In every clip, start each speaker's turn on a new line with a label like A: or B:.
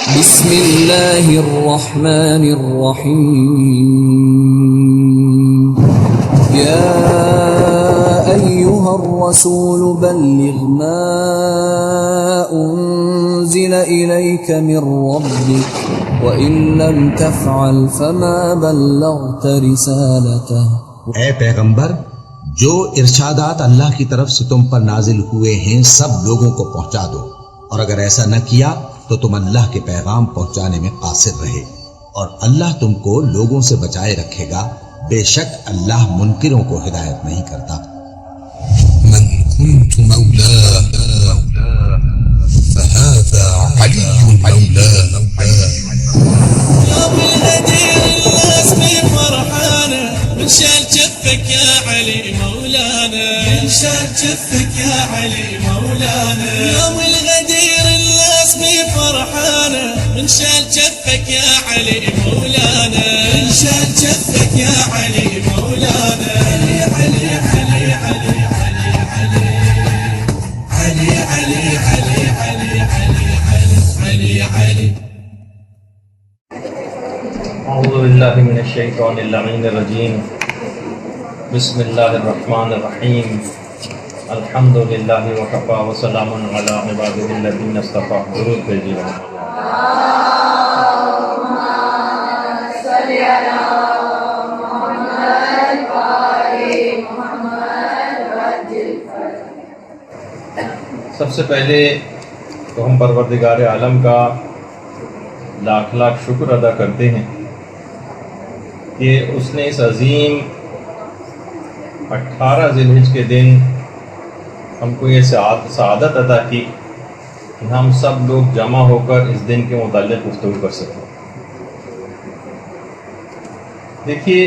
A: بسم اللہ الرحمن الرحیم یا ایہا الرسول بلغ ما انزل الیک من ربک وَإِن لَّمْ تَفْعَلْ فَمَا بَلَّغْتَ رِسَالَتَهُ۔
B: اے پیغمبر، جو ارشادات اللہ کی طرف سے تم پر نازل ہوئے ہیں سب لوگوں کو پہنچا دو، اور اگر ایسا نہ کیا تو تم اللہ کے پیغام پہنچانے میں قاصر رہے، اور اللہ تم کو لوگوں سے بچائے رکھے گا، بے شک اللہ منکروں کو ہدایت نہیں کرتا۔
C: من كنت مولاه فهذا علي مولاه۔
D: يوم الغدير الناس بفرحانة من شال جفك يا علي مولانا، من شال جفك يا علي مولانا. يوم الغدير الناس بفرحانة من شال جفك يا علي مولانا، من شال جفك يا علي مولانا. علي علي علي علي علي علي علي علي علي علي علي.
E: اعوذ باللہ من الشیطان اللعین الرجیم، بسم اللہ الرحمن الرحیم، الحمد للہ وکفی وسلام علی عبادہ الذین اصطفی۔ درود بھیجیے۔ سب سے پہلے تو ہم پروردگار عالم کا لاکھ لاکھ شکر ادا کرتے ہیں کہ اس نے اس عظیم 18 ذی الحجہ کے دن ہم کو یہ سعادت عطا کی کہ ہم سب لوگ جمع ہو کر اس دن کے متعلق گفتگو کر سکیں۔ دیکھیے،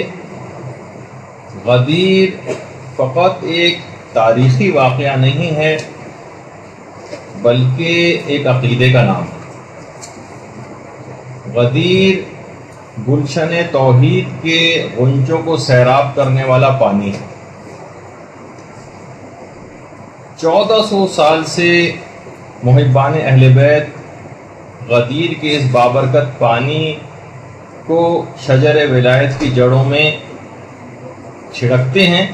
E: غدیر فقط ایک تاریخی واقعہ نہیں ہے بلکہ ایک عقیدے کا نام ہے۔ غدیر گلشن توحید کے غنچوں کو سیراب کرنے والا پانی ہے۔ 1400 سال سے محبان اہل بیت غدیر کے اس بابرکت پانی کو شجر ولایت کی جڑوں میں چھڑکتے ہیں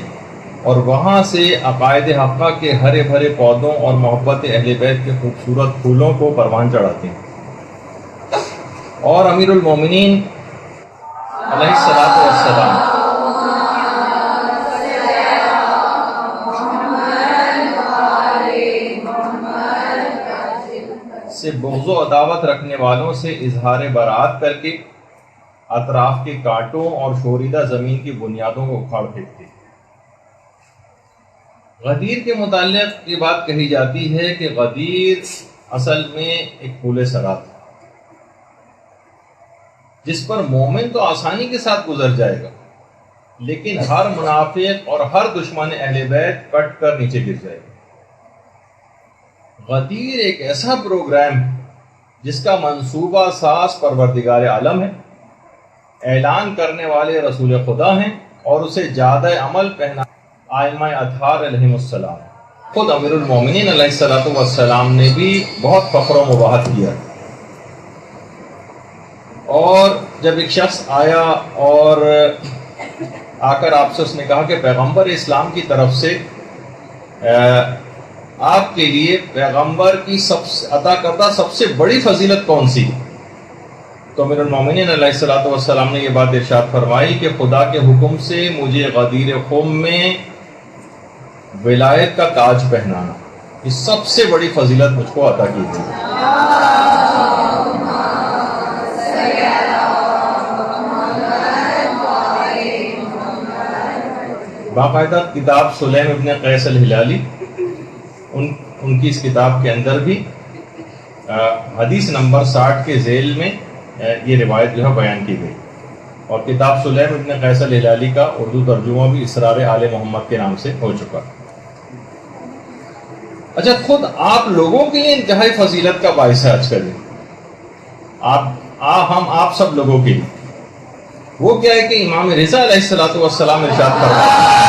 E: اور وہاں سے عقائد حقہ کے ہرے بھرے پودوں اور محبت اہل بیت کے خوبصورت پھولوں کو پروان چڑھاتے ہیں، اور امیر المومنین علیہ الصلوۃ والسلام سے بغض و عداوت رکھنے والوں سے اظہار برات کر کے اطراف کے کانٹوں اور شوریدہ زمین کی بنیادوں کو اکھاڑ پھینکتے۔ غدیر کے متعلق یہ بات کہی جاتی ہے کہ غدیر اصل میں ایک پل صراط ہے جس پر مومن تو آسانی کے ساتھ گزر جائے گا، لیکن ہر منافق اور ہر دشمن اہل بیت کٹ کر نیچے گر جائے گا۔ غدیر ایک ایسا پروگرام ہے جس کا منصوبہ ساز پروردگار عالم ہے، اعلان کرنے والے رسول خدا ہیں، اور اسے جادہ عمل پہنا ائمہ اطہار علیہم السلام۔ خود امیر المومنین علیہ الصلوۃ والسلام نے بھی بہت فخر و مباحت کیا، اور جب ایک شخص آیا اور آ کر آپ سے اس نے کہا کہ پیغمبر اسلام کی طرف سے آپ کے لیے پیغمبر کی عطا کردہ سب سے بڑی فضیلت کون سی؟ تو امیر المومنین علیہ الصلوۃ والسلام نے یہ بات ارشاد فرمائی کہ خدا کے حکم سے مجھے غدیر خم میں ولایت کا تاج پہنانا، یہ سب سے بڑی فضیلت مجھ کو عطا کی گئی۔ باقاعدہ کتاب سلیم ابن قیس الہلالی، ان کی اس کتاب کے اندر بھی حدیث نمبر 60 کے ذیل میں یہ روایت جو ہے بیان کی گئی، اور کتاب سلیم ابن قیس الہلالی کا اردو ترجمہ بھی اسرار آل محمد کے نام سے ہو چکا۔ اچھا، خود آپ لوگوں کے لیے انتہائی فضیلت کا باعث ہے آج کا دن، ہم آپ سب لوگوں کے لیے۔ وہ کیا ہے کہ امام رضا علیہ الصلوۃ والسلام ارشاد فرماتے ہیں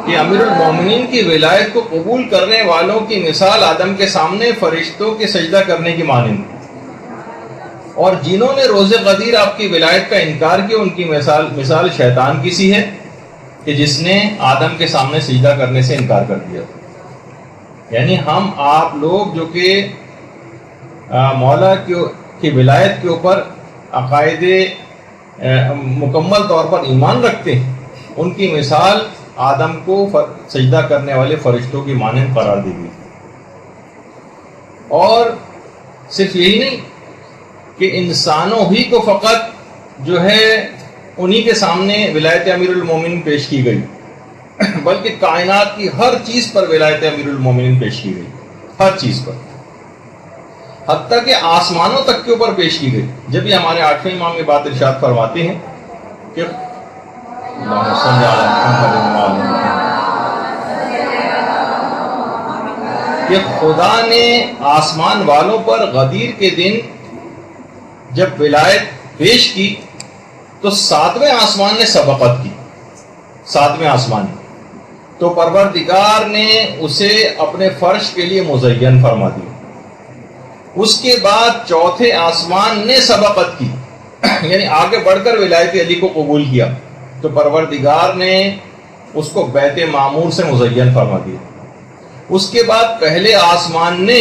E: کہ امیر المومنین کی ولایت کو قبول کرنے والوں کی مثال آدم کے سامنے فرشتوں کے سجدہ کرنے کی مانند، اور جنہوں نے روز غدیر آپ کی ولایت کا انکار کیا ان کی مثال شیطان کی سی ہے کہ جس نے آدم کے سامنے سجدہ کرنے سے انکار کر دیا۔ یعنی ہم آپ لوگ جو کہ مولا کی ولایت کے اوپر عقائد مکمل طور پر ایمان رکھتے ہیں، ان کی مثال آدم کو سجدہ کرنے والے فرشتوں کی مانند قرار دی گئی۔ اور صرف یہی نہیں کہ انسانوں ہی کو فقط جو ہے انہی کے سامنے ولایت امیر المومنین پیش کی گئی، بلکہ کائنات کی ہر چیز پر ولایت امیر المومنین پیش کی گئی، ہر چیز پر، حتیٰ کہ آسمانوں تک کے اوپر پیش کی گئی۔ جب یہ ہمارے 8ویں امام یہ بات ارشاد فرماتے ہیں کہ خدا نے آسمان والوں پر غدیر کے دن جب ولایت پیش کی تو 7ویں آسمان نے سبقت کی، 7ویں آسمان تو پروردگار نے اسے اپنے فرش کے لیے مزین فرما دیا۔ اس کے بعد 4تھے آسمان نے سبقت کی، یعنی آگے بڑھ کر ولایت علی کو قبول کیا تو پروردگار نے اس کو بیت معمور سے مزین فرما دیا۔ اس کے بعد پہلے آسمان نے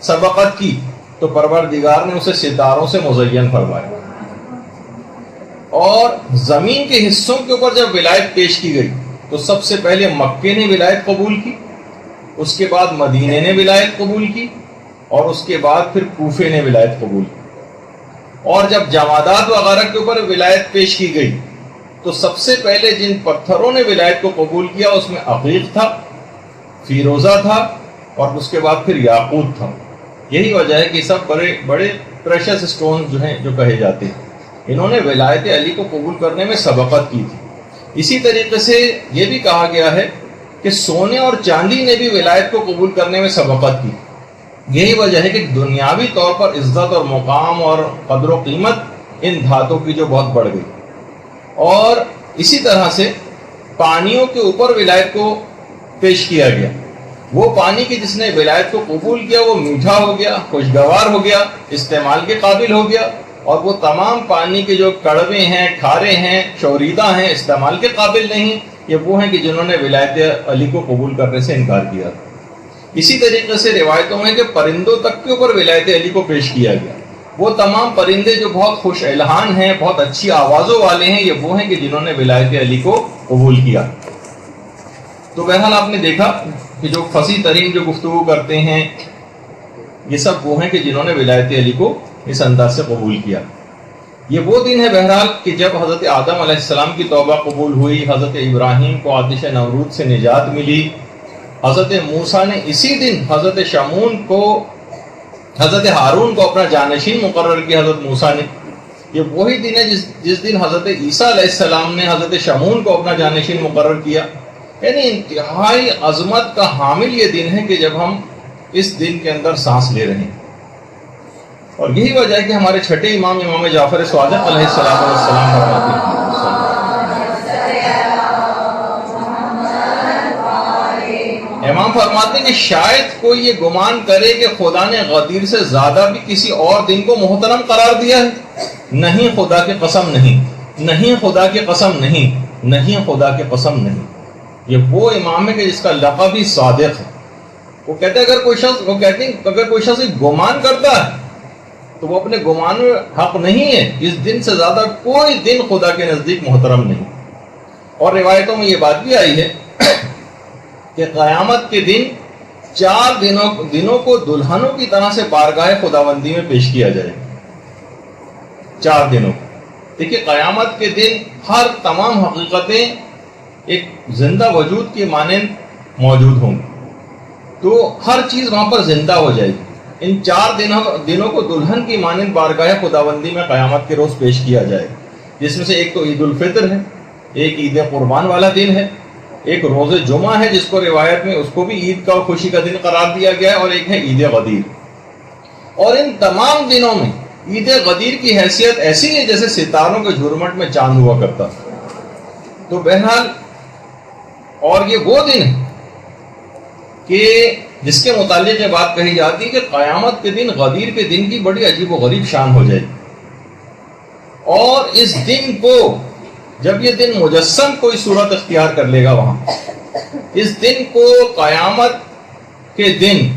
E: سبقت کی تو پروردگار نے اسے ستاروں سے مزین فرمایا۔ اور زمین کے حصوں کے اوپر جب ولایت پیش کی گئی تو سب سے پہلے مکے نے ولایت قبول کی، اس کے بعد مدینے نے ولایت قبول کی، اور اس کے بعد پھر کوفے نے ولایت قبول کی۔ اور جب جمادات وغیرہ کے اوپر ولایت پیش کی گئی تو سب سے پہلے جن پتھروں نے ولایت کو قبول کیا اس میں عقیق تھا، فیروزہ تھا، اور اس کے بعد پھر یاقوت تھا۔ یہی وجہ ہے کہ سب بڑے بڑے پریشس اسٹون جو ہیں جو کہے جاتے ہیں، انہوں نے ولایت علی کو قبول کرنے میں سبقت کی تھی۔ اسی طریقے سے یہ بھی کہا گیا ہے کہ سونے اور چاندی نے بھی ولایت کو قبول کرنے میں سبقت کی۔ یہی وجہ ہے کہ دنیاوی طور پر عزت اور مقام اور قدر و قیمت ان دھاتوں کی جو بہت بڑھ گئی۔ اور اسی طرح سے پانیوں کے اوپر ولایت کو پیش کیا گیا۔ وہ پانی کی جس نے ولایت کو قبول کیا وہ میٹھا ہو گیا، خوشگوار ہو گیا، استعمال کے قابل ہو گیا، اور وہ تمام پانی کے جو کڑوے ہیں، کھارے ہیں، شوریدہ ہیں، استعمال کے قابل نہیں، یہ وہ ہیں کہ جنہوں نے ولایت علی کو قبول کرنے سے انکار کیا۔ اسی طریقے سے روایتوں میں کہ پرندوں تک کے اوپر ولایت علی کو پیش کیا گیا۔ وہ تمام پرندے جو بہت خوش الحان ہیں، بہت اچھی آوازوں والے ہیں، یہ وہ ہیں کہ جنہوں نے ولایت علی کو قبول کیا۔ تو بہرحال آپ نے دیکھا کہ جو فصیح ترین جو گفتگو کرتے ہیں یہ سب وہ ہیں کہ جنہوں نے ولایت علی کو اس انداز سے قبول کیا۔ یہ وہ دن ہے بہرحال کہ جب حضرت آدم علیہ السلام کی توبہ قبول ہوئی، حضرت ابراہیم کو آتش نمرود سے نجات ملی، حضرت موسیٰ نے اسی دن حضرت ہارون کو اپنا جانشین مقرر کیا حضرت موسیٰ نے۔ یہ وہی دن ہے جس دن حضرت عیسیٰ علیہ السلام نے حضرت شمعون کو اپنا جانشین مقرر کیا۔ یعنی انتہائی عظمت کا حامل یہ دن ہے کہ جب ہم اس دن کے اندر سانس لے رہے ہیں۔ اور یہی وجہ ہے کہ ہمارے چھٹے امام امام جعفر صادق علیہ السلام فرماتے ہیں، امام فرماتے ہیں کہ شاید کوئی یہ گمان کرے کہ خدا نے غدیر سے زیادہ بھی کسی اور دن کو محترم قرار دیا ہے۔ نہیں، خدا کی قسم نہیں، نہیں خدا کی قسم نہیں، نہیں خدا کی قسم نہیں۔ یہ وہ امام ہے کہ جس کا لقب ہی صادق ہے۔ وہ کہتے ہیں اگر کوئی شخص گمان کرتا ہے تو وہ اپنے گمان میں حق نہیں ہے۔ اس دن سے زیادہ کوئی دن خدا کے نزدیک محترم نہیں۔ اور روایتوں میں یہ بات بھی آئی ہے کہ قیامت کے دن 4 دنوں کو دلہنوں کی طرح سے بارگاہ خداوندی میں پیش کیا جائے گا۔ 4 دنوں کو دیکھیے، قیامت کے دن ہر تمام حقیقتیں ایک زندہ وجود کی مانند موجود ہوں گی، تو ہر چیز وہاں پر زندہ ہو جائے گی۔ ان 4 دنوں کو دلہن کی مانند بارگاہ خداوندی میں قیامت کے روز پیش کیا جائے گا، جس میں سے ایک تو عید الفطر ہے، ایک عید قربان والا دن ہے، ایک روز جمعہ ہے جس کو روایت میں اس کو بھی عید کا اور خوشی کا دن قرار دیا گیا ہے، اور ایک ہے عید غدیر۔ اور ان تمام دنوں میں عید غدیر کی حیثیت ایسی ہے جیسے ستاروں کے جھرمٹ میں چاند ہوا کرتا۔ تو بہرحال اور یہ وہ دن ہے کہ جس کے متعلق یہ بات کہی جاتی ہے کہ قیامت کے دن غدیر کے دن کی بڑی عجیب و غریب شان ہو جائے گی. اور اس دن کو جب یہ دن مجسم کوئی صورت اختیار کر لے گا وہاں، اس دن کو قیامت کے دن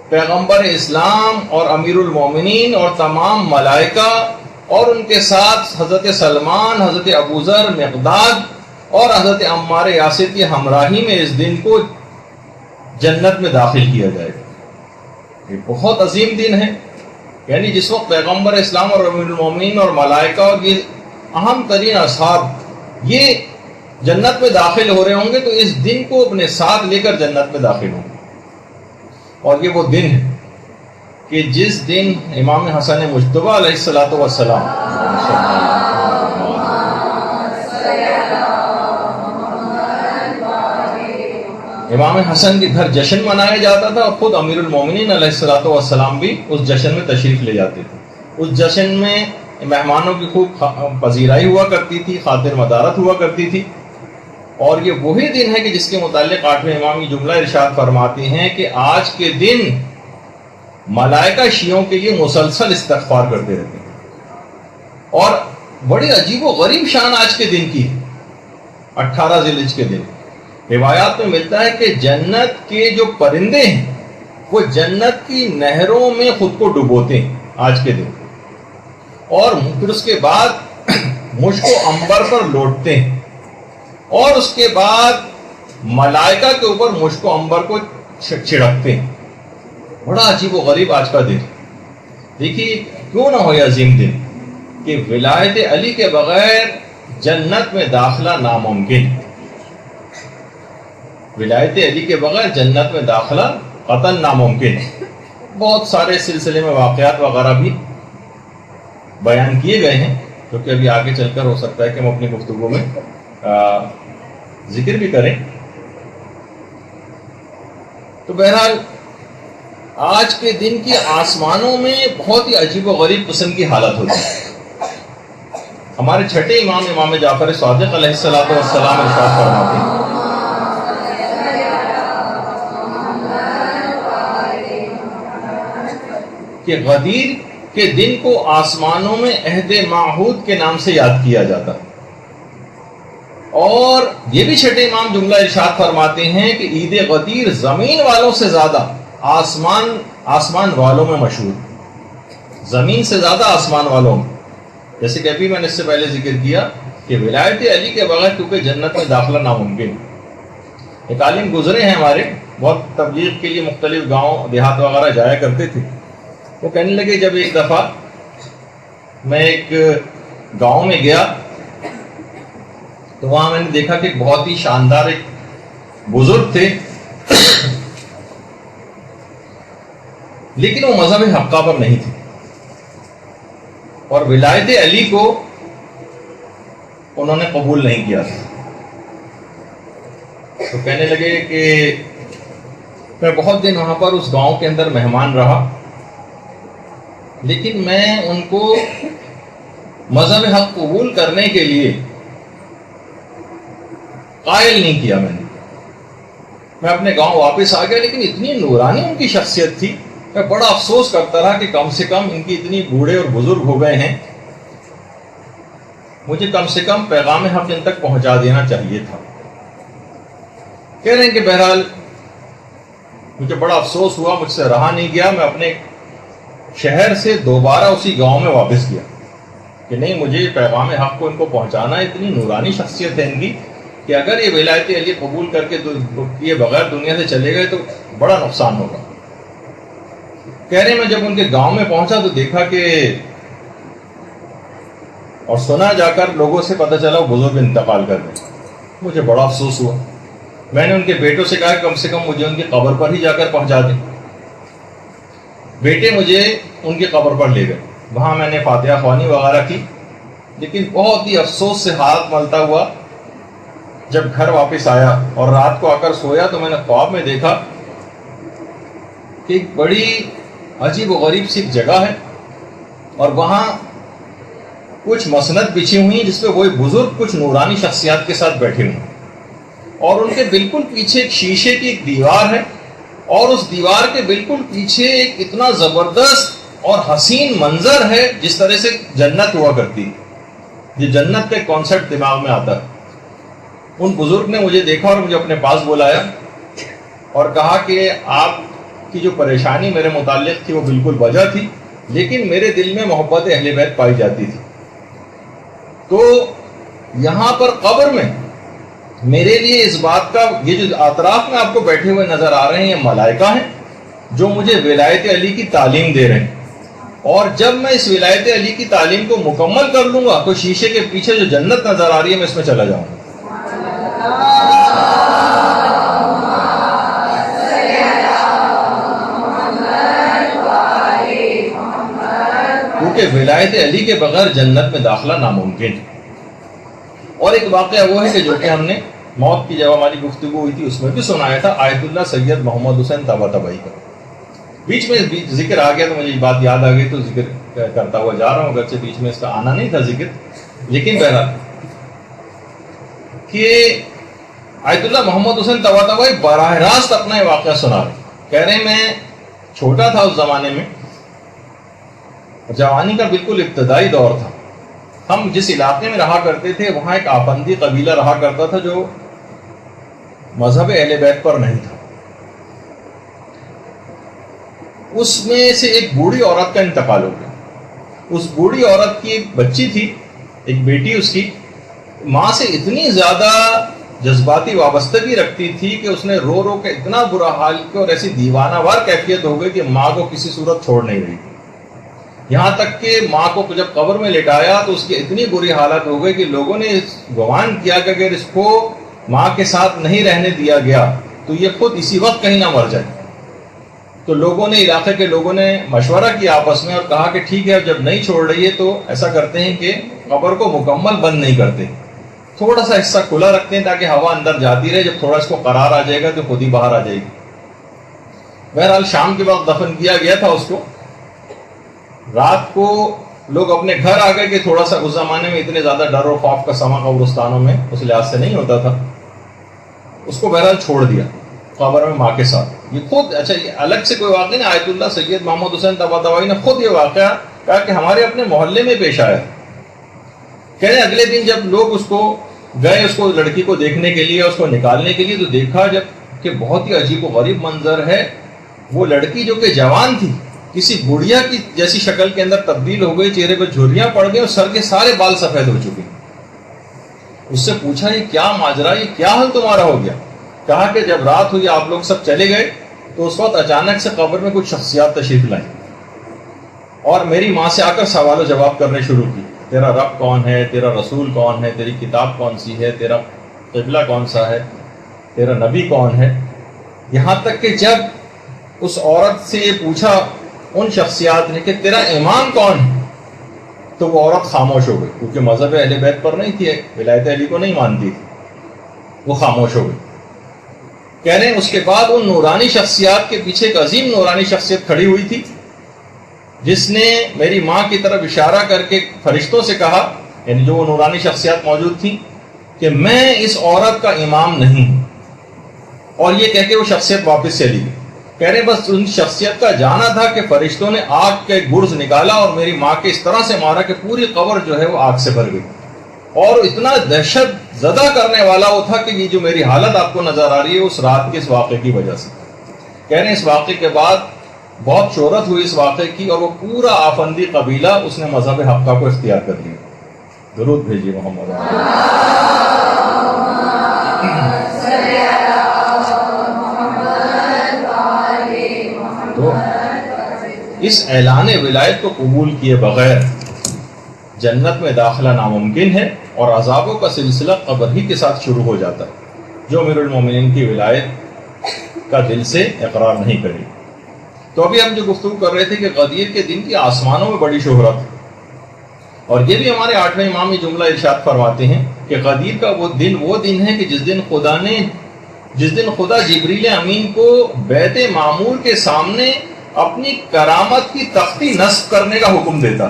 E: پیغمبر اسلام اور امیر المومنین اور تمام ملائکہ اور ان کے ساتھ حضرت سلمان، حضرت ابوذر، مقداد اور حضرت عمار یاسر کی ہمراہی میں اس دن کو جنت میں داخل کیا جائے گا. یہ بہت عظیم دن ہے. یعنی جس وقت پیغمبر اسلام اور امیر المومنین اور ملائکہ اور یہ اہم ترین اصحاب یہ جنت میں داخل ہو رہے ہوں گے، تو اس دن کو اپنے ساتھ لے کر جنت میں داخل ہوں گے. اور یہ وہ دن ہے کہ جس دن امام حسن مجتبیٰ علیہ الصلوۃ والسلام امام حسن کے گھر جشن منایا جاتا تھا، اور خود امیر المومنین علیہ الصلوۃ والسلام بھی اس جشن میں تشریف لے جاتے تھے. اس جشن میں مہمانوں کی خوب پذیرائی ہوا کرتی تھی، خاطر مدارت ہوا کرتی تھی. اور یہ وہی دن ہے کہ جس کے متعلق 8ویں امام یہ جملہ ارشاد فرماتے ہیں کہ آج کے دن ملائکہ شیعوں کے لیے مسلسل استغفار کرتے رہتے ہیں. اور بڑی عجیب و غریب شان آج کے دن کی 18 ذی الحجہ کے دن. روایات میں ملتا ہے کہ جنت کے جو پرندے ہیں وہ جنت کی نہروں میں خود کو ڈبوتے ہیں آج کے دن، اور پھر اس کے بعد مشک و عنبر پر لوٹتے ہیں، اور اس کے بعد ملائکہ کے اوپر مشک و عنبر کو چھڑکتے ہیں. بڑا عجیب و غریب آج کا دن. دیکھیے کیوں نہ ہو یہ عظیم دن کہ ولایت علی کے بغیر جنت میں داخلہ ناممکن. ولایت علی کے بغیر جنت میں داخلہ قطعاً ناممکن. بہت سارے سلسلے میں واقعات وغیرہ بھی بیان کیے گئے ہیں، جو کہ ابھی آگے چل کر ہو سکتا ہے کہ ہم اپنی گفتگو میں ذکر بھی کریں. تو بہرحال آج کے دن کی آسمانوں میں بہت ہی عجیب و غریب قسم کی حالت ہوتی ہے. ہمارے چھٹے امام امام جعفر صادق علیہ الصلوۃ والسلام ارشاد فرماتے ہیں کہ غدیر کے دن کو آسمانوں میں عہد معہود کے نام سے یاد کیا جاتا ہے. اور یہ بھی چھٹے امام جملہ ارشاد فرماتے ہیں کہ عید غدیر زمین والوں سے زیادہ آسمان والوں میں مشہور. زمین سے زیادہ آسمان والوں میں. جیسے کہ ابھی میں نے اس سے پہلے ذکر کیا کہ ولایت علی کے بغیر کیونکہ جنت میں داخلہ ناممکن. ایک عالم گزرے ہیں ہمارے، بہت تبلیغ کے لیے مختلف گاؤں دیہات وغیرہ جایا کرتے تھے. وہ کہنے لگے جب ایک دفعہ میں ایک گاؤں میں گیا تو وہاں میں نے دیکھا کہ بہت ہی شاندار ایک بزرگ تھے، لیکن وہ مذہب حقہ پر نہیں تھے، اور ولایت علی کو انہوں نے قبول نہیں کیا تھا. تو کہنے لگے کہ میں بہت دن وہاں پر اس گاؤں کے اندر مہمان رہا، لیکن میں ان کو مذہب حق قبول کرنے کے لیے قائل نہیں کیا. میں اپنے گاؤں واپس آ گیا، لیکن اتنی نورانی ان کی شخصیت تھی، میں بڑا افسوس کرتا رہا کہ کم سے کم ان کی اتنی بوڑھے اور بزرگ ہو گئے ہیں، مجھے کم سے کم پیغام حق ان تک پہنچا دینا چاہیے تھا. کہہ رہے ہیں کہ بہرحال مجھے بڑا افسوس ہوا، مجھ سے رہا نہیں گیا. میں اپنے شہر سے دوبارہ اسی گاؤں میں واپس گیا کہ نہیں، مجھے پیغام حق کو ان کو پہنچانا. اتنی نورانی شخصیت ہے ان کی کہ اگر یہ ولایت علی قبول کر کے یہ بغیر دنیا سے چلے گئے تو بڑا نقصان ہوگا. کہہ رہے میں جب ان کے گاؤں میں پہنچا تو دیکھا کہ اور سنا جا کر لوگوں سے پتہ چلا وہ بزرگ انتقال کر گئے. مجھے بڑا افسوس ہوا. میں نے ان کے بیٹوں سے کہا کہ کم سے کم مجھے ان کی قبر پر ہی جا کر پہنچا دیں. بیٹے مجھے ان کی قبر پر لے گئے. وہاں میں نے فاتحہ خوانی وغیرہ کی، لیکن بہت ہی افسوس سے ہاتھ ملتا ہوا جب گھر واپس آیا اور رات کو آ کر سویا تو میں نے خواب میں دیکھا کہ ایک بڑی عجیب و غریب سی جگہ ہے، اور وہاں کچھ مسند بچھی ہوئی جس پہ وہی بزرگ کچھ نورانی شخصیات کے ساتھ بیٹھے ہوئے. اور ان کے بالکل پیچھے ایک شیشے کی ایک دیوار ہے، اور اس دیوار کے بالکل پیچھے ایک اتنا زبردست اور حسین منظر ہے جس طرح سے جنت ہوا کرتی. یہ جنت کا کانسیپٹ دماغ میں آتا ہے. ان بزرگ نے مجھے دیکھا اور مجھے اپنے پاس بلایا اور کہا کہ آپ کی جو پریشانی میرے متعلق تھی وہ بالکل وجہ تھی، لیکن میرے دل میں محبت اہل بیت پائی جاتی تھی. تو یہاں پر قبر میں میرے لیے اس بات کا، یہ جو اطراف میں آپ کو بیٹھے ہوئے نظر آ رہے ہیں یہ ملائکہ ہیں جو مجھے ولایت علی کی تعلیم دے رہے ہیں، اور جب میں اس ولایت علی کی تعلیم کو مکمل کر لوں گا تو شیشے کے پیچھے جو جنت نظر آ رہی ہے میں اس میں چلا جاؤں گا. کیونکہ ولایت علی کے بغیر جنت میں داخلہ ناممکن ہے. اور ایک واقعہ وہ ہے کہ جو کہ ہم نے موت کی جب ہماری گفتگو ہوئی تھی اس میں بھی سنایا تھا، آیت اللہ سید محمد حسین طباطبائی کا. بیچ میں ذکر آ گیا تو مجھے یہ بات یاد آ گئی تو ذکر کرتا ہوا جا رہا ہوں، اگرچہ بیچ میں اس کا آنا نہیں تھا ذکر، لیکن بہرحال کہ آیت اللہ محمد حسین طباطبائی براہ راست اپنا یہ واقعہ سنا رہے. کہہ رہے میں چھوٹا تھا اس زمانے میں، جوانی کا بالکل ابتدائی دور تھا. ہم جس علاقے میں رہا کرتے تھے وہاں ایک آفندی قبیلہ رہا کرتا تھا جو مذہب اہل بیت پر نہیں تھا. اس میں سے ایک بوڑھی عورت کا انتقال ہو گیا. اس بوڑھی عورت کی ایک بچی تھی، ایک بیٹی اس کی، ماں سے اتنی زیادہ جذباتی وابستگی رکھتی تھی کہ اس نے رو رو کے اتنا برا حال کیا اور ایسی دیوانہ وار کیفیت ہو گئی کہ ماں کو کسی صورت چھوڑ نہیں رہی. یہاں تک کہ ماں کو جب قبر میں لٹایا تو اس کی اتنی بری حالت ہو گئی کہ لوگوں نے گمان کیا کہ اگر اس کو ماں کے ساتھ نہیں رہنے دیا گیا تو یہ خود اسی وقت کہیں نہ مر جائے. تو لوگوں نے، علاقے کے لوگوں نے مشورہ کیا آپس میں اور کہا کہ ٹھیک ہے اب جب نہیں چھوڑ رہی ہے تو ایسا کرتے ہیں کہ قبر کو مکمل بند نہیں کرتے، تھوڑا سا حصہ کھلا رکھتے ہیں تاکہ ہوا اندر جاتی رہے، جب تھوڑا اس کو قرار آ جائے گا تو خود ہی باہر آ جائے گی. بہرحال شام کے وقت دفن کیا گیا تھا اس کو. رات کو لوگ اپنے گھر آ گئے کہ تھوڑا سا اس زمانے میں اتنے زیادہ ڈر اور خوف کا سما قبرستانوں میں اس لحاظ سے نہیں ہوتا تھا. اس کو بہرحال چھوڑ دیا قبر میں ماں کے ساتھ. یہ خود، اچھا یہ الگ سے کوئی واقعہ نہیں، آیت اللہ سید محمد حسین طباطبائی نے خود یہ واقعہ کہا کہ ہمارے اپنے محلے میں پیش آیا. کہہ رہے اگلے دن جب لوگ اس کو گئے، اس کو لڑکی کو دیکھنے کے لیے، اس کو نکالنے کے لیے، تو دیکھا جب کہ بہت ہی عجیب و غریب منظر ہے. وہ لڑکی جو کہ جوان تھی کسی بڑھیا کی جیسی شکل کے اندر تبدیل ہو گئی، چہرے پہ جھریاں پڑ گئی اور سر کے سارے بال سفید ہو چکے. اس سے پوچھا یہ کیا ماجرا، یہ کیا حال تمہارا ہو گیا؟ کہا کہ جب رات ہوئی آپ لوگ سب چلے گئے تو اس وقت اچانک سے قبر میں کچھ شخصیات تشریف لائیں اور میری ماں سے آ کر سوال و جواب کرنے شروع کی. تیرا رب کون ہے، تیرا رسول کون ہے، تیری کتاب کون سی ہے، تیرا قبلہ کون سا ہے، تیرا نبی کون ہے. یہاں تک کہ جب اس عورت سے یہ پوچھا ان شخصیات نے کہ تیرا امام کون ہے، تو وہ عورت خاموش ہو گئی، کیونکہ مذہب اہل بیت پر نہیں تھی، ولایت علی کو نہیں مانتی تھی. وہ خاموش ہو گئی. کہہ رہے ہیں اس کے بعد ان نورانی شخصیات کے پیچھے ایک عظیم نورانی شخصیت کھڑی ہوئی تھی جس نے میری ماں کی طرف اشارہ کر کے فرشتوں سے کہا، یعنی جو وہ نورانی شخصیات موجود تھیں، کہ میں اس عورت کا امام نہیں ہوں. اور یہ کہہ کے وہ شخصیت واپس چلی گئی. کہہ رہے بس ان شخصیت کا جانا تھا کہ فرشتوں نے آگ کا ایک گرز نکالا اور میری ماں کے اس طرح سے مارا کہ پوری قبر جو ہے وہ آگ سے بھر گئی. اور اتنا دہشت زدہ کرنے والا وہ تھا کہ یہ جو میری حالت آپ کو نظر آ رہی ہے اس رات کے اس واقعے کی وجہ سے. کہہ رہے ہیں اس واقعے کے بعد بہت شہرت ہوئی اس واقعے کی اور وہ پورا آفندی قبیلہ اس نے مذہب حقہ کو اختیار کر لیا. درود بھیجیے محمد. تو اس اعلان ولایت کو قبول کیے بغیر جنت میں داخلہ ناممکن ہے اور عذابوں کا سلسلہ قبر ہی کے ساتھ شروع ہو جاتا ہے جو امیر المومنین کی ولایت کا دل سے اقرار نہیں کرے. تو ابھی ہم جو گفتگو کر رہے تھے کہ غدیر کے دن کی آسمانوں میں بڑی شہرت، اور یہ بھی ہمارے 8ویں امام یہ جملہ ارشاد فرماتے ہیں کہ غدیر کا وہ دن ہے کہ جس دن خدا جبریل امین کو بیت معمور کے سامنے اپنی کرامت کی تختی نصب کرنے کا حکم دیتا.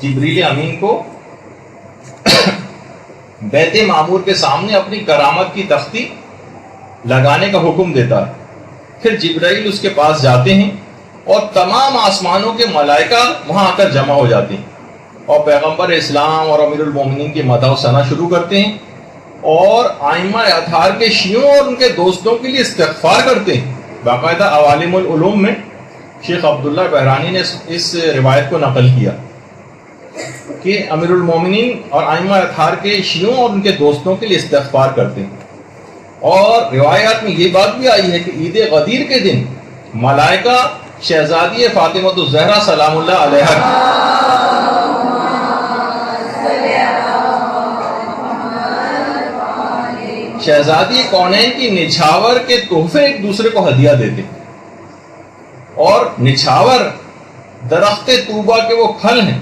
E: جبریل امین کو بیت معمور کے سامنے اپنی کرامت کی تختی لگانے کا حکم دیتا ہے. پھر جبرائیل اس کے پاس جاتے ہیں اور تمام آسمانوں کے ملائکہ وہاں آ کر جمع ہو جاتے ہیں اور پیغمبر اسلام اور امیر المومنین کی مدح و ثنا شروع کرتے ہیں اور ائمہ اطہار کے شیعوں اور ان کے دوستوں کے لیے استغفار کرتے ہیں. باقاعدہ عوالم العلوم میں شیخ عبداللہ بحرانی نے اس روایت کو نقل کیا کہ امیر المومنین اور ائمہ اطہار کے شیعوں اور ان کے دوستوں کے لیے استغفار کرتے ہیں. اور روایات میں یہ بات بھی آئی ہے کہ عید غدیر کے دن ملائکہ شہزادی فاطمہ الزہرا سلام اللہ علیہا شہزادی کونین کی نچھاور کے تحفے ایک دوسرے کو ہدیہ دیتے ہیں. اور نچھاور درخت طوبہ کے وہ پھل ہیں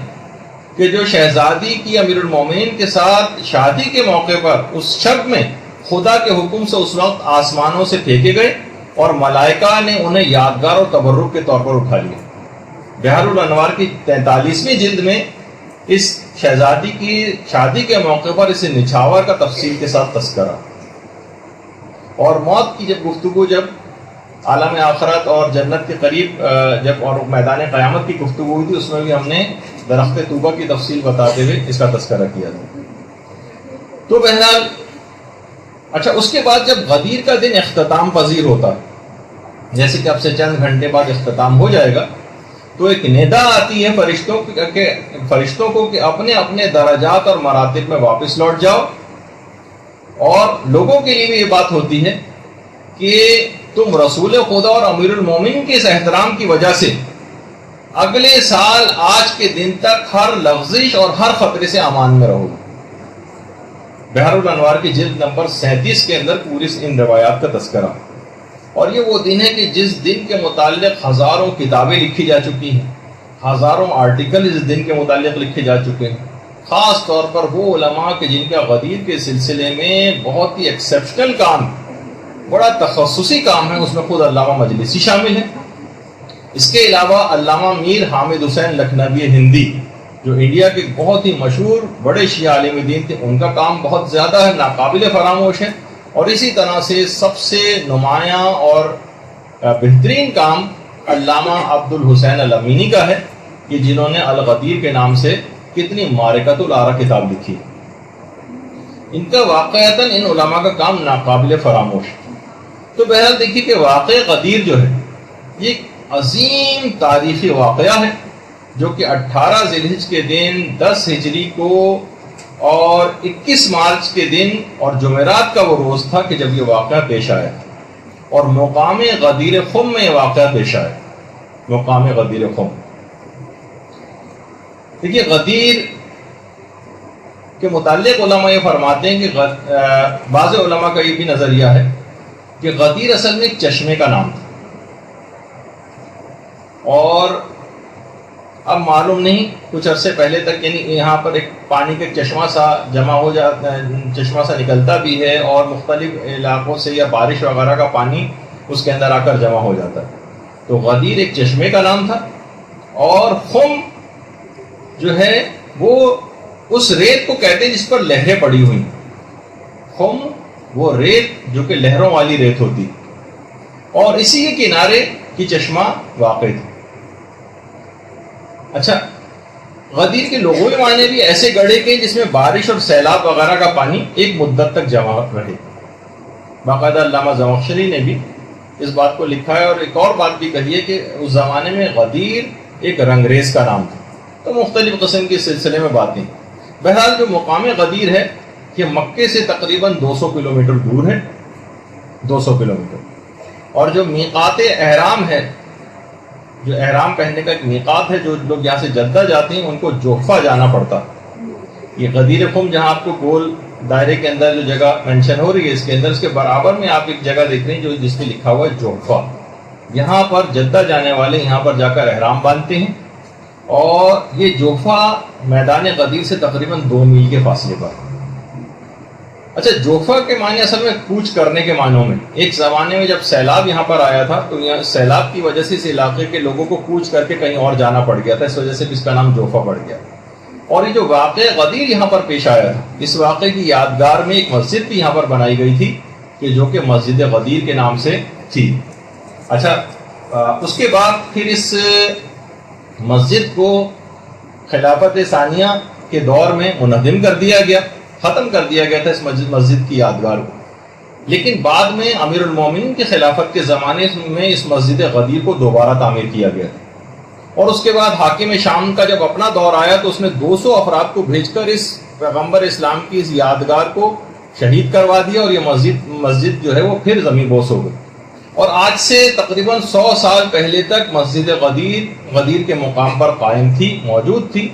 E: کہ جو شہزادی کی امیر المومنین کے ساتھ شادی کے موقع پر اس شب میں خدا کے حکم سے اس وقت آسمانوں سے پھینکے گئے اور ملائکہ نے انہیں یادگار اور تبرک کے طور پر اٹھا لیا. بحر الانوار کی 43ویں جلد میں اس شہزادی کی شادی کے موقع پر اسے نچھاور کا تفصیل کے ساتھ تذکرہ. اور موت کی جب گفتگو جب عالم آخرت اور جنت کے قریب جب اور میدان قیامت کی گفتگو ہوئی تھی اس میں بھی ہم نے درخت طوبہ کی تفصیل بتاتے ہوئے اس کا تذکرہ کیا تھا. تو بہرحال اچھا اس کے بعد جب غدیر کا دن اختتام پذیر ہوتا ہے جیسے کہ اب سے چند گھنٹے بعد اختتام ہو جائے گا تو ایک ندا آتی ہے فرشتوں کو کہ اپنے اپنے درجات اور مراتب میں واپس لوٹ جاؤ. اور لوگوں کے لیے بھی یہ بات ہوتی ہے کہ تم رسول خدا اور امیر المومنین کے اس احترام کی وجہ سے اگلے سال آج کے دن تک ہر لغزش اور ہر خطرے سے امان میں رہو. بحر الانوار کی جلد نمبر 37 کے اندر پوری ان روایات کا تذکرہ. اور یہ وہ دن ہے کہ جس دن کے متعلق ہزاروں کتابیں لکھی جا چکی ہیں, ہزاروں آرٹیکل اس دن کے متعلق لکھے جا چکے ہیں, خاص طور پر وہ علماء کہ جن کا غدیر کے سلسلے میں بہت ہی ایکسیپشنل کام, بڑا تخصصی کام ہے. اس میں خود علامہ مجلسی شامل ہیں. اس کے علاوہ علامہ میر حامد حسین لکھنوی ہندی جو انڈیا کے بہت ہی مشہور بڑے شیعہ عالم دین تھے, ان کا کام بہت زیادہ ہے, ناقابل فراموش ہے. اور اسی طرح سے سب سے نمایاں اور بہترین کام علامہ عبد الحسین الامینی کا ہے کہ جنہوں نے الغدیر کے نام سے کتنی معرکۃ الآراء کتاب لکھی. ان کا واقعتاً ان علماء کا کام ناقابل فراموش. تو بہرحال دیکھیے کہ واقع غدیر جو ہے یہ ایک عظیم تاریخی واقعہ ہے جو کہ 18 ذی الحجہ کے دن 10 ہجری کو اور 21 مارچ کے دن اور جمعرات کا وہ روز تھا کہ جب یہ واقعہ پیش آیا اور مقام غدیر خم میں یہ واقعہ پیش آیا. مقام غدیر خم دیکھیے غدیر کے متعلق علماء یہ فرماتے ہیں کہ بعض علماء کا یہ بھی نظریہ ہے کہ غدیر اصل میں ایک چشمے کا نام تھا. اور اب معلوم نہیں کچھ عرصے پہلے تک یعنی یہاں پر ایک پانی کا چشمہ سا جمع ہو جاتا ہے, چشمہ سا نکلتا بھی ہے اور مختلف علاقوں سے یا بارش وغیرہ کا پانی اس کے اندر آ کر جمع ہو جاتا ہے. تو غدیر ایک چشمے کا نام تھا. اور خم جو ہے وہ اس ریت کو کہتے ہیں جس پر لہریں پڑی ہوئی. خم وہ ریت جو کہ لہروں والی ریت ہوتی اور اسی کے کنارے کی چشمہ واقع تھی. اچھا غدیر کے لغوی معنی بھی ایسے گڑھے کے جس میں بارش اور سیلاب وغیرہ کا پانی ایک مدت تک جمع رہے. باقاعدہ علامہ زمخشری نے بھی اس بات کو لکھا ہے. اور ایک اور بات بھی کہی ہے کہ اس زمانے میں غدیر ایک رنگریز کا نام تھا. تو مختلف قسم کے سلسلے میں باتیں. بہرحال جو مقام غدیر ہے یہ مکے سے تقریباً 200 کلومیٹر دور ہے, 200 کلومیٹر. اور جو میقات احرام ہے, جو احرام پہننے کا ایک میقات ہے, جو لوگ یہاں سے جدہ جاتے ہیں ان کو جوفہ جانا پڑتا. یہ غدیر خم جہاں آپ کو گول دائرے کے اندر جو جگہ مینشن ہو رہی ہے اس کے اندر, اس کے برابر میں آپ ایک جگہ دیکھ رہے ہیں جو جس پہ لکھا ہوا ہے جوفہ. یہاں پر جدہ جانے والے یہاں پر جا کر احرام باندھتے ہیں. اور یہ جوفہ میدان غدیر سے تقریباً 2 میل کے فاصلے پر. اچھا جوفہ کے معنی اصل میں کوچ کرنے کے معنوں میں. ایک زمانے میں جب سیلاب یہاں پر آیا تھا تو یہاں سیلاب کی وجہ سے اس علاقے کے لوگوں کو کوچ کر کے کہیں اور جانا پڑ گیا تھا, اس وجہ سے بھی اس کا نام جوفہ پڑ گیا. اور یہ جو واقع غدیر یہاں پر پیش آیا تھا, اس واقعے کی یادگار میں ایک مسجد بھی یہاں پر بنائی گئی تھی جو کہ مسجد غدیر کے نام سے تھی۔ اچھا، اس کے بعد پھر اس مسجد کو خلافت ثانیہ کے دور میں منہدم کر دیا گیا، ختم کر دیا گیا تھا اس مسجد کی یادگار کو، لیکن بعد میں امیر المومنین کی خلافت کے زمانے میں اس مسجد غدیر کو دوبارہ تعمیر کیا گیا تھا، اور اس کے بعد حاکم شام کا جب اپنا دور آیا تو اس نے 200 افراد کو بھیج کر اس پیغمبر اسلام کی اس یادگار کو شہید کروا دیا، اور یہ مسجد جو ہے وہ پھر زمین بوس ہو گئی، اور آج سے تقریباً 100 سال پہلے تک مسجد غدیر کے مقام پر قائم تھی، موجود تھی،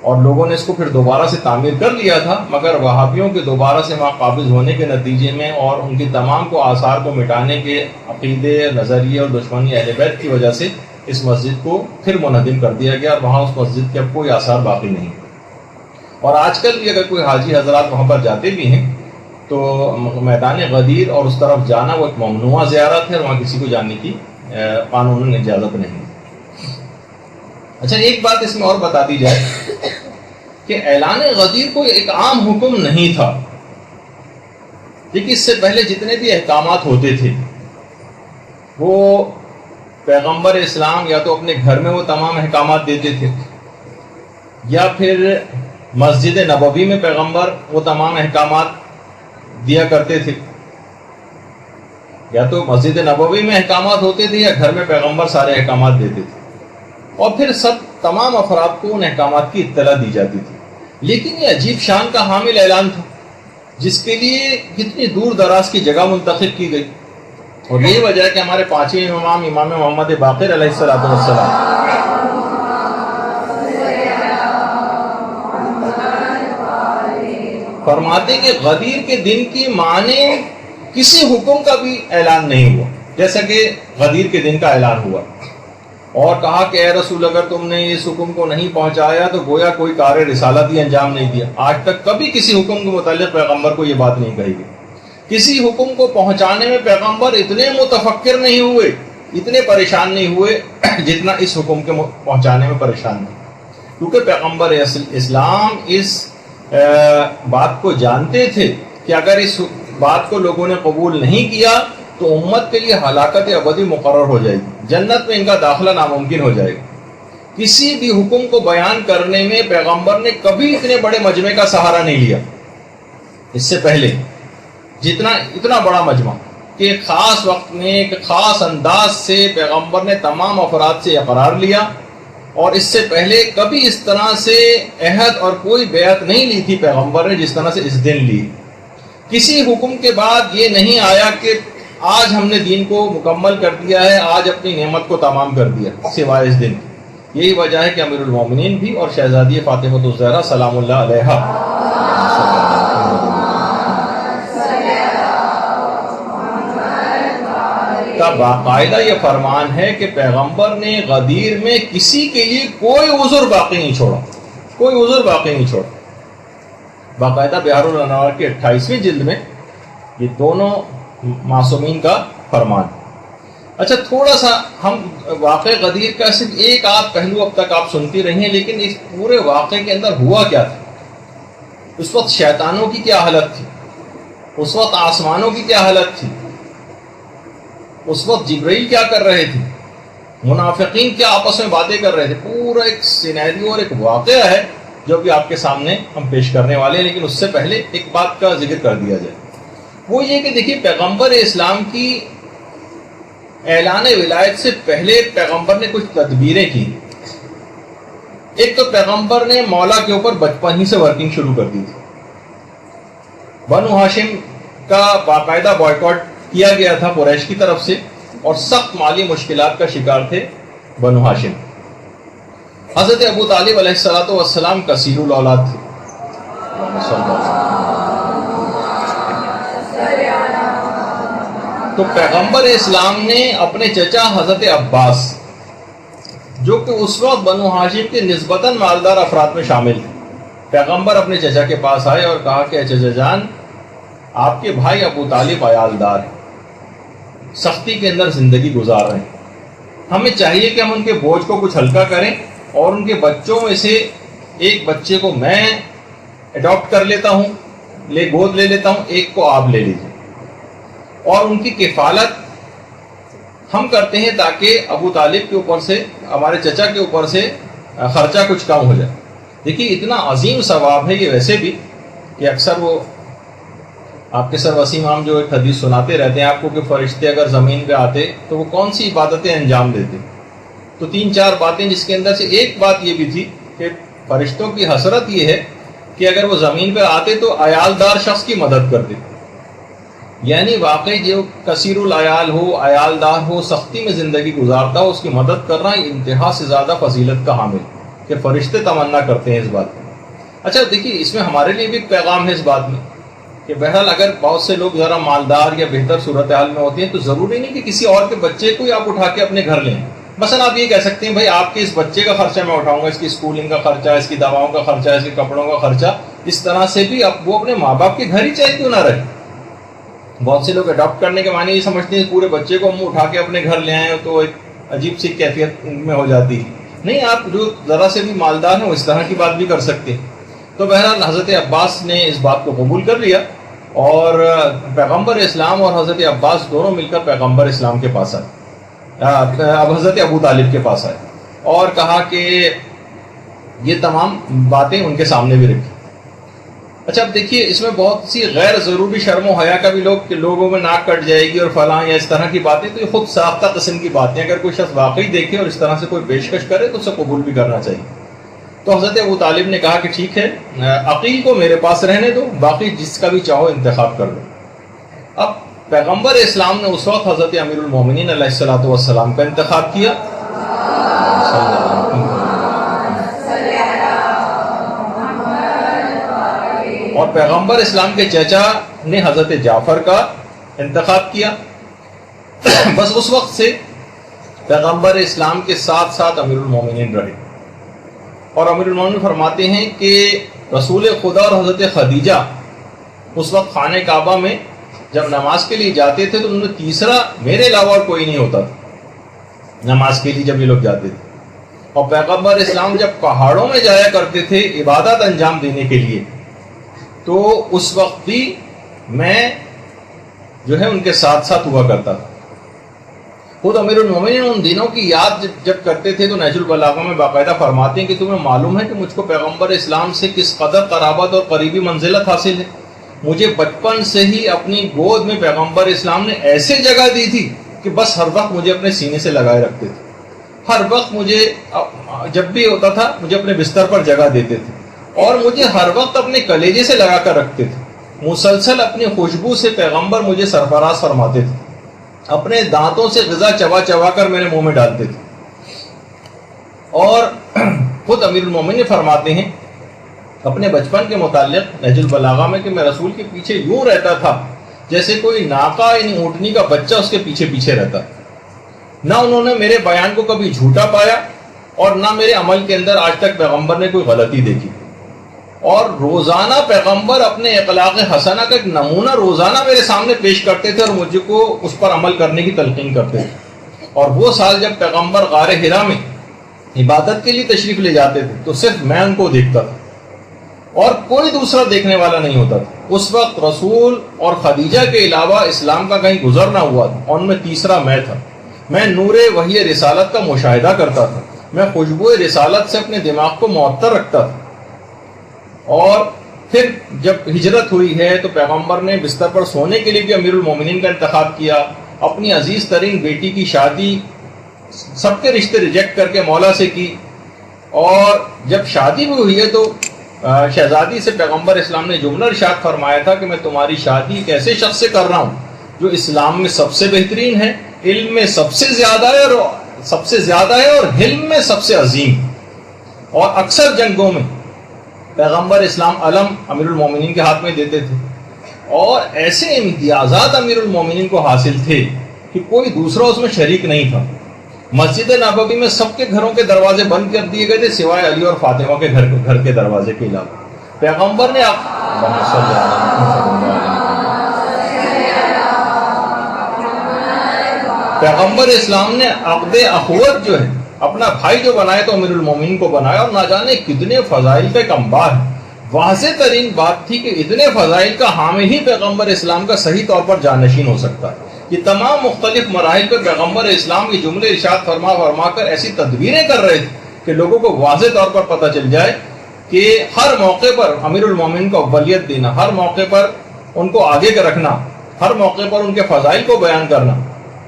E: اور لوگوں نے اس کو پھر دوبارہ سے تعمیر کر لیا تھا، مگر وہابیوں کے دوبارہ سے وہاں قابض ہونے کے نتیجے میں اور ان کی تمام کو آثار کو مٹانے کے عقیدے، نظریے اور دشمنی اہل بیت کی وجہ سے اس مسجد کو پھر منہدم کر دیا گیا، اور وہاں اس مسجد کے اب کوئی آثار باقی نہیں۔ اور آج کل بھی اگر کوئی حاجی حضرات وہاں پر جاتے بھی ہیں تو میدان غدیر اور اس طرف جانا وہ ایک ممنوع زیارت ہے، اور وہاں کسی کو جانے کی قانوناً اجازت نہیں۔ اچھا، ایک بات اس میں اور بتا دی جائے کہ اعلان غدیر کوئی ایک عام حکم نہیں تھا، لیکن اس سے پہلے جتنے بھی احکامات ہوتے تھے وہ پیغمبر اسلام یا تو اپنے گھر میں وہ تمام احکامات دیتے تھے، یا پھر مسجد نبوی میں پیغمبر وہ تمام احکامات دیا کرتے تھے، یا تو مسجد نبوی میں احکامات ہوتے تھے یا گھر میں پیغمبر سارے احکامات دیتے تھے، اور پھر تمام افراد کو ان احکامات کی اطلاع دی جاتی تھی۔ لیکن یہ عجیب شان کا حامل اعلان تھا جس کے لیے کتنی دور دراز کی جگہ منتخب کی گئی، اور یہی وجہ ہے کہ ہمارے پانچویں امام محمد باقر علیہ السلام فرماتے کہ غدیر کے دن کی معنی کسی حکم کا بھی اعلان نہیں ہوا جیسا کہ غدیر کے دن کا اعلان ہوا، اور کہا کہ اے رسول اگر تم نے اس حکم کو نہیں پہنچایا تو گویا کوئی کار رسالت ہی انجام نہیں دیا۔ آج تک کبھی کسی حکم کے متعلق پیغمبر کو یہ بات نہیں کہی گئی، کسی حکم کو پہنچانے میں پیغمبر اتنے متفکر نہیں ہوئے، اتنے پریشان نہیں ہوئے جتنا اس حکم کے پہنچانے میں پریشان ہوئے، کیونکہ پیغمبر اسلام اس بات کو جانتے تھے کہ اگر اس بات کو لوگوں نے قبول نہیں کیا تو امت کے لیے ہلاکت ابدی مقرر ہو جائے گی، جنت میں ان کا داخلہ ناممکن ہو جائے گا۔ کسی بھی حکم کو بیان کرنے میں پیغمبر نے کبھی اتنے بڑے مجمع کا سہارا نہیں لیا، اس سے پہلے اتنا بڑا مجمع کہ ایک خاص وقت میں ایک خاص انداز سے پیغمبر نے تمام افراد سے اقرار لیا، اور اس سے پہلے کبھی اس طرح سے عہد اور کوئی بیعت نہیں لی تھی پیغمبر نے جس طرح سے اس دن لی۔ کسی حکم کے بعد یہ نہیں آیا کہ آج ہم نے دین کو مکمل کر دیا ہے، آج اپنی نعمت کو تمام کر دیا، سوائے اس دن۔ یہی وجہ ہے کہ امیر المومنین بھی اور شہزادی فاطمہ الزہرا سلام اللہ علیہا کا باقاعدہ یہ فرمان ہے کہ پیغمبر نے غدیر میں کسی کے لیے کوئی عذر باقی نہیں چھوڑا، کوئی عذر باقی نہیں چھوڑا۔ باقاعدہ بہار الانوار کی 28ویں جلد میں یہ دونوں معصومین کا فرمان۔ اچھا، تھوڑا سا ہم واقع غدیر کا صرف ایک آدھ پہلو اب تک آپ سنتی رہی ہیں، لیکن اس پورے واقعے کے اندر ہوا کیا تھا، اس وقت شیطانوں کی کیا حالت تھی، اس وقت آسمانوں کی کیا حالت تھی، اس وقت جبرائیل کیا کر رہے تھے، منافقین کیا آپس میں باتیں کر رہے تھے، پورا ایک سینیریو اور ایک واقعہ ہے جو بھی آپ کے سامنے ہم پیش کرنے والے ہیں۔ لیکن اس سے پہلے ایک بات کا ذکر کر دیا جائے، وہ یہ کہ دیکھیے پیغمبر اسلام کی اعلان ولایت سے پہلے پیغمبر نے کچھ تدبیریں کی۔ ایک تو پیغمبر نے مولا کے اوپر بچپن ہی سے ورکنگ شروع کر دی تھی۔ بنو ہاشم کا باقاعدہ بائیکاٹ کیا گیا تھا قریش کی طرف سے، اور سخت مالی مشکلات کا شکار تھے بنو ہاشم۔ حضرت ابو طالب علیہ السلام کثیر الاولاد تھے، تو پیغمبر اسلام نے اپنے چچا حضرت عباس، جو کہ اس وقت بنو ہاشم کے نسبتاً مالدار افراد میں شامل تھے، پیغمبر اپنے چچا کے پاس آئے اور کہا کہ چچا جان، آپ کے بھائی ابو طالب عیالدار ہیں، سختی کے اندر زندگی گزار رہے ہیں، ہمیں چاہیے کہ ہم ان کے بوجھ کو کچھ ہلکا کریں، اور ان کے بچوں میں سے ایک بچے کو میں اڈاپٹ کر لیتا ہوں، گود لے لیتا ہوں، ایک کو آپ لے لیجیے۔ اور ان کی کفالت ہم کرتے ہیں تاکہ ابو طالب کے اوپر سے، ہمارے چچا کے اوپر سے خرچہ کچھ کم ہو جائے۔ دیکھیے اتنا عظیم ثواب ہے یہ ویسے بھی کہ اکثر وہ آپ کے سر وسیم عام جو ایک حدیث سناتے رہتے ہیں آپ کو کہ فرشتے اگر زمین پہ آتے تو وہ کون سی عبادتیں انجام دیتے، تو 3-4 باتیں، جس کے اندر سے ایک بات یہ بھی تھی کہ فرشتوں کی حسرت یہ ہے کہ اگر وہ زمین پہ آتے تو عیالدار شخص کی مدد کرتے، یعنی واقعی جو کثیر العیال ہو، عیالدار ہو، سختی میں زندگی گزارتا ہو، اس کی مدد کرنا انتہا سے زیادہ فضیلت کا حامل کہ فرشتے تمنا کرتے ہیں اس بات میں۔ اچھا دیکھیے اس میں ہمارے لیے بھی ایک پیغام ہے اس بات میں کہ بہرحال اگر بہت سے لوگ ذرا مالدار یا بہتر صورتحال میں ہوتے ہیں تو ضروری نہیں کہ کسی اور کے بچے کو آپ اٹھا کے اپنے گھر لیں۔ مثلا آپ یہ کہہ سکتے ہیں بھائی آپ کے اس بچے کا خرچہ میں اٹھاؤں گا، اس کی اسکولنگ کا خرچہ، اس کی دواؤں کا خرچہ، اس کے کپڑوں کا خرچہ، اس طرح سے بھی اب وہ اپنے ماں باپ کے گھر ہی چاہے کیوں نہ رہے۔ بہت سے لوگ اڈاپٹ کرنے کے معنی یہ سمجھتے ہیں پورے بچے کو ہم اٹھا کے اپنے گھر لے آئیں تو ایک عجیب سی کیفیت میں ہو جاتی ہے۔ نہیں، آپ جو ذرا سے بھی مالدار ہیں وہ اس طرح کی بات بھی کر سکتے ہیں۔ تو بہرحال حضرت عباس نے اس بات کو قبول کر لیا اور پیغمبر اسلام اور حضرت عباس دونوں مل کر پیغمبر اسلام کے پاس آئے، اب حضرت ابو طالب کے پاس آئے اور کہا کہ یہ تمام باتیں ان کے سامنے بھی رکھی۔ اچھا اب دیکھیے اس میں بہت سی غیر ضروری شرم و حیا کا بھی لوگوں میں ناک کٹ جائے گی اور فلاں یا اس طرح کی باتیں، تو یہ خود ساختہ قسم کی باتیں، اگر کوئی شخص واقعی دیکھے اور اس طرح سے کوئی پیشکش کرے تو اسے قبول بھی کرنا چاہیے۔ تو حضرت ابو طالب نے کہا کہ ٹھیک ہے، عقیل کو میرے پاس رہنے دو، باقی جس کا بھی چاہو انتخاب کر لو۔ اب پیغمبر اسلام نے اس وقت حضرت امیر المومنین علیہ الصلوۃ والسلام کا انتخاب کیا، اور پیغمبر اسلام کے چچا نے حضرت جعفر کا انتخاب کیا۔ بس اس وقت سے پیغمبر اسلام کے ساتھ ساتھ امیر المومنین رہے، اور امیر المومنین فرماتے ہیں کہ رسول خدا اور حضرت خدیجہ اس وقت خانہ کعبہ میں جب نماز کے لیے جاتے تھے تو ان میں تیسرا میرے علاوہ اور کوئی نہیں ہوتا تھا نماز کے لیے جب یہ لوگ جاتے تھے۔ اور پیغمبر اسلام جب پہاڑوں میں جایا کرتے تھے عبادت انجام دینے کے لیے تو اس وقت بھی میں جو ہے ان کے ساتھ ساتھ ہوا کرتا تھا۔ خود امیر المومنین ان دنوں کی یاد جب کرتے تھے تو نہج البلاغہ میں باقاعدہ فرماتے ہیں کہ تمہیں معلوم ہے کہ مجھ کو پیغمبر اسلام سے کس قدر قرابت اور قریبی منزلت حاصل ہے۔ مجھے بچپن سے ہی اپنی گود میں پیغمبر اسلام نے ایسے جگہ دی تھی کہ بس ہر وقت مجھے اپنے سینے سے لگائے رکھتے تھے، ہر وقت مجھے جب بھی ہوتا تھا مجھے اپنے بستر پر جگہ دیتے تھے اور مجھے ہر وقت اپنے کلیجے سے لگا کر رکھتے تھے۔ مسلسل اپنی خوشبو سے پیغمبر مجھے سرفراز فرماتے تھے، اپنے دانتوں سے غذا چبا چبا کر میرے منہ میں ڈالتے تھے۔ اور خود امیر المومنین فرماتے ہیں اپنے بچپن کے متعلق نہج البلاغہ میں کہ میں رسول کے پیچھے یوں رہتا تھا جیسے کوئی ناقہ یعنی اونٹنی کا بچہ اس کے پیچھے پیچھے رہتا۔ نہ انہوں نے میرے بیان کو کبھی جھوٹا پایا اور نہ میرے عمل کے اندر آج تک پیغمبر نے کوئی غلطی دیکھی، اور روزانہ پیغمبر اپنے اخلاق حسنہ کا ایک نمونہ روزانہ میرے سامنے پیش کرتے تھے اور مجھ کو اس پر عمل کرنے کی تلقین کرتے تھے۔ اور وہ سال جب پیغمبر غار حرا میں عبادت کے لیے تشریف لے جاتے تھے تو صرف میں ان کو دیکھتا تھا اور کوئی دوسرا دیکھنے والا نہیں ہوتا تھا۔ اس وقت رسول اور خدیجہ کے علاوہ اسلام کا کہیں گزر نہ ہوا تھا، اور ان میں تیسرا میں تھا۔ میں نور وحی رسالت کا مشاہدہ کرتا تھا، میں خوشبو رسالت سے اپنے دماغ کو معطر رکھتا تھا۔ اور پھر جب ہجرت ہوئی ہے تو پیغمبر نے بستر پر سونے کے لیے بھی امیر المومنین کا انتخاب کیا، اپنی عزیز ترین بیٹی کی شادی سب کے رشتے ریجیکٹ کر کے مولا سے کی، اور جب شادی بھی ہوئی ہے تو شہزادی سے پیغمبر اسلام نے جملہ ارشاد فرمایا تھا کہ میں تمہاری شادی ایک ایسے شخص سے کر رہا ہوں جو اسلام میں سب سے بہترین ہے، علم میں سب سے زیادہ ہے اور حلم میں سب سے عظیم، اور اکثر جنگوں میں پیغمبر اسلام علم امیر المومنین کے ہاتھ میں دیتے تھے، اور ایسے امتیازات امیر المومنین کو حاصل تھے کہ کوئی دوسرا اس میں شریک نہیں تھا۔ مسجد نبوی میں سب کے گھروں کے دروازے بند کر دیے گئے تھے سوائے علی اور فاطمہ کے گھر کے دروازے کے علاوہ۔ پیغمبر نے پیغمبر اسلام نے عقد اخوت جو ہے اپنا بھائی جو بنائے تو امیر المومنین کو بنایا، اور نہ جانے کتنے فضائل کا ایک انبار ہے۔ واضح ترین بات تھی کہ اتنے فضائل کا حامل ہی پیغمبر اسلام کا صحیح طور پر جانشین ہو سکتا ہے. یہ تمام مختلف مراحل پر پیغمبر اسلام یہ جملے ارشاد فرما کر ایسی تدبیریں کر رہے تھے کہ لوگوں کو واضح طور پر پتہ چل جائے کہ ہر موقع پر امیر المومنین کو اولیت دینا، ہر موقع پر ان کو آگے کا رکھنا، ہر موقع پر ان کے فضائل کو بیان کرنا،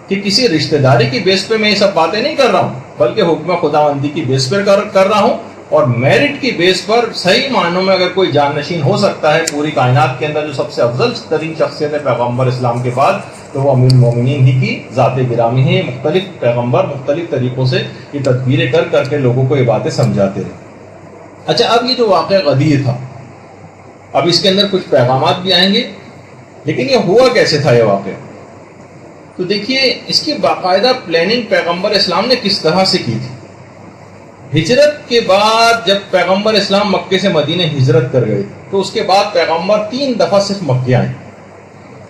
E: کہ کسی رشتہ داری کی بیس پہ میں یہ سب باتیں نہیں کر رہا ہوں، بلکہ حکم خداوندی کی بیس پر کر رہا ہوں، اور میرٹ کی بیس پر صحیح معنوں میں اگر کوئی جانشین ہو سکتا ہے پوری کائنات کے اندر جو سب سے افضل ترین شخصیت ہے پیغمبر اسلام کے بعد، تو وہ امیر المومنین ہی کی ذات گرامی ہے. مختلف پیغمبر مختلف طریقوں سے یہ تدبیریں کر کے لوگوں کو یہ باتیں سمجھاتے رہے. اچھا، اب یہ جو واقعہ غدیر تھا، اب اس کے اندر کچھ پیغامات بھی آئیں گے، لیکن یہ ہوا کیسے تھا یہ واقعہ؟ تو دیکھیے اس کی باقاعدہ پلاننگ پیغمبر اسلام نے کس طرح سے کی تھی. ہجرت کے بعد جب پیغمبر اسلام مکے سے مدینہ ہجرت کر گئے تو اس کے بعد پیغمبر 3 دفعہ صرف مکے آئے.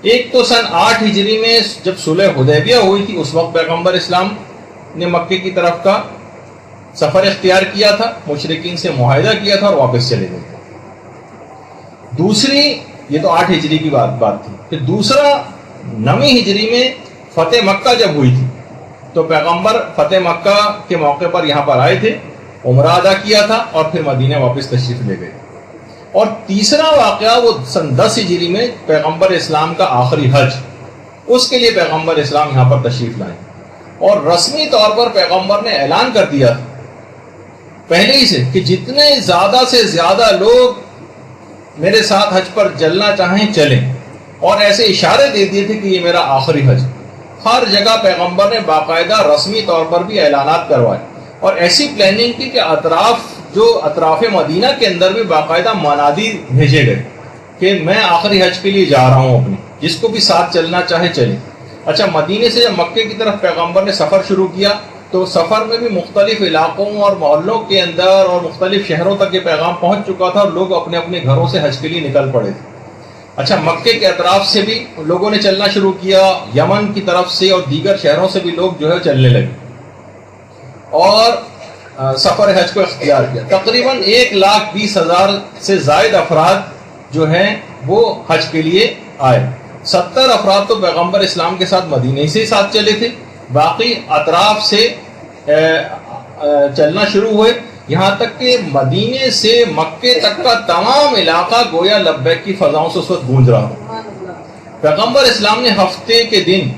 E: ایک تو سن 8 ہجری میں جب صلح حدیبیہ ہوئی تھی، اس وقت پیغمبر اسلام نے مکے کی طرف کا سفر اختیار کیا تھا، مشرکین سے معاہدہ کیا تھا اور واپس چلے گئے تھے. دوسری، یہ تو 8 ہجری کی بات تھی. پھر دوسرا 9 ہجری میں فتح مکہ جب ہوئی تھی تو پیغمبر فتح مکہ کے موقع پر یہاں پر آئے تھے، عمرہ ادا کیا تھا اور پھر مدینہ واپس تشریف لے گئے. اور تیسرا واقعہ وہ سن 10 ہجری میں پیغمبر اسلام کا آخری حج، اس کے لیے پیغمبر اسلام یہاں پر تشریف لائے اور رسمی طور پر پیغمبر نے اعلان کر دیا تھا پہلے ہی سے کہ جتنے زیادہ سے زیادہ لوگ میرے ساتھ حج پر چلنا چاہیں چلیں، اور ایسے اشارے دے دیے تھے کہ یہ میرا آخری حج. ہر جگہ پیغمبر نے باقاعدہ رسمی طور پر بھی اعلانات کروائے اور ایسی پلاننگ کی کہ اطراف مدینہ کے اندر بھی باقاعدہ منادی بھیجے گئے کہ میں آخری حج کے لیے جا رہا ہوں اپنی، جس کو بھی ساتھ چلنا چاہے چلے. اچھا، مدینے سے جب مکے کی طرف پیغمبر نے سفر شروع کیا تو سفر میں بھی مختلف علاقوں اور محلوں کے اندر اور مختلف شہروں تک یہ پیغام پہنچ چکا تھا اور لوگ اپنے اپنے گھروں سے حج کے لیے نکل پڑے تھے. اچھا، مکے کے اطراف سے بھی لوگوں نے چلنا شروع کیا، یمن کی طرف سے اور دیگر شہروں سے بھی لوگ جو ہے چلنے لگے اور سفر حج کو اختیار کیا. تقریباً 1,20,000 سے زائد افراد جو ہیں وہ حج کے لیے آئے. 70 افراد تو پیغمبر اسلام کے ساتھ مدینہ سے ساتھ چلے تھے، باقی اطراف سے چلنا شروع ہوئے، یہاں تک کہ مدینے سے مکے تک کا تمام علاقہ گویا لبیک کی فضاؤں سے اس وقت گونج رہا. پیغمبر اسلام نے ہفتے کے دن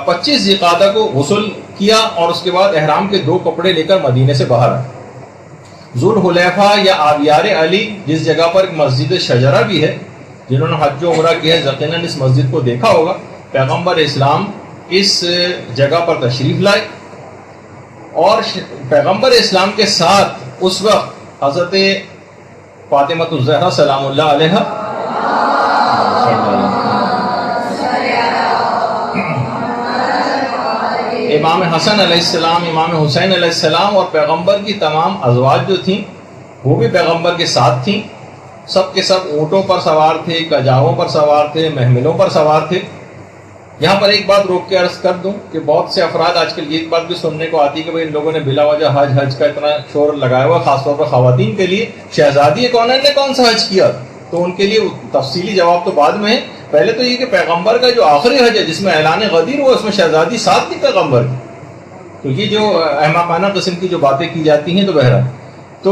E: 25 ذی-القعدہ کو غسل کیا اور اس کے بعد احرام کے 2 کپڑے لے کر مدینے سے باہر آئے. ذوالحلیفہ یا آبیار علی جس جگہ پر ایک مسجد شجرہ بھی ہے، جنہوں نے حج و عمرہ کیا ہے یقیناً اس مسجد کو دیکھا ہوگا. پیغمبر اسلام اس جگہ پر تشریف لائے اور پیغمبر اسلام کے ساتھ اس وقت حضرت فاطمہ الزہرا سلام اللہ علیہا، امام حسن علیہ السلام، امام حسین علیہ السلام اور پیغمبر کی تمام ازواج جو تھیں وہ بھی پیغمبر کے ساتھ تھیں. سب کے سب اونٹوں پر سوار تھے، کجاووں پر سوار تھے، محملوں پر سوار تھے. یہاں پر ایک بات روک کے عرض کر دوں کہ بہت سے افراد آج کل یہ بات بھی سننے کو آتی ہے کہ ان لوگوں نے بلا وجہ حج کا اتنا شور لگایا ہوا، خاص طور پر خواتین کے لیے. شہزادی کونین نے کون سا حج کیا؟ تو ان کے لیے تفصیلی جواب تو بعد میں ہے. پہلے تو یہ کہ پیغمبر کا جو آخری حج ہے جس میں اعلان غدیر ہوا، اس میں شہزادی ساتھ تھی پیغمبر کی. تو یہ جو احمقانہ قسم کی جو باتیں کی جاتی ہیں، تو بہرحال تو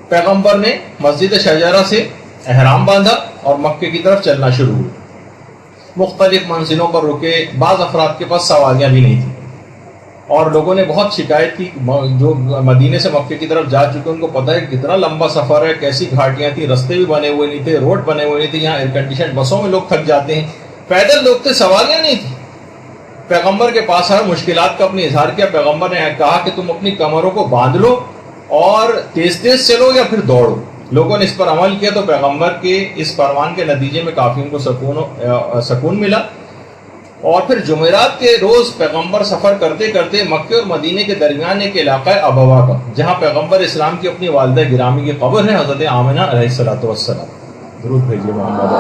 E: پیغمبر نے مسجد شجرہ سے احرام باندھا اور مکے کی طرف چلنا شروع ہوئی. مختلف منزلوں پر رکے، بعض افراد کے پاس سواریاں بھی نہیں تھیں اور لوگوں نے بہت شکایت کی. جو مدینے سے مکے کی طرف جا چکے ان کو پتہ ہے کتنا لمبا سفر ہے، کیسی گھاٹیاں تھیں، رستے بھی بنے ہوئے نہیں تھے، روڈ بنے ہوئے نہیں تھے. یہاں ایئر کنڈیشن بسوں میں لوگ تھک جاتے ہیں، پیدل لوگ تھے، سواریاں نہیں تھیں. پیغمبر کے پاس ہر مشکلات کا اپنے اظہار کیا. پیغمبر نے کہا کہ تم اپنی کمروں کو باندھ لو اور تیز تیز چلو یا پھر دوڑو. لوگوں نے اس پر عمل کیا تو پیغمبر کے اس فرمان کے نتیجے میں کافی ان کو سکون ملا. اور پھر جمعرات کے روز پیغمبر سفر کرتے کرتے مکے اور مدینے کے درمیان ایک علاقہ ہے ابوا کا، جہاں پیغمبر اسلام کی اپنی والدہ گرامی کی قبر ہے، حضرت آمنہ علیہ السلام. درود بھیجیے محمد.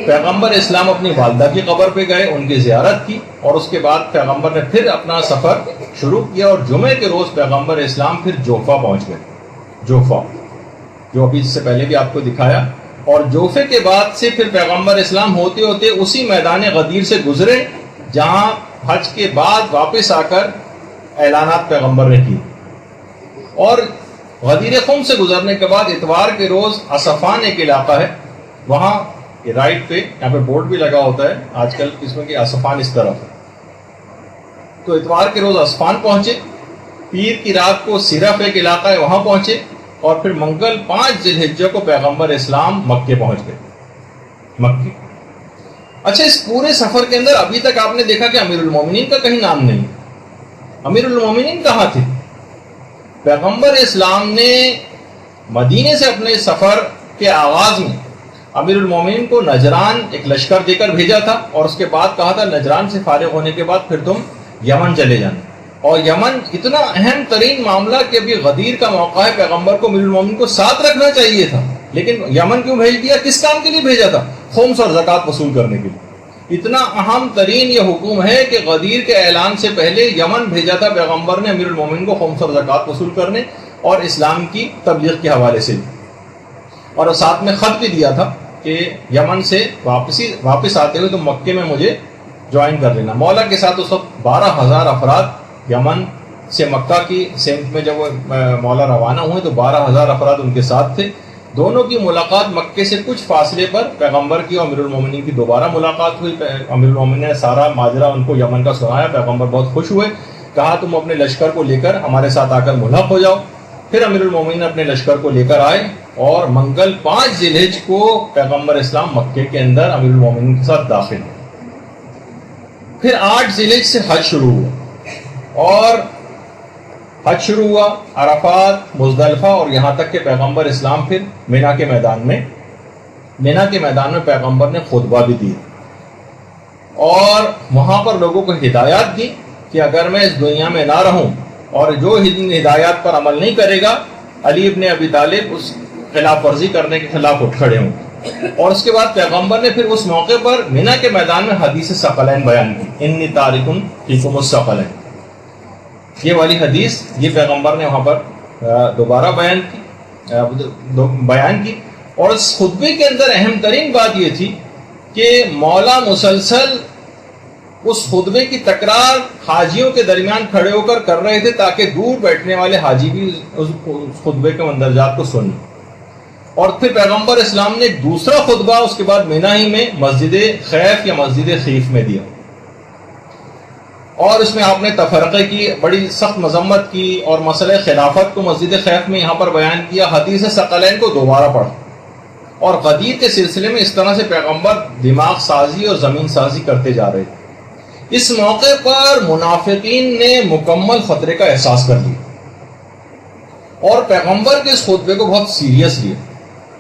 E: پیغمبر اسلام اپنی والدہ کی قبر پہ گئے، ان کی زیارت کی، اور اس کے بعد پیغمبر نے پھر اپنا سفر شروع کیا، اور جمعے کے روز پیغمبر اسلام پھر جوفا پہنچ گئے، جوفا جو ابھی اس سے پہلے بھی آپ کو دکھایا، اور جوفے کے بعد سے پھر پیغمبر اسلام ہوتے ہوتے اسی میدان غدیر سے گزرے جہاں حج کے بعد واپس آ کر اعلانات پیغمبر نے کی، اور غدیر خم سے گزرنے کے بعد اتوار کے روز اصفان ایک علاقہ ہے، وہاں رائٹ پہ یہاں پہ بورڈ بھی لگا ہوتا ہے آج کل اس میں کہ اصفان اس طرف ہے، تو اتوار کے روز اصفان پہنچے، پیر کی رات کو صرف ایک علاقہ ہے وہاں پہنچے، اور پھر منگل 5 ذی الحجہ کو پیغمبر اسلام مکے پہنچ گئے، مکے۔ اچھا، اس پورے سفر کے اندر ابھی تک آپ نے دیکھا کہ امیر المومنین کا کہیں نام نہیں، امیر المومنین کہاں تھے؟ پیغمبر اسلام نے مدینے سے اپنے سفر کے آغاز میں امیر المومنین کو نجران ایک لشکر دے کر بھیجا تھا، اور اس کے بعد کہا تھا نجران سے فارغ ہونے کے بعد پھر تم یمن چلے جانا، اور یمن اتنا اہم ترین معاملہ کہ ابھی غدیر کا موقع ہے، پیغمبر کو امیر المومنین کو ساتھ رکھنا چاہیے تھا، لیکن یمن کیوں بھیج دیا؟ کس کام کے لیے بھیجا تھا؟ خمس اور زکوٰۃ وصول کرنے کے لیے۔ اتنا اہم ترین یہ حکم ہے کہ غدیر کے اعلان سے پہلے یمن بھیجا تھا پیغمبر نے امیر المومنین کو خمس اور زکوٰۃ وصول کرنے اور اسلام کی تبلیغ کے حوالے سے، اور ساتھ میں خط بھی دیا تھا کہ یمن سے واپس آتے ہوئے تم مکے میں مجھے جوائن کر لینا۔ مولا کے ساتھ اس وقت 12,000 افراد یمن سے مکہ کی سمت میں جب وہ مولا روانہ ہوئے تو 12,000 افراد ان کے ساتھ تھے۔ دونوں کی ملاقات مکے سے کچھ فاصلے پر پیغمبر کی اور امیر المومنین کی دوبارہ ملاقات ہوئی۔ امیر المومنین نے سارا ماجرا ان کو یمن کا سنایا، پیغمبر بہت خوش ہوئے، کہا تم اپنے لشکر کو لے کر ہمارے ساتھ آ کر ملحق ہو جاؤ۔ پھر امیر المومنین اپنے لشکر کو لے کر آئے، اور منگل 5 ذی الحجہ کو پیغمبر اسلام مکے کے اندر امیر المومنین کے ساتھ داخل ہوئے۔ پھر 8 ذی الحجہ سے حج شروع ہوا، اور حج شروع ہوا عرفات، مزدلفہ، اور یہاں تک کہ پیغمبر اسلام پھر مینا کے میدان میں پیغمبر نے خطبہ بھی دی، اور وہاں پر لوگوں کو ہدایات دی کہ اگر میں اس دنیا میں نہ رہوں اور جو ہدایات پر عمل نہیں کرے گا، علی ابن ابی طالب اس خلاف ورزی کرنے کے خلاف اٹھ کھڑے ہوں۔ اور اس کے بعد پیغمبر نے پھر اس موقع پر مینا کے میدان میں حدیث ثقلین بیان کی، انی تارک فیکم الثقلین، یہ والی حدیث یہ پیغمبر نے وہاں پر دوبارہ بیان کی۔ اور اس خطبے کے اندر اہم ترین بات یہ تھی کہ مولا مسلسل اس خطبے کی تکرار حاجیوں کے درمیان کھڑے ہو کر رہے تھے تاکہ دور بیٹھنے والے حاجی بھی اس خطبے کے مندرجات کو سنیں۔ اور پھر پیغمبر اسلام نے ایک دوسرا خطبہ اس کے بعد مینا ہی میں مسجد خیف یا مسجد خیف میں دیا، اور اس میں آپ نے تفرقے کی بڑی سخت مذمت کی، اور مسئلہ خلافت کو مسجد خیف میں یہاں پر بیان کیا، حدیث ثقلین کو دوبارہ پڑھا، اور غدیر کے سلسلے میں اس طرح سے پیغمبر دماغ سازی اور زمین سازی کرتے جا رہے تھے۔ اس موقع پر منافقین نے مکمل خطرے کا احساس کر لیا اور پیغمبر کے اس خطبے کو بہت سیریس لیا،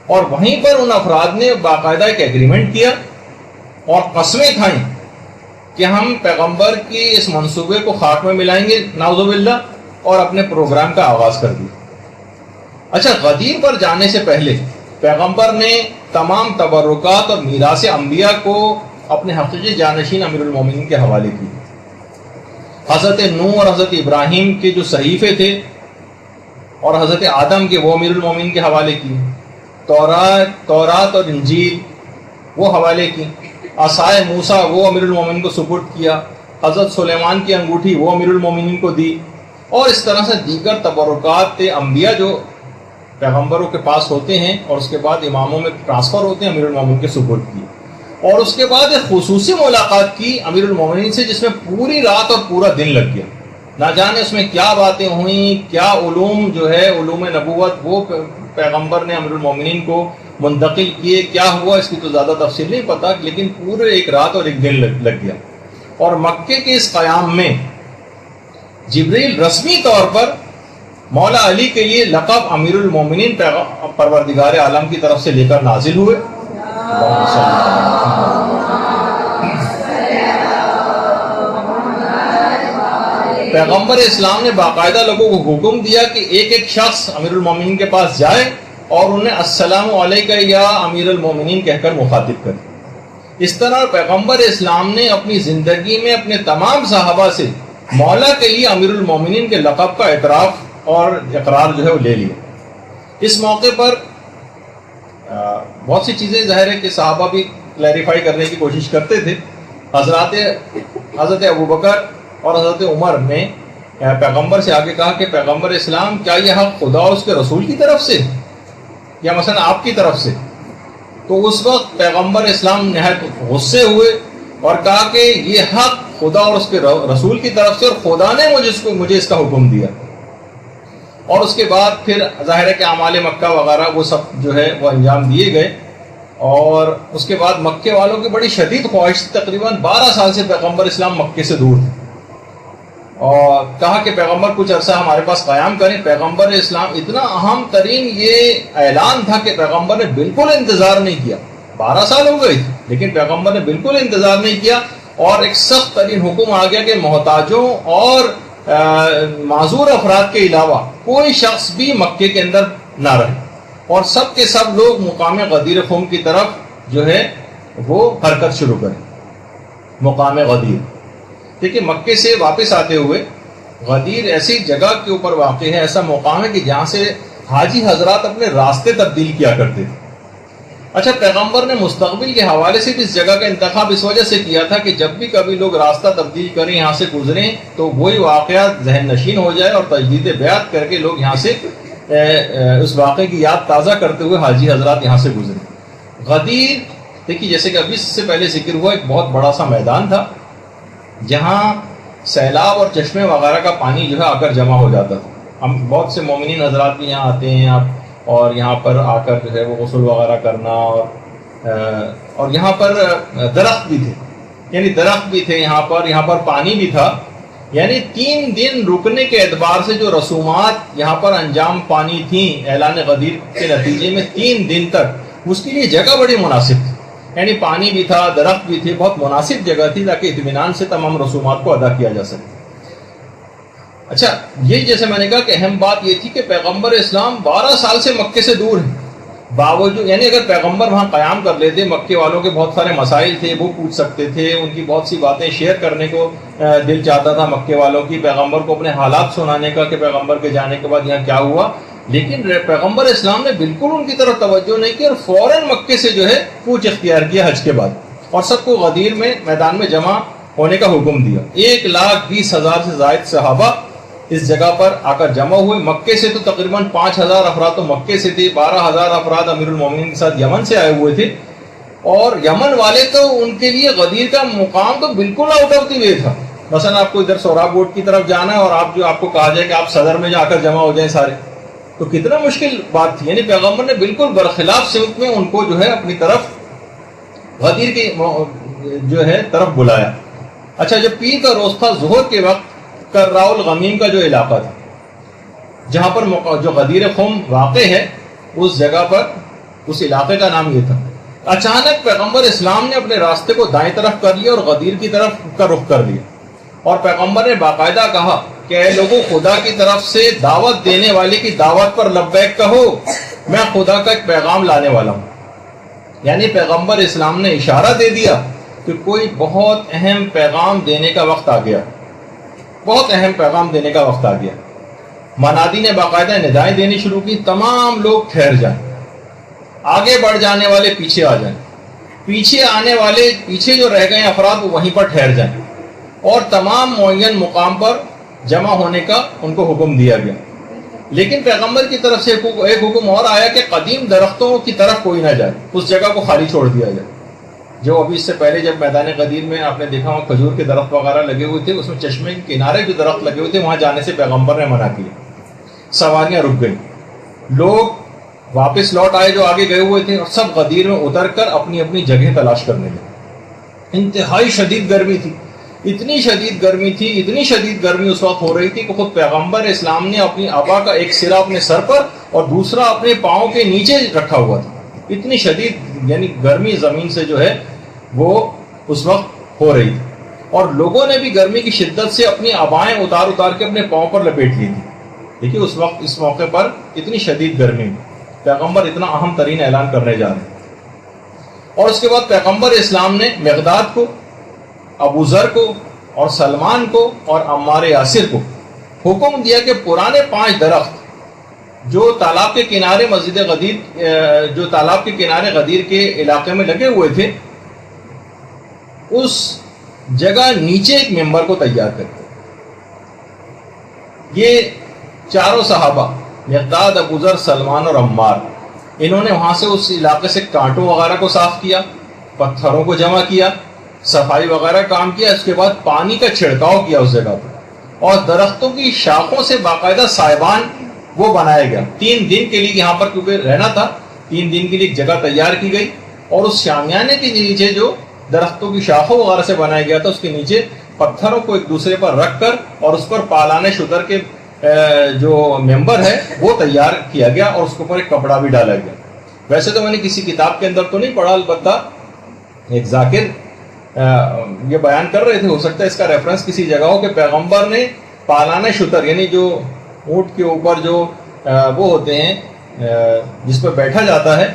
E: اور وہیں پر ان افراد نے باقاعدہ ایک ایگریمنٹ کیا اور قسمیں کھائیں کہ ہم پیغمبر کی اس منصوبے کو خاک میں ملائیں گے نعوذ باللہ، اور اپنے پروگرام کا آغاز کر دیا۔ اچھا، غدیر پر جانے سے پہلے پیغمبر نے تمام تبرکات اور میراث انبیاء کو اپنے حقیقی جانشین امیر المومنین کے حوالے کی۔ حضرت نوح اور حضرت ابراہیم کے جو صحیفے تھے اور حضرت آدم کے، وہ امیر المومنین کے حوالے کی۔ تورات اور انجیل وہ حوالے کی۔ عصائے موسیٰ وہ امیر المومنین کو سپرد کیا۔ حضرت سلیمان کی انگوٹھی وہ امیر المومنین کو دی، اور اس طرح سے دیگر تبرکات انبیاء جو پیغمبروں کے پاس ہوتے ہیں اور اس کے بعد اماموں میں ٹرانسفر ہوتے ہیں، امیر المومنین کے سپرد کی۔ اور اس کے بعد ایک خصوصی ملاقات کی امیر المومنین سے، جس میں پوری رات اور پورا دن لگ گیا۔ نہ جانے اس میں کیا باتیں ہوئیں، کیا علوم جو ہے علوم نبوت وہ پیغمبر نے امیر المومنین کو منتقل کیے، کیا ہوا اس کی تو زیادہ تفصیل نہیں پتہ، لیکن پورے ایک رات اور ایک دن لگ گیا۔ اور مکے کے اس قیام میں جبریل رسمی طور پر مولا علی کے لیے لقب امیر المومنین پروردگار عالم کی طرف سے لے کر نازل ہوئے۔ پیغمبر اسلام نے باقاعدہ لوگوں کو حکم دیا کہ ایک ایک شخص امیر المومنین کے پاس جائے اور انہیں السلام علیکہ یا امیر المومنین کہہ کر مخاطب کرے۔ اس طرح پیغمبر اسلام نے اپنی زندگی میں اپنے تمام صحابہ سے مولا کے لیے امیر المومنین کے لقب کا اعتراف اور اقرار جو ہے وہ لے لیا۔ اس موقع پر بہت سی چیزیں ظاہر ہے کہ صحابہ بھی کلیریفائی کرنے کی کوشش کرتے تھے۔ حضرت ابوبکر اور حضرت عمر نے پیغمبر سے آگے کہا کہ پیغمبر اسلام کیا یہ حق خدا اور اس کے رسول کی طرف سے یا مثلا آپ کی طرف سے؟ تو اس وقت پیغمبر اسلام نہایت غصے ہوئے اور کہا کہ یہ حق خدا اور اس کے رسول کی طرف سے، اور خدا نے مجھے اس کا حکم دیا۔ اور اس کے بعد پھر ظاہر ہے کہ اعمال مکہ وغیرہ وہ سب جو ہے وہ انجام دیے گئے، اور اس کے بعد مکے والوں کی بڑی شدید خواہش تھی، تقریباً 12 سال سے پیغمبر اسلام مکے سے دور تھے، اور کہا کہ پیغمبر کچھ عرصہ ہمارے پاس قیام کریں۔ پیغمبر اسلام اتنا اہم ترین یہ اعلان تھا کہ پیغمبر نے بالکل انتظار نہیں کیا، 12 سال ہو گئے تھے لیکن پیغمبر نے بالکل انتظار نہیں کیا، اور ایک سخت ترین حکم آ گیا کہ محتاجوں اور معذور افراد کے علاوہ کوئی شخص بھی مکے کے اندر نہ رہے، اور سب کے سب لوگ مقام غدیر خم کی طرف جو ہے وہ حرکت شروع کریں۔ مقام غدیر دیکھیے، مکے سے واپس آتے ہوئے غدیر ایسی جگہ کے اوپر واقع ہے، ایسا مقام ہے کہ جہاں سے حاجی حضرات اپنے راستے تبدیل کیا کرتے تھے۔ اچھا، پیغمبر نے مستقبل کے حوالے سے بھی اس جگہ کا انتخاب اس وجہ سے کیا تھا کہ جب بھی کبھی لوگ راستہ تبدیل کریں، یہاں سے گزریں، تو وہی واقعات ذہن نشین ہو جائے اور تجدید بیعت کر کے لوگ یہاں سے اس واقعے کی یاد تازہ کرتے ہوئے حاجی حضرات یہاں سے گزریں۔ غدیر دیکھیے، جیسے کہ ابھی سے پہلے ذکر ہوا، ایک بہت بڑا سا میدان تھا جہاں سیلاب اور چشمے وغیرہ کا پانی جو ہے آ کر جمع ہو جاتا تھا۔ ہم بہت سے مومنین حضرات بھی یہاں آتے ہیں اور یہاں پر آ کر جو ہے وہ غسل وغیرہ کرنا، اور یہاں پر درخت بھی تھے، یعنی درخت بھی تھے یہاں پر پانی بھی تھا، یعنی 3 دن رکنے کے اعتبار سے جو رسومات یہاں پر انجام پانی تھیں اعلان غدیر کے نتیجے میں 3 دن تک، اس کے لیے جگہ بڑی مناسب تھی، یعنی پانی بھی تھا، درخت بھی تھے، بہت مناسب جگہ تھی تاکہ اطمینان سے تمام رسومات کو ادا کیا جا سکے۔ اچھا، یہ جیسے میں نے کہا کہ اہم بات یہ تھی کہ پیغمبر اسلام 12 سال سے مکے سے دور ہیں، باوجود یعنی اگر پیغمبر وہاں قیام کر لیتے، مکے والوں کے بہت سارے مسائل تھے، وہ پوچھ سکتے تھے، ان کی بہت سی باتیں شیئر کرنے کو دل چاہتا تھا مکے والوں کی، پیغمبر کو اپنے حالات سنانے کا کہ پیغمبر کے جانے کے بعد یہاں کیا ہوا، لیکن پیغمبر اسلام نے بالکل ان کی طرف توجہ نہیں کی اور فوراً مکے سے جو ہے کوچ اختیار کیا حج کے بعد، اور سب کو غدیر میں میدان میں جمع ہونے کا حکم دیا۔ 1,20,000 سے زائد صحابہ اس جگہ پر آ کر جمع ہوئے۔ مکے سے تو تقریباً 5,000 افراد تو مکے سے تھے، 12,000 افراد امیر المومنین کے ساتھ یمن سے آئے ہوئے تھے، اور یمن والے تو ان کے لیے غدیر کا مقام تو بالکل آؤٹ آف دی وے تھا۔ مثلا آپ کو ادھر سوراب گوٹ کی طرف جانا ہے اور آپ کو کہا جائے کہ آپ صدر میں جا کر جمع ہو جائیں سارے، تو کتنا مشکل بات تھی۔ یعنی پیغمبر نے بالکل برخلاف سمت میں ان کو جو ہے اپنی طرف غدیر کی جو ہے طرف بلایا۔ اچھا، جب پیر کا روز تھا، ظہر کے وقت کرراء الغمیم کا جو علاقہ تھا جہاں پر جو غدیر خم واقع ہے، اس جگہ پر اس علاقے کا نام یہ تھا۔ اچانک پیغمبر اسلام نے اپنے راستے کو دائیں طرف کر لیا اور غدیر کی طرف کا رخ کر لیا، اور پیغمبر نے باقاعدہ کہا کہ اے لوگوں، خدا کی طرف سے دعوت دینے والے کی دعوت پر لبیک کہو، میں خدا کا ایک پیغام لانے والا ہوں۔ یعنی پیغمبر اسلام نے اشارہ دے دیا کہ کوئی بہت اہم پیغام دینے کا وقت آ گیا، بہت اہم پیغام دینے کا وقت آ گیا۔ منادی نے باقاعدہ ندائیں دینی شروع کی، تمام لوگ ٹھہر جائیں، آگے بڑھ جانے والے پیچھے آ جائیں، پیچھے آنے والے پیچھے جو رہ گئے افراد وہ وہیں پر ٹھہر جائیں، اور تمام معین مقام پر جمع ہونے کا ان کو حکم دیا گیا۔ لیکن پیغمبر کی طرف سے ایک حکم اور آیا کہ قدیم درختوں کی طرف کوئی نہ جائے، اس جگہ کو خالی چھوڑ دیا جائے۔ جو ابھی اس سے پہلے جب میدان غدیر میں آپ نے دیکھا وہاں کھجور کے درخت وغیرہ لگے ہوئے تھے، اس میں چشمے کے کنارے جو درخت لگے ہوئے تھے وہاں جانے سے پیغمبر نے منع کیا۔ سواریاں رک گئیں، لوگ واپس لوٹ آئے جو آگے گئے ہوئے تھے، اور سب غدیر میں اتر کر اپنی اپنی جگہ تلاش کرنے لگے۔ انتہائی شدید گرمی تھی، اتنی شدید گرمی اس وقت ہو رہی تھی کہ خود پیغمبر اسلام نے اپنی عبا کا ایک سرا اپنے سر پر اور دوسرا اپنے پاؤں کے نیچے رکھا ہوا تھا۔ اتنی شدید یعنی گرمی زمین سے جو ہے وہ اس وقت ہو رہی تھی، اور لوگوں نے بھی گرمی کی شدت سے اپنی عبائیں اتار کے اپنے پاؤں پر لپیٹ لی تھی۔ دیکھیے اس وقت اس موقع پر اتنی شدید گرمی میں پیغمبر اتنا اہم ترین اعلان کرنے جا رہے ہیں، اور اس کے بعد پیغمبر اسلام نے مقداد کو، ابو ذر کو اور سلمان کو اور عمار یاسر کو حکم دیا کہ پرانے 5 درخت جو تالاب کے کنارے غدیر کے علاقے میں لگے ہوئے تھے، اس جگہ نیچے ایک ممبر کو تیار کرتے. یہ چاروں صحابہ مقداد، ابو ذر، سلمان اور عمار، انہوں نے وہاں سے اس علاقے سے کانٹوں وغیرہ کو صاف کیا، پتھروں کو جمع کیا، صفائی وغیرہ کام کیا. اس کے بعد پانی کا چھڑکاؤ کیا اس جگہ پر، اور درختوں کی شاخوں سے باقاعدہ سائبان وہ بنایا گیا. 3 دن کے لیے یہاں پر کیونکہ رہنا تھا، 3 دن کے لیے ایک جگہ تیار کی گئی، اور اس شامیانے کے نیچے جو درختوں کی شاخوں وغیرہ سے بنایا گیا تھا، اس کے نیچے پتھروں کو ایک دوسرے پر رکھ کر اور اس پر پالان شتر کے جو ممبر ہے وہ تیار کیا گیا، اور اس کے اوپر ایک کپڑا بھی ڈالا گیا. ویسے تو میں نے کسی کتاب کے اندر تو نہیں پڑھا، البتہ ایک ذاکر یہ بیان کر رہے تھے، ہو سکتا ہے اس کا ریفرنس کسی جگہ ہو، کہ پیغمبر نے پالان شتر یعنی جو اونٹ کے اوپر جو وہ ہوتے ہیں جس پر بیٹھا جاتا ہے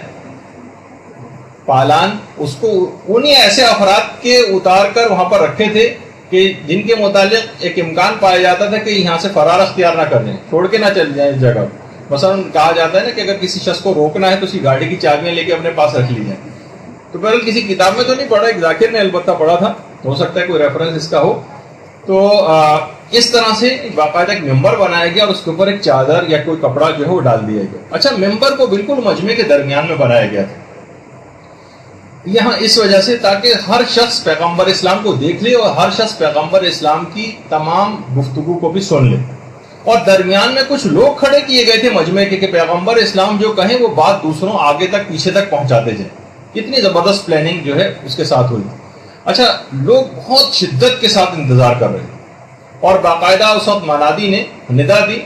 E: پالان، اس کو انہیں ایسے افراد کے اتار کر وہاں پر رکھے تھے کہ جن کے متعلق ایک امکان پایا جاتا تھا کہ یہاں سے فرار اختیار نہ کر لیں، چھوڑ کے نہ چل جائیں اس جگہ. مثلا کہا جاتا ہے نا کہ اگر کسی شخص کو روکنا ہے تو اس کی گاڑی کی چابیاں لے کے اپنے پاس رکھ لی جائیں. تو بہرحال کسی کتاب میں تو نہیں پڑھا، ایک ذاکر نے البتہ پڑھا تھا، ہو سکتا ہے کوئی ریفرنس اس کا ہو. تو اس طرح سے باقاعدہ ایک ممبر بنایا گیا، اور اس کے اوپر ایک چادر یا کوئی کپڑا جو ہے وہ ڈال دیا گیا. اچھا، ممبر کو بالکل مجمع کے درمیان میں بنایا گیا تھا یہاں اس وجہ سے تاکہ ہر شخص پیغمبر اسلام کو دیکھ لے اور ہر شخص پیغمبر اسلام کی تمام گفتگو کو بھی سن لے. اور درمیان میں کچھ لوگ کھڑے کیے گئے تھے مجمع کے کہ پیغمبر اسلام جو کہیں وہ بات دوسروں آگے تک پیچھے تک پہنچاتے جائیں. کتنی زبردست پلاننگ جو ہے اس کے ساتھ ہوئی. اچھا، لوگ بہت شدت کے ساتھ انتظار کر رہے تھے، اور باقاعدہ اس وقت منادی نے ندا دی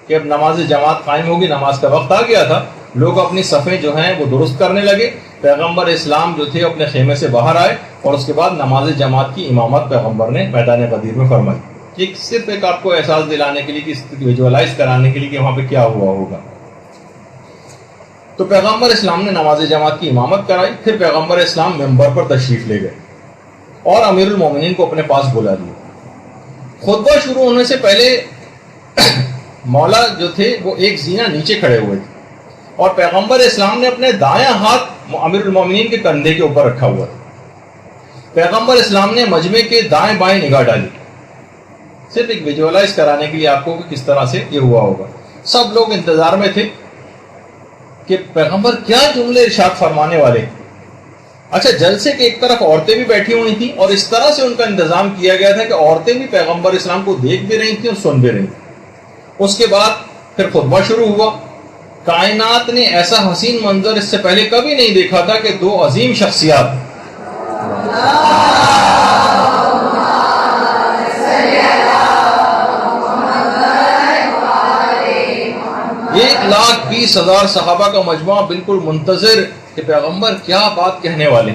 E: کہ اب نماز جماعت قائم ہوگی، نماز کا وقت آ گیا تھا. لوگ اپنی صفیں جو ہیں وہ درست کرنے لگے. پیغمبر اسلام جو تھے اپنے خیمے سے باہر آئے، اور اس کے بعد نماز جماعت کی امامت پیغمبر نے میدان غدیر میں فرمائی. ایک صرف ایک آپ کو احساس دلانے کے لیے، ویژوالائز کرانے کے لیے کہ وہاں پہ کیا ہوا ہوگا. تو پیغمبر اسلام نے نماز جماعت کی امامت کرائی. پھر پیغمبر اسلام ممبر پر تشریف لے گئے اور امیر المومنین کو اپنے پاس بلا لیا. خطبہ شروع ہونے سے پہلے مولا جو تھے وہ ایک زینہ نیچے کھڑے ہوئے تھے، اور پیغمبر اسلام نے اپنے دائیں ہاتھ امیر المومنین کے کندھے کے اوپر رکھا ہوا تھا. پیغمبر اسلام نے مجمع کے دائیں بائیں نگاہ ڈالی، صرف ایک ویژوالائز کرانے کے لیے آپ کو کہ کس طرح سے یہ ہوا ہوگا. سب لوگ انتظار میں تھے کہ پیغمبر کیا جملے ارشاد فرمانے والے. اچھا، جلسے کے ایک طرف عورتیں بھی بیٹھی ہوئی تھیں، اور اس طرح سے ان کا انتظام کیا گیا تھا کہ عورتیں بھی پیغمبر اسلام کو دیکھ بھی رہی تھیں اور سن بھی رہی تھیں. اس کے بعد پھر خطبہ شروع ہوا. کائنات نے ایسا حسین منظر اس سے پہلے کبھی نہیں دیکھا تھا کہ 2 عظیم شخصیات ایک 1,20,000 صحابہ کا مجموعہ بالکل منتظر کہ پیغمبر کیا بات کہنے والے.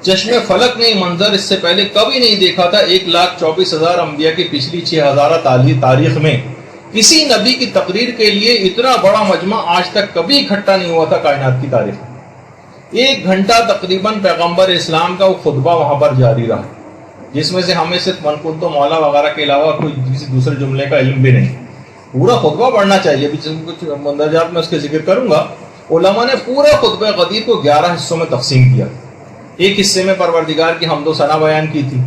E: چشم فلک نے منظر اس سے پہلے کبھی نہیں دیکھا تھا. 1,24,000 انبیاء کی پچھلی 6,000 تاریخ میں کسی نبی کی تقریر کے لیے اتنا بڑا مجمع آج تک کبھی اکٹھا نہیں ہوا تھا کائنات کی تاریخ میں. 1 گھنٹہ تقریباً پیغمبر اسلام کا وہ خطبہ وہاں پر جاری رہا، جس میں سے ہمیں صرف من کن تو مولا وغیرہ کے علاوہ کوئی کسی دوسرے جملے کا علم بھی نہیں. پورا خطبہ پڑھنا چاہیے، ابھی کچھ مندرجات میں اس کے ذکر کروں گا. علماء نے پورے خطبہ غدیر کو 11 حصوں میں تقسیم کیا. ایک حصے میں پروردگار کی حمد و ثنا بیان کی تھی،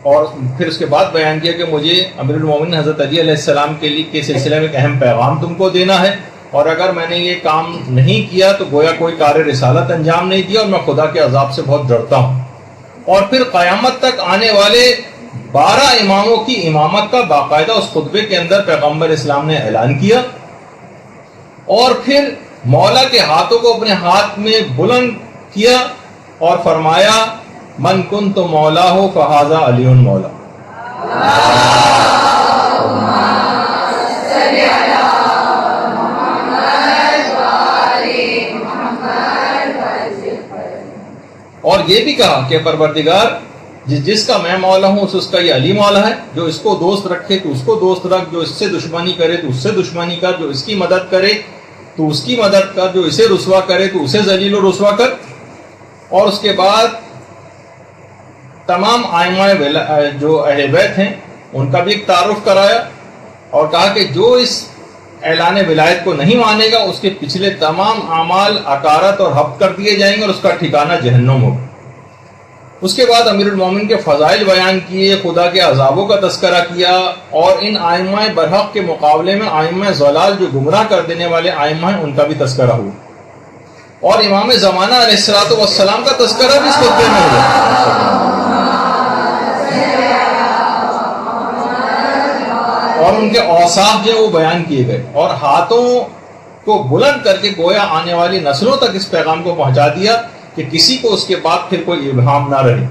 E: اور پھر اس کے بعد بیان کیا کہ مجھے امیر المومنین حضرت علی علیہ السلام کے سلسلے میں ایک اہم پیغام تم کو دینا ہے، اور اگر میں نے یہ کام نہیں کیا تو گویا کوئی کار رسالت انجام نہیں دیا، اور میں خدا کے عذاب سے بہت ڈرتا ہوں. اور پھر قیامت تک آنے والے 12 اماموں کی امامت کا باقاعدہ اس خطبے کے اندر پیغمبر اسلام نے اعلان کیا. اور پھر مولا کے ہاتھوں کو اپنے ہاتھ میں بلند کیا اور فرمایا من کنت مولا ہو فہذا علی مولا. اور یہ بھی کہا کہ پروردگار جس کا میں مولا ہوں اس کا یہ علی مولا ہے. جو اس کو دوست رکھے تو اس کو دوست رکھ، جو اس سے دشمنی کرے تو اس سے دشمنی کر، جو اس کی مدد کرے تو اس کی مدد کر، جو اسے رسوا کرے تو اسے ذلیل و رسوا کر. اور اس کے بعد تمام آئمہ جو اہل بیت ہیں ان کا بھی ایک تعارف کرایا، اور کہا کہ جو اس اعلان ولایت کو نہیں مانے گا اس کے پچھلے تمام اعمال اکارت اور حب کر دیے جائیں گے اور اس کا ٹھکانہ جہنم ہوگا۔ اس کے بعد امیر المومنین کے فضائل بیان کیے، خدا کے عذابوں کا تذکرہ کیا، اور ان آئمہ برحق کے مقابلے میں آئمہ ضلال جو گمراہ کر دینے والے آئمہ ہیں ان کا بھی تذکرہ ہوا، اور امام زمانہ علیہ الصلوۃ والسلام کا تذکرہ بھی اس خطبے میں ہوا، اور ان کے اوصاف جو وہ بیان کیے گئے، اور ہاتھوں کو بلند کر کے گویا آنے والی نسلوں تک اس پیغام کو پہنچا دیا کہ کسی کو اس کے بعد پھر کوئی ابہام نہ رہے۔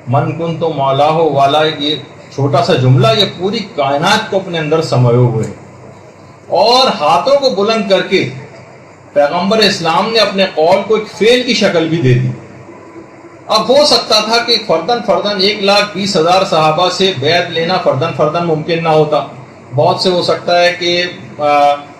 E: من کن تو مولا ہو والا، یہ چھوٹا سا جملہ یہ پوری کائنات کو اپنے اندر سموئے ہوئے، اور ہاتھوں کو بلند کر کے پیغمبر اسلام نے اپنے قول کو ایک فعل کی شکل بھی دے دی۔ اب ہو سکتا تھا کہ فردن 1,20,000 صحابہ سے بیعت لینا فردن ممکن نہ ہوتا، بہت سے ہو سکتا ہے کہ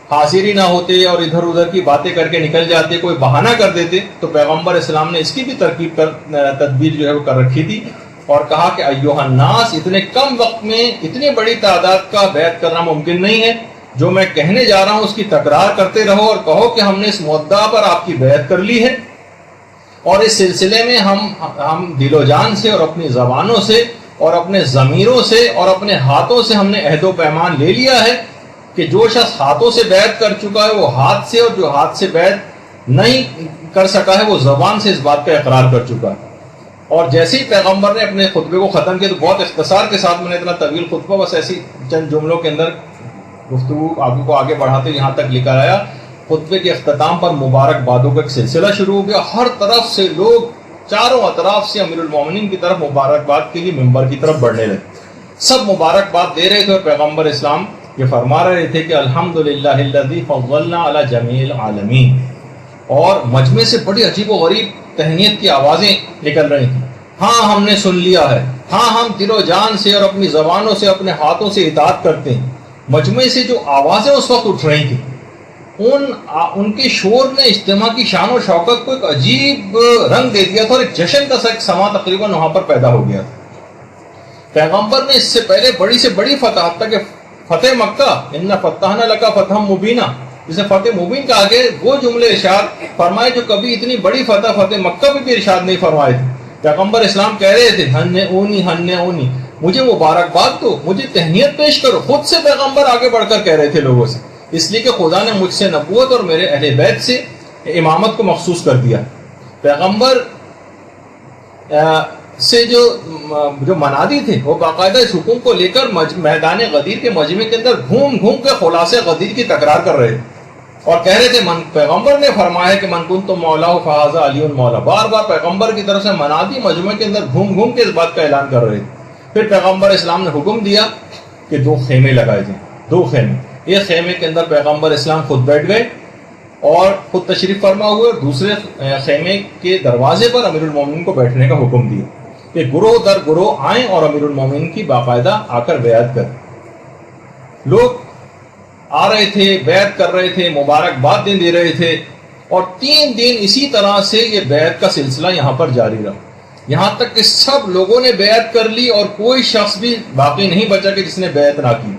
E: حاضر ہی نہ ہوتے اور ادھر ادھر کی باتیں کر کے نکل جاتے، کوئی بہانہ کر دیتے، تو پیغمبر اسلام نے اس کی بھی تدبیر جو ہے وہ کر رکھی تھی، اور کہا کہ ایھا الناس، اتنے کم وقت میں اتنی بڑی تعداد کا بیعت کرنا ممکن نہیں ہے، جو میں کہنے جا رہا ہوں اس کی تکرار کرتے رہو اور کہو کہ ہم نے اس مدعا پر آپ کی بیعت کر لی ہے، اور اس سلسلے میں ہم دل و جان سے اور اپنی زبانوں سے اور اپنے ضمیروں سے اور اپنے ہاتھوں سے ہم نے عہد و پیمان لے لیا ہے کہ جو شخص ہاتھوں سے بیعت کر چکا ہے وہ ہاتھ سے، اور جو ہاتھ سے بیعت نہیں کر سکا ہے وہ زبان سے اس بات کا اقرار کر چکا ہے۔ اور جیسے ہی پیغمبر نے اپنے خطبے کو ختم کیا تو بہت اختصار کے ساتھ، میں نے اتنا طویل خطبہ بس ایسی چند جملوں کے اندر گفتگو آپ کو آگے بڑھاتے یہاں تک لے کر آیا۔ خطبے کے اختتام پر مبارکبادوں کا ایک سلسلہ شروع ہو گیا، ہر طرف سے لوگ چاروں اطراف سے امیر المومنین کی طرف مبارکباد کے لیے ممبر کی طرف بڑھنے لگے، سب مبارکباد دے رہے تھے، اور پیغمبر اسلام یہ فرما رہے تھے کہ الحمدللہ الذی فضلنا علی جمیع العالمین، اور مجمع سے بڑی عجیب و غریب تہنیت کی آوازیں نکل رہی تھیں۔ ہاں ہم نے سن لیا ہے، ہاں ہم دل و جان سے اور اپنی زبانوں سے اپنے ہاتھوں سے اطاعت کرتے ہیں۔ مجمع سے جو آوازیں اس وقت اٹھ رہی تھیں، ان کے شور نے اجتماع کی شان و شوکت کو ایک عجیب رنگ دے دیا تھا، اور ایک جشن کا سما تقریباً وہاں پر پیدا ہو گیا تھا۔ پیغمبر نے اس سے پہلے بڑی سے بڑی فتح، حتیٰ کہ فتح مکہ، ان فتحنا لک فتحا مبینا، جسے فتح مبین کا آگے وہ جملے ارشاد فرمائے جو کبھی اتنی بڑی فتح مکہ میں بھی ارشاد نہیں فرمائے تھے۔ پیغمبر اسلام کہہ رہے تھے ہن اونی، مجھے مبارکباد دو، مجھے تہنیت پیش کرو، خود سے پیغمبر آگے بڑھ کر کہہ رہے تھے لوگوں سے، اس لیے کہ خدا نے مجھ سے نبوت اور میرے اہل بیت سے امامت کو مخصوص کر دیا۔ پیغمبر سے جو منادی تھے وہ باقاعدہ اس حکم کو لے کر میدان غدیر کے مجمع کے اندر گھوم گھوم کے خلاصے غدیر کی تکرار کر رہے تھے، اور کہہ رہے تھے پیغمبر نے فرمایا کہ من کنت مولا فہذا علی مولا، بار بار پیغمبر کی طرف سے منادی مجمع کے اندر گھوم گھوم کے اس بات کا اعلان کر رہے تھے۔ پھر پیغمبر اسلام نے حکم دیا کہ 2 خیمے لگائے جائیں، 2 خیمے، ایک خیمے کے اندر پیغمبر اسلام خود بیٹھ گئے اور خود تشریف فرما ہوئے، اور دوسرے خیمے کے دروازے پر امیر المومنین کو بیٹھنے کا حکم دیا کہ گروہ در گروہ آئیں اور امیر المومنین کی باقاعدہ آ کر بیعت کریں۔ لوگ آ رہے تھے، بیعت کر رہے تھے، مبارکباد دے رہے تھے، اور 3 دن اسی طرح سے یہ بیعت کا سلسلہ یہاں پر جاری رہا، یہاں تک کہ سب لوگوں نے بیعت کر لی اور کوئی شخص بھی باقی نہیں بچا کہ جس نے بیعت نہ کی۔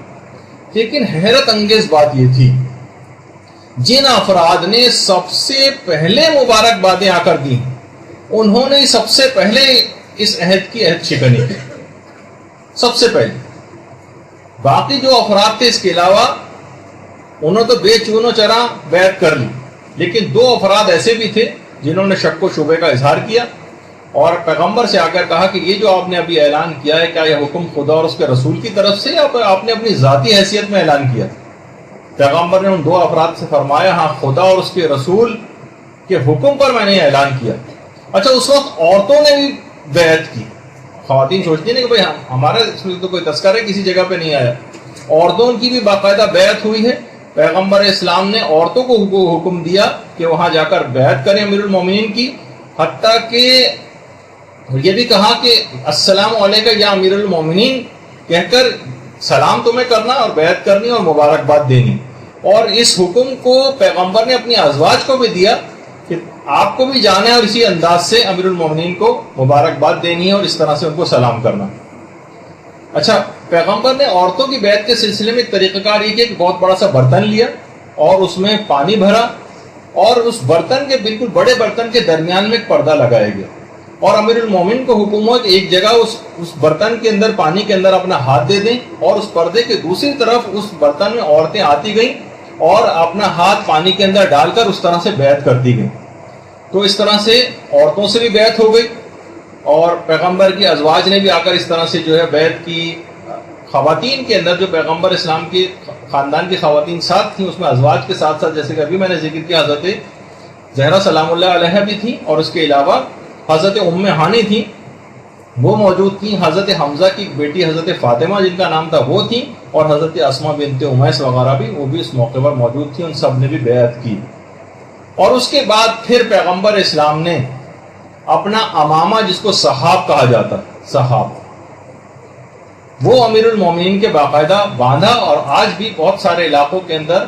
E: لیکن حیرت انگیز بات یہ تھی، جن افراد نے سب سے پہلے مبارکبادیں آ کر دی انہوں نے سب سے پہلے اس عہد کی عہد شکنی کی، سب سے پہلے۔ باقی جو افراد تھے اس کے علاوہ انہوں تو بے چون و چرا بیعت کر لی، لیکن 2 افراد ایسے بھی تھے جنہوں نے شک و شبے کا اظہار کیا اور پیغمبر سے آ کر کہا کہ یہ جو آپ نے ابھی اعلان کیا ہے، کیا یہ حکم خدا اور اس کے رسول کی طرف سے یا آپ نے اپنی ذاتی حیثیت میں اعلان کیا؟ پیغمبر نے ان 2 افراد سے فرمایا ہاں خدا اور اس کے رسول کے حکم پر میں نے اعلان کیا۔ اچھا، اس وقت عورتوں نے بھی بیعت کی۔ خواتین سوچتی ہیں کہ بھائی ہمارا اس میں تو کوئی تذکرہ کسی جگہ پہ نہیں آیا، عورتوں کی بھی باقاعدہ بیعت ہوئی ہے۔ پیغمبر اسلام نے عورتوں کو حکم دیا کہ وہاں جا کر بیعت کریں امیر المومنین کی، حتیٰ کہ یہ بھی کہا کہ السلام علیکم یا امیر المومنین کہہ کر سلام تمہیں کرنا اور بیعت کرنی اور مبارکباد دینی۔ اور اس حکم کو پیغمبر نے اپنی ازواج کو بھی دیا کہ آپ کو بھی جانا ہے اور اسی انداز سے امیر المومنین کو مبارکباد دینی ہے اور اس طرح سے ان کو سلام کرنا. اچھا، پیغمبر نے عورتوں کی بیعت کے سلسلے میں ایک طریقہ کار یہ کیا کہ بہت بڑا سا برتن لیا اور اس میں پانی بھرا اور اس برتن کے بالکل بڑے برتن کے درمیان میں ایک پردہ لگایا گیا اور امیر المومن کو حکم ہوا کہ ایک جگہ اس برتن کے اندر پانی کے اندر اپنا ہاتھ دے دیں اور اس پردے کے دوسری طرف اس برتن میں عورتیں آتی گئیں اور اپنا ہاتھ پانی کے اندر ڈال کر اس طرح سے بیعت کرتی گئیں. تو اس طرح سے عورتوں سے بھی بیعت ہو گئی اور پیغمبر کی ازواج نے بھی آ کر اس طرح سے جو ہے بیعت کی. خواتین کے اندر جو پیغمبر اسلام کی خاندان کی خواتین ساتھ تھیں، اس میں ازواج کے ساتھ ساتھ جیسے کہ ابھی میں نے ذکر کیا حضرت زہرا سلام اللہ علیہ بھی تھیں اور اس کے علاوہ حضرت ام ہانی تھیں، وہ موجود تھیں. حضرت حمزہ کی بیٹی حضرت فاطمہ جن کا نام تھا وہ تھیں اور حضرت اسما بنت امیس وغیرہ بھی وہ بھی اس موقع پر موجود تھیں. ان سب نے بھی بیعت کی. اور اس کے بعد پھر پیغمبر اسلام نے اپنا امامہ جس کو صحاب کہا جاتا ہے، صحاب، وہ امیر المومنین کے باقاعدہ باندھا اور آج بھی بہت سارے علاقوں کے اندر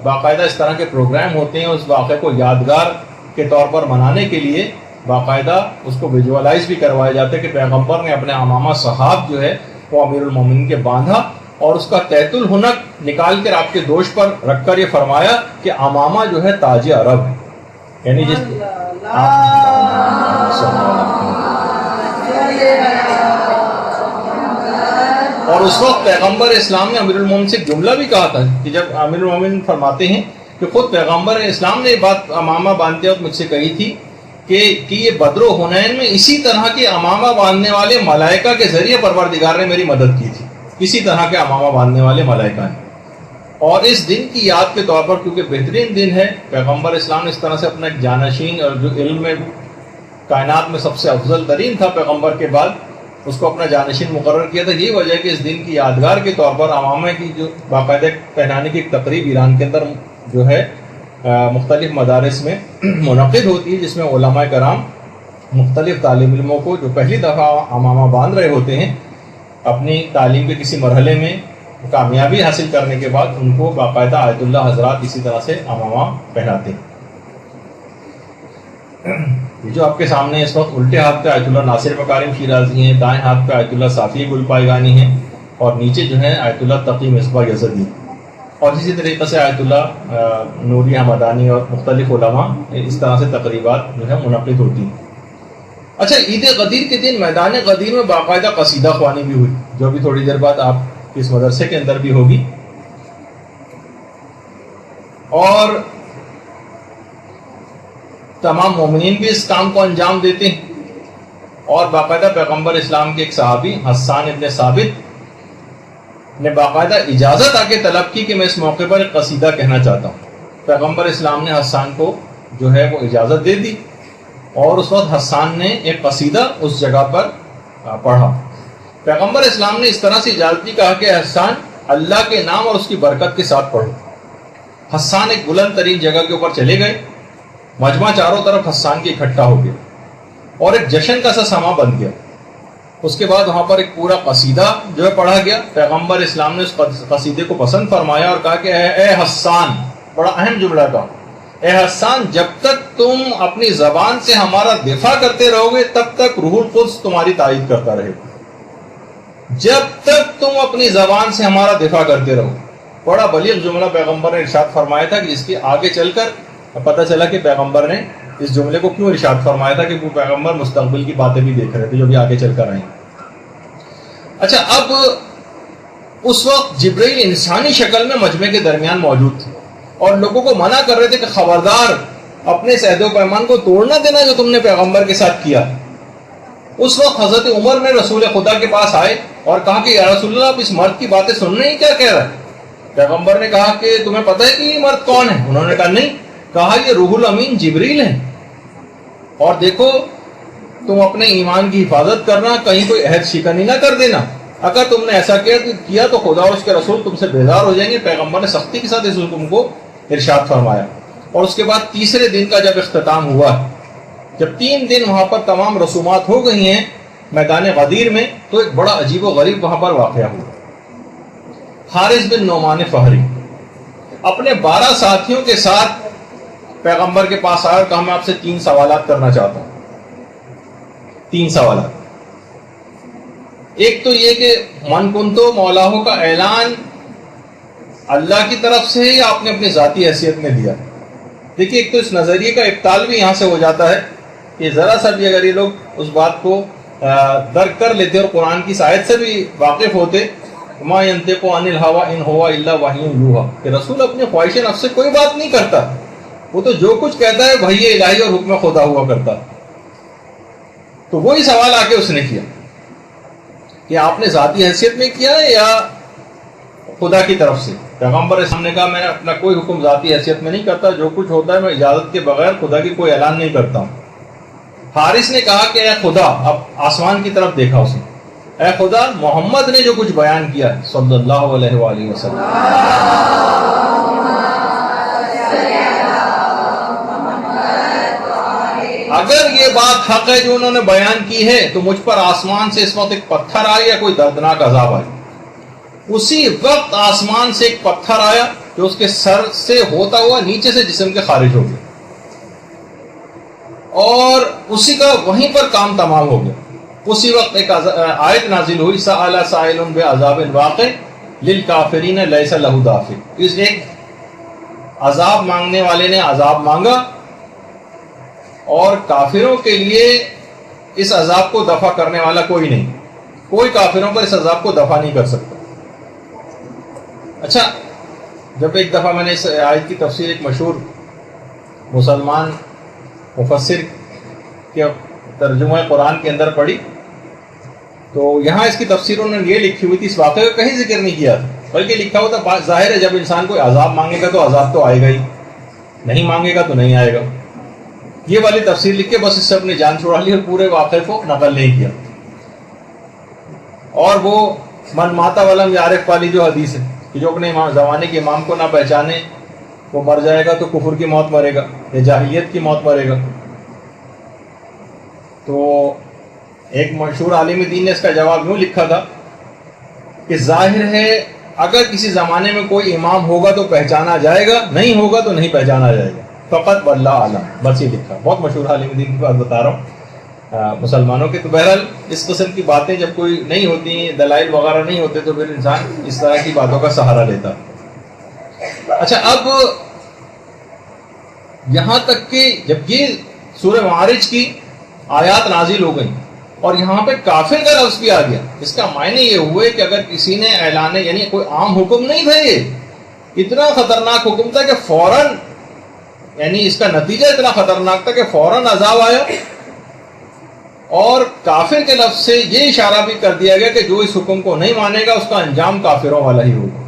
E: باقاعدہ اس طرح کے پروگرام ہوتے ہیں. اس واقعے کو یادگار کے طور پر منانے کے لیے باقاعدہ اس کو ویژوالائز بھی کروایا جاتا ہے کہ پیغمبر نے اپنے امامہ صحاب جو ہے وہ امیر المومنین کے باندھا اور اس کا تحت الحنک نکال کر آپ کے دوش پر رکھ کر یہ فرمایا کہ امامہ جو ہے تاج عرب ہے. یعنی جس اور اس وقت پیغمبر اسلام نے امیر المومنین سے جملہ بھی کہا تھا کہ جب امیر المومنین فرماتے ہیں کہ خود پیغمبر اسلام نے یہ بات امامہ باندھتے وقت مجھ سے کہی تھی کہ یہ بدر و حنین میں اسی طرح کے امامہ باندھنے والے ملائکہ کے ذریعے پروردگار نے میری مدد کی تھی. اسی طرح کے امامہ باندھنے والے ملائکہ ہیں. اور اس دن کی یاد کے طور پر کیونکہ بہترین دن ہے، پیغمبر اسلام نے اس طرح سے اپنا ایک جانشین اور جو علم میں کائنات میں سب سے افضل ترین تھا پیغمبر کے بعد، اس کو اپنا جانشین مقرر کیا تھا. یہی وجہ ہے کہ اس دن کی یادگار کے طور پر امامہ کی جو باقاعدہ پہنانے کی ایک تقریب ایران کے اندر جو ہے مختلف مدارس میں منعقد ہوتی ہے، جس میں علماء کرام مختلف طالب علموں کو جو پہلی دفعہ امامہ باندھ رہے ہوتے ہیں اپنی تعلیم کے کسی مرحلے میں کامیابی حاصل کرنے کے بعد ان کو باقاعدہ آیت اللہ حضرات اسی طرح سے امامہ پہناتے ہیں. یہ جو آپ کے سامنے اس وقت الٹے ہاتھ پہ آیت اللہ ناصر مکارم شیرازی ہیں، دائیں ہاتھ پہ آیت اللہ صافی گل پائگانی ہیں اور نیچے جو ہے آیت اللہ تقی مصباح یزدی اور اسی طریقے سے آیت اللہ نوری حمدانی اور مختلف علماء اس طرح سے تقریبات جو ہے منعقد ہوتی ہیں. اچھا، عید غدیر کے دن میدان غدیر میں باقاعدہ قصیدہ خوانی بھی ہوئی جو بھی تھوڑی دیر بعد آپ اس مدرسے کے اندر بھی ہوگی. اور تمام مومنین بھی اس کام کو انجام دیتے ہیں. اور باقاعدہ پیغمبر اسلام کے ایک صحابی حسان ابن ثابت نے باقاعدہ اجازت آ کے طلب کی کہ میں اس موقع پر ایک قصیدہ کہنا چاہتا ہوں. پیغمبر اسلام نے حسان کو جو ہے وہ اجازت دے دی اور اس وقت حسان نے ایک قصیدہ اس جگہ پر پڑھا. پیغمبر اسلام نے اس طرح سے اجازت دی، کہا کہ حسان اللہ کے نام اور اس کی برکت کے ساتھ پڑھو. حسان ایک بلند ترین جگہ کے اوپر چلے گئے، مجمع چاروں طرف حسان کی اکٹھا ہو گیا اور ایک جشن کا سا سما بن گیا. اس کے بعد وہاں پر ایک پورا قصیدہ جو ہے پڑھا گیا. پیغمبر اسلام نے اس قصیدے کو پسند فرمایا اور کہا کہ اے حسان، بڑا اہم جملہ تھا، اے حسان جب تک تم اپنی زبان سے ہمارا دفاع کرتے رہو گے تب تک روح القدس تمہاری تائید کرتا رہے گا. جب تک تم اپنی زبان سے ہمارا دفاع کرتے رہو. بڑا بلیغ جملہ پیغمبر نے ارشاد فرمایا تھا کہ جس کے آگے چل کر پتہ چلا کہ پیغمبر نے اس جملے کو کیوں ارشاد فرمایا تھا کہ وہ پیغمبر مستقبل کی باتیں بھی دیکھ رہے تھے جو بھی آگے چل کر آئیں. اچھا، اب اس وقت جبرائیل انسانی شکل میں مجمع کے درمیان موجود تھے اور لوگوں کو منع کر رہے تھے کہ خبردار اپنے عہد و پیمان کو توڑنا دینا جو تم نے پیغمبر کے ساتھ کیا. اس وقت حضرت عمر نے رسول خدا کے پاس آئے اور کہا کہ یا رسول اللہ، آپ اس مرد کی باتیں سن رہے ہیں، کیا کہہ رہا ہے؟ پیغمبر نے کہا کہ تمہیں پتہ ہے کہ یہ مرد کون ہے؟ انہوں نے کہا نہیں. کہا یہ روح الامین جبریل ہے اور دیکھو تم اپنے ایمان کی حفاظت کرنا، کہیں کوئی عہد شکنی نہ کر دینا. اگر تم نے ایسا کیا تو خدا اور اس کے رسول تم سے بیزار ہو جائیں گے. پیغمبر نے سختی کے ساتھ اس حکم کو ارشاد فرمایا. اور اس کے بعد تیسرے دن کا جب اختتام ہوا، جب 3 دن وہاں پر تمام رسومات ہو گئی ہیں میدان غدیر میں، تو ایک بڑا عجیب و غریب وہاں پر واقعہ ہوا. حارث بن نعمان فہری اپنے 12 ساتھیوں کے ساتھ پیغمبر کے پاس آیا اور کہا میں آپ سے 3 سوالات کرنا چاہتا ہوں. 3 سوالات. ایک تو یہ کہ من کنتو مولاہو کا اعلان اللہ کی طرف سے یا آپ نے اپنی ذاتی حیثیت میں دیا؟ دیکھیے ایک تو اس نظریے کا ابطال بھی یہاں سے ہو جاتا ہے کہ ذرا سا بھی اگر یہ لوگ اس بات کو درک کر لیتے اور قرآن کی آیت سے بھی واقف ہوتے ما ینطق عن الہوی ان ہوا الا وحی یوحی کہ رسول اپنے خواہش نفس سے کوئی بات نہیں کرتا، وہ تو جو کچھ کہتا ہے وحی الہی اور حکم خدا ہوا کرتا. تو وہی سوال آ کے اس نے کیا کہ آپ نے ذاتی حیثیت میں کیا یا خدا کی طرف سے؟ پیغمبر اسلام نے کہا میں اپنا کوئی حکم ذاتی حیثیت میں نہیں کرتا، جو کچھ ہوتا ہے میں اجازت کے بغیر خدا کی کوئی اعلان نہیں کرتا ہوں. حارث نے کہا کہ اے خدا، اب آسمان کی طرف دیکھا اس نے، اے خدا محمد نے جو کچھ بیان کیا ہے صلی اللہ علیہ وآلہ وسلم، اگر یہ بات حق ہے جو انہوں نے بیان کی ہے تو مجھ پر آسمان سے اس وقت ایک پتھر آیا یا کوئی دردناک عذاب آیا. اسی وقت آسمان سے ایک پتھر آیا جو اس کے سر سے ہوتا ہوا نیچے سے جسم کے خارج ہو گیا اور اسی کا وہیں پر کام تمام ہو گیا. اسی وقت ایک آیت نازل ہوئی سأل سائل بعذاب واقع للکافرین لیس لہ دافع. اس ایک عذاب مانگنے والے نے عذاب مانگا اور کافروں کے لیے اس عذاب کو دفع کرنے والا کوئی نہیں، کوئی کافروں پر اس عذاب کو دفع نہیں کر سکتا. اچھا، جب ایک دفعہ میں نے اس آیت کی تفسیر ایک مشہور مسلمان مفسر کے ترجمہ قرآن کے اندر پڑھی تو یہاں اس کی تفسیر انہوں نے یہ لکھی ہوئی تھی، اس واقعے کا کہیں ذکر نہیں کیا تھا، بلکہ لکھا ہوا تھا ظاہر ہے جب انسان کوئی عذاب مانگے گا تو عذاب تو آئے گا ہی، نہیں مانگے گا تو نہیں آئے گا. یہ والی تفسیر لکھ کے بس اس سے اپنی جان چھڑا لی اور پورے واقعے کو نقل نہیں کیا. اور وہ من ماتا ولم یعرف والی جو حدیث ہے کہ جو اپنے زمانے کے امام کو نہ پہچانے وہ مر جائے گا تو کفر کی موت مرے گا یا جاہلیت کی موت مرے گا. تو ایک مشہور عالم دین نے اس کا جواب یوں لکھا تھا کہ ظاہر ہے اگر کسی زمانے میں کوئی امام ہوگا تو پہچانا جائے گا، نہیں ہوگا تو نہیں پہچانا جائے گا، فقط واللہ عالم. بس یہ لکھا، بہت مشہور عالم دین کی بات بتا رہا ہوں مسلمانوں کے. تو بہرحال اس قسم کی باتیں جب کوئی نہیں ہوتی، دلائل وغیرہ نہیں ہوتے تو پھر انسان اس طرح کی باتوں کا سہارا لیتا. اچھا، اب یہاں تک کہ جب یہ سورہ معارج کی آیات نازل ہو گئی اور یہاں پہ کافر کا لفظ بھی آ گیا، اس کا معنی یہ ہوئے کہ اگر کسی نے اعلان، یعنی کوئی عام حکم نہیں تھا، یہ اتنا خطرناک حکم تھا کہ فوراً، یعنی اس کا نتیجہ اتنا خطرناک تھا کہ فوراً عذاب آیا. اور کافر کے لفظ سے یہ اشارہ بھی کر دیا گیا کہ جو اس حکم کو نہیں مانے گا اس کا انجام کافروں والا ہی ہوگا.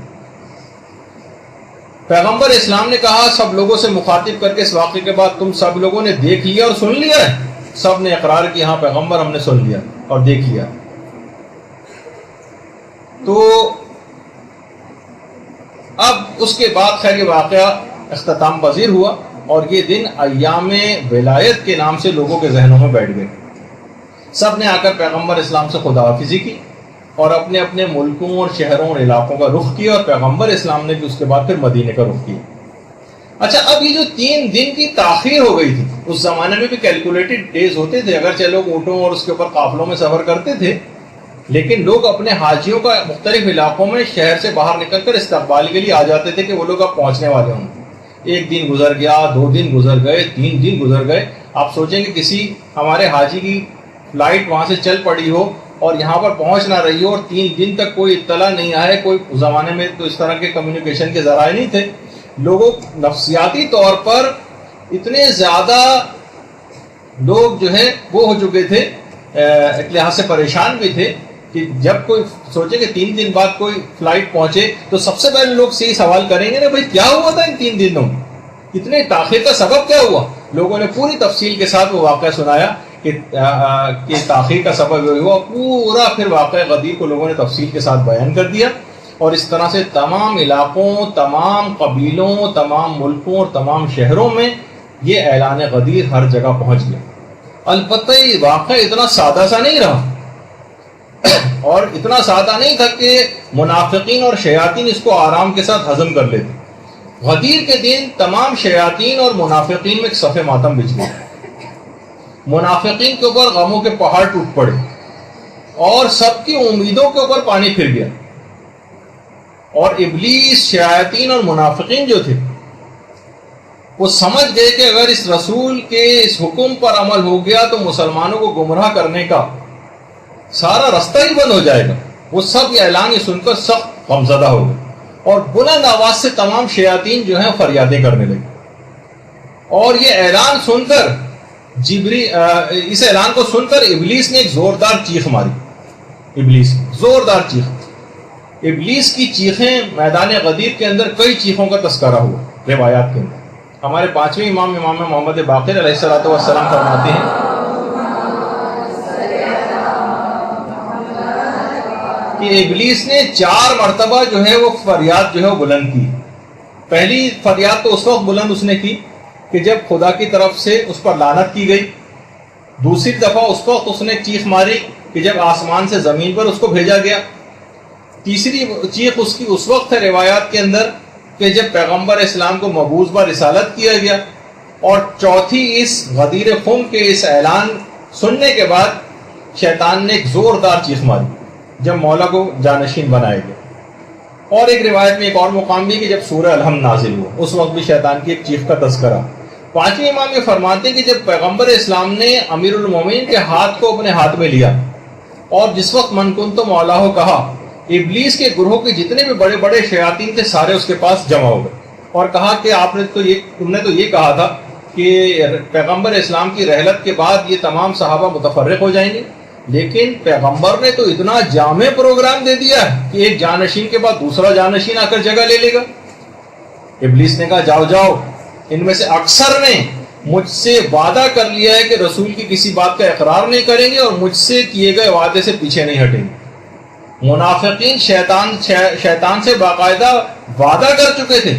E: پیغمبر اسلام نے کہا سب لوگوں سے مخاطب کر کے اس واقعے کے بعد تم سب لوگوں نے دیکھ لیا اور سن لیا ہے؟ سب نے اقرار کیا ہاں پیغمبر ہم نے سن لیا اور دیکھ لیا. تو اب اس کے بعد خیر یہ واقعہ اختتام پذیر ہوا اور یہ دن ایام ولایت کے نام سے لوگوں کے ذہنوں میں بیٹھ گئے. سب نے آ کر پیغمبر اسلام سے خدا حافظی کی اور اپنے اپنے ملکوں اور شہروں اور علاقوں کا رخ کیا اور پیغمبر اسلام نے بھی اس کے بعد پھر مدینے کا رخ کیا. اچھا، اب یہ جو 3 دن کی تاخیر ہو گئی تھی، اس زمانے میں بھی کیلکولیٹڈ ڈیز ہوتے تھے، اگرچہ لوگ اونٹوں اور اس کے اوپر قافلوں میں سفر کرتے تھے لیکن لوگ اپنے حاجیوں کا مختلف علاقوں میں شہر سے باہر نکل کر استقبال کے لیے آ جاتے تھے کہ وہ لوگ اب پہنچنے والے ہوں. 1 دن گزر گیا، 2 دن گزر گئے، 3 دن گزر گئے. آپ سوچیں کہ کسی ہمارے حاجی کی فلائٹ وہاں سے چل پڑی ہو اور یہاں پر پہنچ نہ رہی ہو اور 3 دن تک کوئی اطلاع نہیں آئے، کوئی اس زمانے میں تو اس طرح کے کمیونیکیشن کے ذرائع نہیں تھے. لوگوں نفسیاتی طور پر اتنے زیادہ لوگ جو ہے وہ ہو چکے تھے، ایک لحاظ سے پریشان بھی تھے کہ جب کوئی سوچے کہ 3 دن بعد کوئی فلائٹ پہنچے تو سب سے پہلے لوگ سے یہ سوال کریں گے نا بھائی کیا ہوا تھا ان 3 دنوں میں، اتنے تاخیر کا سبب کیا ہوا. لوگوں نے پوری تفصیل کے ساتھ وہ واقعہ سنایا کہ تاخیر کا سبب یہ ہوا. پورا پھر واقعہ غدیر کو لوگوں نے تفصیل کے ساتھ بیان کر دیا اور اس طرح سے تمام علاقوں، تمام قبیلوں، تمام ملکوں اور تمام شہروں میں یہ اعلان غدیر ہر جگہ پہنچ گیا. البتہ یہ واقعہ اتنا سادہ سا نہیں رہا اور اتنا سادہ نہیں تھا کہ منافقین اور شیاطین اس کو آرام کے ساتھ ہضم کر لیتے. غدیر کے دن تمام شیاطین اور منافقین میں ایک صف ماتم بچھ گیا. منافقین کے اوپر غموں کے پہاڑ ٹوٹ پڑے اور سب کی امیدوں کے اوپر پانی پھر گیا. اور ابلیس، شیاطین اور منافقین جو تھے وہ سمجھ گئے کہ اگر اس رسول کے اس حکم پر عمل ہو گیا تو مسلمانوں کو گمراہ کرنے کا سارا رستہ ہی بند ہو جائے گا. وہ سب یہ اعلان سن کر سخت غمزدہ ہو گئے اور بلند آواز سے تمام شیاطین جو ہیں فریادیں کرنے لگے. اور یہ اعلان سن کر اس اعلان کو سن کر ابلیس نے ایک زوردار چیخ ماری. ابلیس زوردار چیخ. ابلیس کی چیخیں میدان غدیر کے اندر کئی چیخوں کا تذکرہ ہوا روایات کے اندر. ہمارے 5ویں امام محمد باقر علیہ الصلوۃ والسلام فرماتے ہیں کہ ابلیس نے 4 مرتبہ جو ہے وہ فریاد جو ہے وہ بلند کی. پہلی فریاد تو اس وقت بلند اس نے کی کہ جب خدا کی طرف سے اس پر لعنت کی گئی. دوسری دفعہ اس وقت اس نے چیخ ماری کہ جب آسمان سے زمین پر اس کو بھیجا گیا. تیسری چیخ اس کی اس وقت ہے روایات کے اندر کہ جب پیغمبر اسلام کو مبعوث بہ رسالت کیا گیا. اور چوتھی اس غدیر خم کے اس اعلان سننے کے بعد شیطان نے ایک زوردار چیخ ماری جب مولا کو جانشین بنایا گیا. اور ایک روایت میں ایک اور مقام بھی کہ جب سورہ الحمد نازل ہوا اس وقت بھی شیطان کی ایک چیخ کا تذکرہ. 5ویں امام یہ فرماتے ہیں کہ جب پیغمبر اسلام نے امیر المومنین کے ہاتھ کو اپنے ہاتھ میں لیا اور جس وقت من کنت مولا ہو کہا، ابلیس کے گروہ کے جتنے بھی بڑے بڑے شیاطین تھے سارے اس کے پاس جمع ہو گئے اور کہا کہ تم نے تو یہ کہا تھا کہ پیغمبر اسلام کی رحلت کے بعد یہ تمام صحابہ متفرق ہو جائیں گے، لیکن پیغمبر نے تو اتنا جامع پروگرام دے دیا کہ ایک جانشین کے بعد دوسرا جانشین آ کر جگہ لے لے گا. ابلیس نے کہا جاؤ جاؤ، ان میں سے اکثر نے مجھ سے وعدہ کر لیا ہے کہ رسول کی کسی بات کا اقرار نہیں کریں گے اور مجھ سے کیے گئے وعدے سے پیچھے نہیں ہٹیں گے. منافقین شیطان سے باقاعدہ وعدہ کر چکے تھے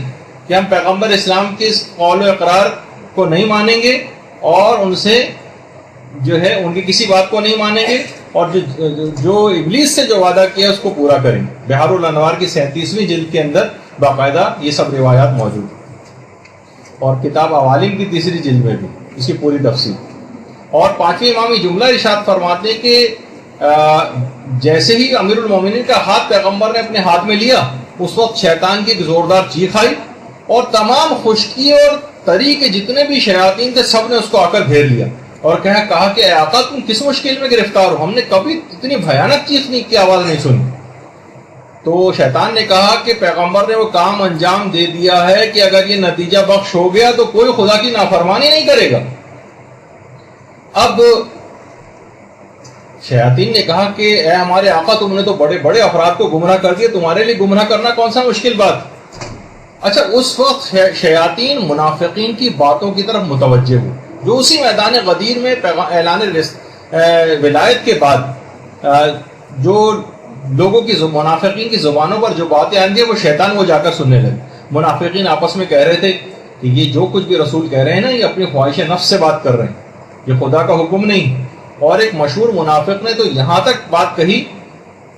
E: کہ ہم پیغمبر اسلام کے اس قول و اقرار کو نہیں مانیں گے اور ان سے جو ہے ان کی کسی بات کو نہیں مانیں گے اور جو ابلیس سے جو وعدہ کیا اس کو پورا کریں گے. بحار الانوار کی 37ویں جلد کے اندر باقاعدہ یہ سب روایات موجود ہیں اور کتاب عوالم کی 3ری جلد میں بھی اس کی پوری تفصیل. اور 5ویں امام جملہ ارشاد فرماتے ہیں کہ جیسے ہی امیر المومنین کا ہاتھ پیغمبر نے اپنے ہاتھ میں لیا اس وقت شیطان کی ایک زوردار چیخ آئی اور تمام خشکی اور تری کے جتنے بھی شیاطین تھے سب نے اس کو آ کر گھیر لیا اور کہا کہ اے آقا تم کس مشکل میں گرفتار ہو، ہم نے کبھی اتنی بھیانک چیخ کی آواز نہیں سنی. تو شیطان نے کہا کہ پیغمبر نے وہ کام انجام دے دیا ہے کہ اگر یہ نتیجہ بخش ہو گیا تو کوئی خدا کی نافرمانی نہیں کرے گا. اب شیاطین نے کہا کہ اے ہمارے آقا تم نے تو بڑے بڑے افراد کو گمراہ کر دیا، تمہارے لیے گمراہ کرنا کون سا مشکل بات. اچھا اس وقت شیاطین منافقین کی باتوں کی طرف متوجہ ہوئے جو اسی میدان غدیر میں اعلان ولایت کے بعد جو لوگوں کی منافقین کی زبانوں پر جو باتیں آئیں گی وہ شیطان وہ جا کر سننے لگے. منافقین آپس میں کہہ رہے تھے کہ یہ جو کچھ بھی رسول کہہ رہے ہیں نا یہ اپنی خواہش نفس سے بات کر رہے ہیں، یہ خدا کا حکم نہیں. اور ایک مشہور منافق نے تو یہاں تک بات کہی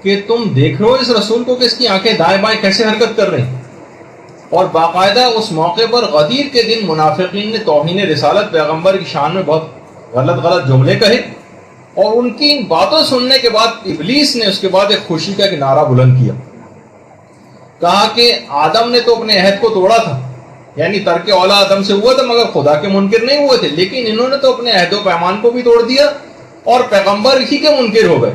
E: کہ تم دیکھ رہے ہو اس رسول کو کہ اس کی آنکھیں دائیں بائیں کیسے حرکت کر رہی ہیں. اور باقاعدہ اس موقع پر غدیر کے دن منافقین نے توہین رسالت پیغمبر کی شان میں بہت غلط جملے کہے اور ان کی ان باتوں سننے کے بعد ابلیس نے اس کے بعد ایک خوشی کا ایک نعرہ بلند کیا. کہا کہ آدم نے تو اپنے عہد کو توڑا تھا، یعنی ترک اولا آدم سے ہوا تھا مگر خدا کے منکر نہیں ہوئے تھے، لیکن انہوں نے تو اپنے عہد و پیمان کو بھی توڑ دیا اور پیغمبر ہی کے منکر ہو گئے.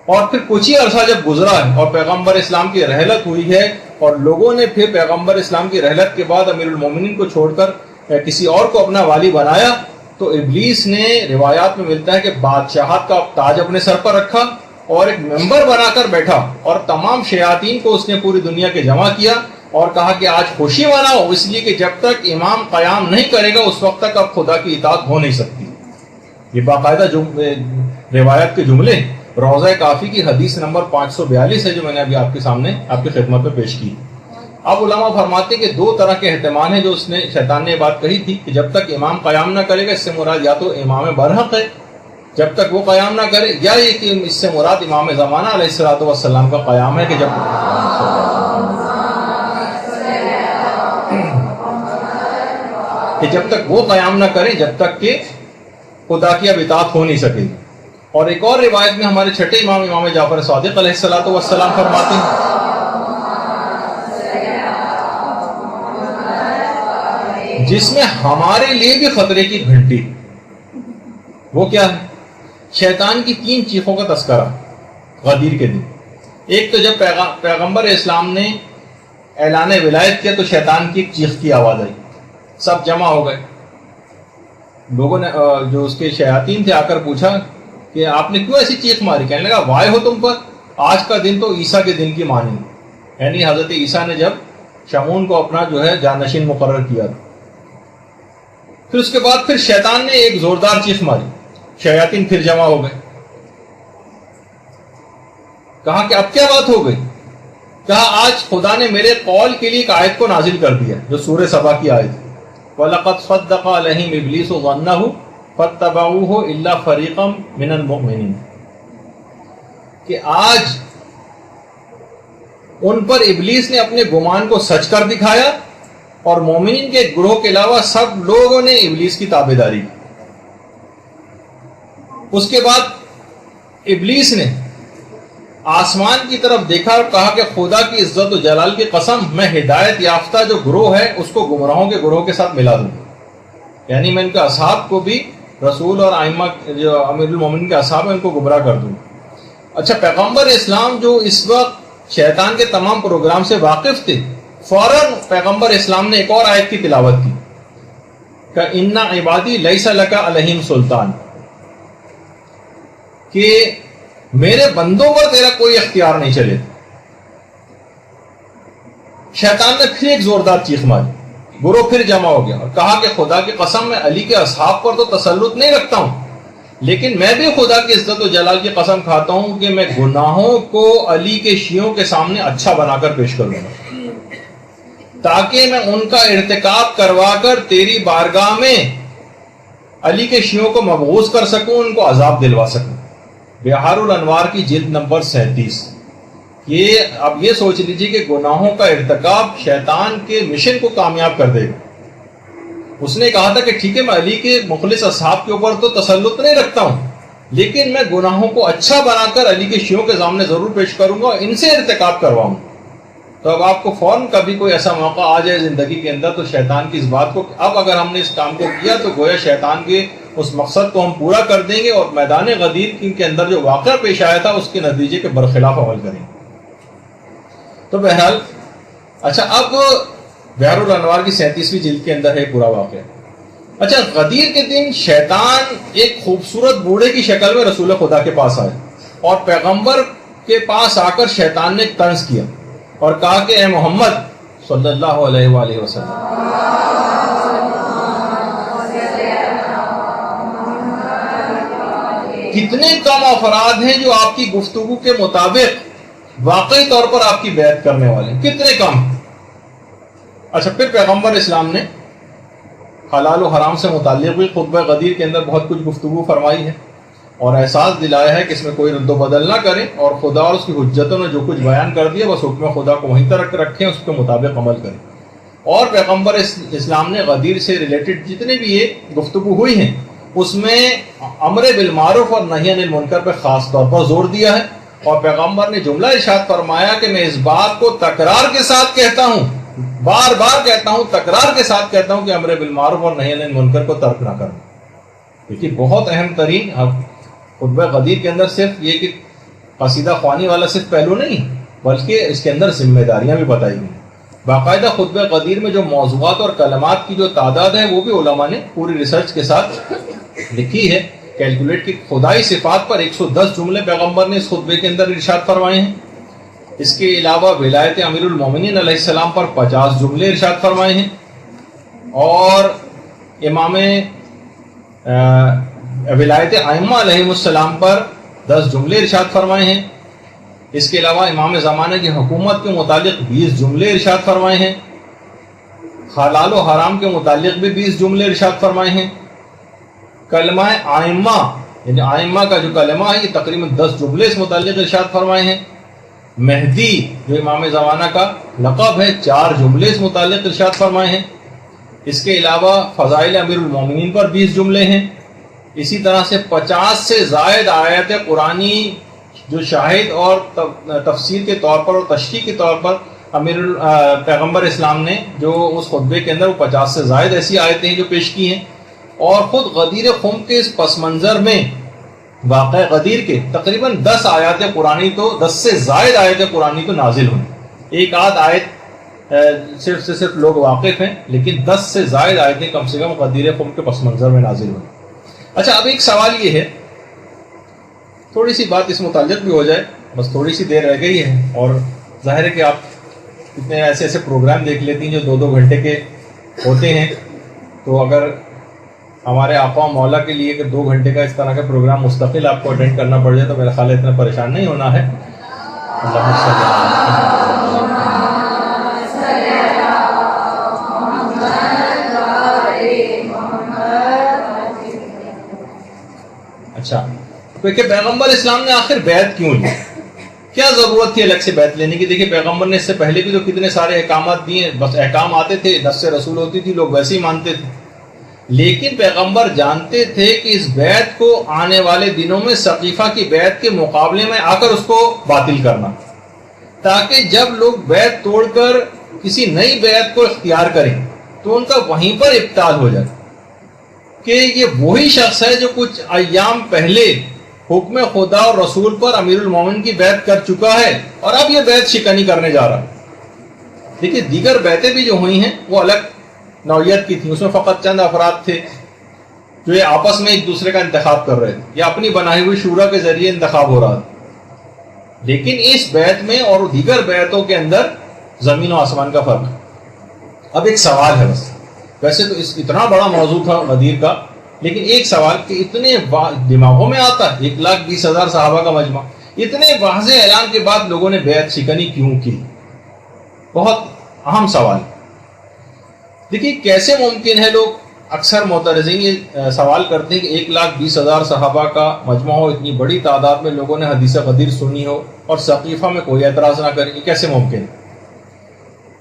E: اور پھر کچھ ہی عرصہ جب گزرا ہے اور پیغمبر اسلام کی رحلت ہوئی ہے اور لوگوں نے پھر پیغمبر اسلام کی رحلت کے بعد امیر المومنین کو چھوڑ کر کسی اور کو اپنا والی بنایا، تو ابلیس نے روایات میں ملتا ہے کہ بادشاہت کا تاج اپنے سر پر رکھا اور ایک ممبر بنا کر بیٹھا اور تمام شیاطین کو اس نے پوری دنیا کے جمع کیا اور کہا کہ آج خوشی مناؤ اس لیے کہ جب تک امام قیام نہیں کرے گا اس وقت تک اب خدا کی اطاعت ہو نہیں سکتی. یہ باقاعدہ روایت کے جملے روضہ کافی کی حدیث نمبر 542 ہے جو میں نے ابھی آپ کے سامنے آپ کی خدمت میں پیش کی. اب علماء فرماتے ہیں کہ 2 طرح کے احتمال ہیں جو اس نے شیطان نے یہ بات کہی تھی کہ جب تک امام قیام نہ کرے گا، اس سے مراد یا تو امام برحق ہے جب تک وہ قیام نہ کرے، یا یہ کہ اس سے مراد امام زمانہ علیہ الصلوۃ والسلام کا قیام ہے کہ جب کہ جب تک وہ قیام نہ کریں جب تک کہ خدا کی اب اطاعت ہو نہیں سکے گی. اور ایک اور روایت میں ہمارے چھٹے امام امام جعفر صادق علیہ الصلوۃ والسلام فرماتے ہیں جس میں ہمارے لیے بھی خطرے کی گھنٹی. وہ کیا ہے؟ شیطان کی 3 چیخوں کا تذکرہ غدیر کے دن. ایک تو جب پیغمبر اسلام نے اعلان ولایت کیا تو شیطان کی ایک چیخ کی آواز آئی, سب جمع ہو گئے. لوگوں نے جو اس کے شیاطین تھے آ کر پوچھا کہ آپ نے کیوں ایسی چیخ ماری؟ کہنے لگا وائے ہو تم پر, آج کا دن تو عیسیٰ کے دن کی مانند, یعنی حضرت عیسیٰ نے جب شمعون کو اپنا جو ہے جانشین مقرر کیا تھا. پھر اس کے بعد پھر شیطان نے ایک زوردار چیخ ماری, شیاطین پھر جمع ہو گئے. کہا کہ اب کیا بات ہو گئی؟ کہا آج خدا نے میرے قول کے لیے ایک آیت کو نازل کر دیا جو سورہ سبا کی آیت ہے, وَلَقَدْ صَدَّقَ عَلَيْهِمْ إِبْلِيسُ ظَنَّهُ فَاتَّبَعُوهُ إِلَّا فَرِيقًا مِنَ الْمُؤْمِنِينَ, کہ آج ان پر ابلیس نے اپنے گمان کو سچ کر دکھایا اور مومنین کے گروہ کے علاوہ سب لوگوں نے ابلیس کی تابعداری کی. اس کے بعد ابلیس نے آسمان کی طرف دیکھا اور کہا کہ خدا کی عزت و جلال کی قسم میں ہدایت یافتہ جو گروہ ہے اس کو گمراہوں کے گروہ کے ساتھ ملا دوں, یعنی میں ان کے اصحاب کو بھی رسول اور ائمہ جو امیر المومنین کے اصحاب ہیں ان کو گمراہ کر دوں. اچھا, پیغمبر اسلام جو اس وقت شیطان کے تمام پروگرام سے واقف تھے, فوراً پیغمبر اسلام نے ایک اور آیت کی تلاوت کی کہ اِنَّ عِبَادِي لَيْسَ لَكَ عَلَيْهِمْ سُلْطَان, کہ میرے بندوں پر تیرا کوئی اختیار نہیں چلے. شیطان نے پھر ایک زوردار چیخ ماری, گروہ پھر جمع ہو گیا اور کہا کہ خدا کی قسم میں علی کے اصحاب پر تو تسلط نہیں رکھتا ہوں, لیکن میں بھی خدا کی عزت و جلال کی قسم کھاتا ہوں کہ میں گناہوں کو علی کے شیعوں کے سامنے اچھا بنا کر پیش کروں گا تاکہ میں ان کا ارتکاب کروا کر تیری بارگاہ میں علی کے شیعوں کو مبعوث کر سکوں, ان کو عذاب دلوا سکوں. بہار الانوار کی جلد نمبر 37. اب یہ سوچ لیجیے کہ گناہوں کا ارتکاب شیطان کے مشن کو کامیاب کر دے گا. اس نے کہا تھا کہ ٹھیک ہے میں علی کے مخلص اصحاب کے اوپر تو تسلط نہیں رکھتا ہوں, لیکن میں گناہوں کو اچھا بنا کر علی کے شیعوں کے سامنے ضرور پیش کروں گا اور ان سے ارتکاب کرواؤں. تو اب آپ کو فوراً کبھی کوئی ایسا موقع آ جائے زندگی کے اندر تو شیطان کی اس بات کو, اب اگر ہم نے اس کام کو کیا تو گویا شیطان کے اس مقصد کو ہم پورا کر دیں گے اور میدان غدیر کے اندر جو واقعہ پیش آیا تھا اس کے نتیجے کے برخلاف عمل کریں گے. تو بہرحال اچھا, اب بہار الانوار کی 37ویں جلد کے اندر ہے پورا واقعہ. اچھا, غدیر کے دن شیطان ایک خوبصورت بوڑھے کی شکل میں رسول خدا کے پاس آئے اور پیغمبر کے پاس آ کر شیطان نے ایک طنز کیا اور کہا کہ اے محمد صلی اللہ علیہ وآلہ وسلم, کتنے کم افراد ہیں جو آپ کی گفتگو کے مطابق واقعی طور پر آپ کی بیعت کرنے والے ہیں, کتنے کم. اچھا, پھر پیغمبر اسلام نے حلال و حرام سے متعلق بھی خطبہ غدیر کے اندر بہت کچھ گفتگو فرمائی ہے اور احساس دلایا ہے کہ اس میں کوئی رد و بدل نہ کریں اور خدا اور اس کی حجتوں نے جو کچھ بیان کر دیا بس حکم خدا کو وہیں تک رکھیں, اس کے مطابق عمل کریں. اور پیغمبر اسلام نے غدیر سے ریلیٹڈ جتنے بھی یہ گفتگو ہوئی ہیں اس میں امر بالمعروف اور نہی عن المنکر پہ خاص طور پر زور دیا ہے اور پیغمبر نے جملہ ارشاد فرمایا کہ میں اس بات کو تکرار کے ساتھ کہتا ہوں, بار بار کہتا ہوں, تکرار کے ساتھ کہتا ہوں کہ امر بالمعروف اور نہی عن المنکر کو ترک نہ کرنا. کیونکہ بہت اہم ترین خطبہ غدیر کے اندر صرف یہ کہ قصیدہ خوانی والا صرف پہلو نہیں بلکہ اس کے اندر ذمہ داریاں بھی بتائی گئی. باقاعدہ خطبہ غدیر میں جو موضوعات اور کلمات کی جو تعداد ہے وہ بھی علماء نے پوری ریسرچ کے ساتھ لکھی ہے, کیلکولیٹ کی. خدائی صفات پر 110 جملے پیغمبر نے اس خطبے کے اندر ارشاد فرمائے ہیں. اس کے علاوہ ولایت امیر المومنین علیہ السلام پر 50 جملے ارشاد فرمائے ہیں اور امام ولایت ائمہ علیہ السلام پر 10 جملے ارشاد فرمائے ہیں. اس کے علاوہ امام زمانہ کی حکومت کے متعلق 20 جملے ارشاد فرمائے ہیں. حلال و حرام کے متعلق بھی 20 جملے ارشاد فرمائے ہیں. کلمہ ائمہ یعنی ائمہ کا جو کلمہ ہے یہ تقریباً 10 جملے اس متعلق ارشاد فرمائے ہیں. مہدی جو امام زمانہ کا لقب ہے 4 جملے اس متعلق ارشاد فرمائے ہیں. اس کے علاوہ فضائل امیر المومنین پر 20 جملے ہیں. اسی طرح سے 50 سے زائد آیت قرآنی جو شاہد اور تفسیر کے طور پر اور تشریح کے طور پر پیغمبر اسلام نے جو اس خطبے کے اندر وہ 50 سے زائد ایسی آیتیں ہیں جو پیش کی ہیں. اور خود غدیر خم کے اس پس منظر میں واقع غدیر کے تقریباً 10 آیات قرآنی تو 10 سے زائد آیت قرآنی تو نازل ہوئی. ایک آدھ آیت صرف سے صرف لوگ واقف ہیں، لیکن 10 سے زائد آیتیں کم سے کم غدیر خم کے پس منظر میں نازل ہوئی. اچھا، اب ایک سوال یہ ہے، تھوڑی سی بات اس متعلق بھی ہو جائے، بس تھوڑی سی دیر رہ گئی ہے، اور ظاہر ہے کہ آپ اتنے ایسے ایسے پروگرام دیکھ لیتی ہیں جو 2-2 گھنٹے کے ہوتے ہیں، تو اگر ہمارے آقا و مولا کے لیے کہ 2 گھنٹے کا اس طرح کا پروگرام مستقل آپ کو اٹینڈ کرنا پڑ جائے تو میرا خیال ہے اتنا پریشان نہیں ہونا ہے. اچھا، تو کہ پیغمبر اسلام نے آخر بیعت کیوں لی؟ کیا ضرورت تھی الگ سے بیعت لینے کی؟ دیکھیے پیغمبر نے اس سے پہلے بھی تو کتنے سارے احکامات دیے، بس احکام آتے تھے، نص رسول ہوتی تھی، لوگ ویسے ہی مانتے تھے. لیکن پیغمبر جانتے تھے کہ اس بیعت کو آنے والے دنوں میں ثقیفہ کی بیعت کے مقابلے میں آ کر اس کو باطل کرنا، تاکہ جب لوگ بیعت توڑ کر کسی نئی بیعت کو اختیار کریں تو ان کا وہیں پر ابطال ہو جائے کہ یہ وہی شخص ہے جو کچھ ایام پہلے حکم خدا اور رسول پر امیر المومن کی بیعت کر چکا ہے اور اب یہ بیعت شکنی کرنے جا رہا ہے. دیکھیے دیگر بیعتیں بھی جو ہوئی ہیں وہ الگ نوعیت کی تھیں، اس میں فقط چند افراد تھے جو یہ آپس میں ایک دوسرے کا انتخاب کر رہے تھے یا اپنی بنائی ہوئی شورا کے ذریعے انتخاب ہو رہا تھا. لیکن اس بیعت میں اور دیگر بیعتوں کے اندر زمین و آسمان کا فرق ہے. اب ایک سوال ہے، بس ویسے تو اتنا بڑا موضوع تھا غدیر کا، لیکن ایک سوال کہ اتنے دماغوں میں آتا ہے 1,20,000 صحابہ کا مجمع، اتنے واضح اعلان کے بعد لوگوں نے بیعت شکنی کیوں کی؟ بہت اہم سوال. دیکھیے کیسے ممکن ہے، لوگ اکثر معترضین یہ سوال کرتے ہیں کہ 1,20,000 صحابہ کا مجمع ہو، اتنی بڑی تعداد میں لوگوں نے حدیث غدیر سنی ہو اور ثقیفہ میں کوئی اعتراض نہ کرے، یہ کیسے ممکن ہے؟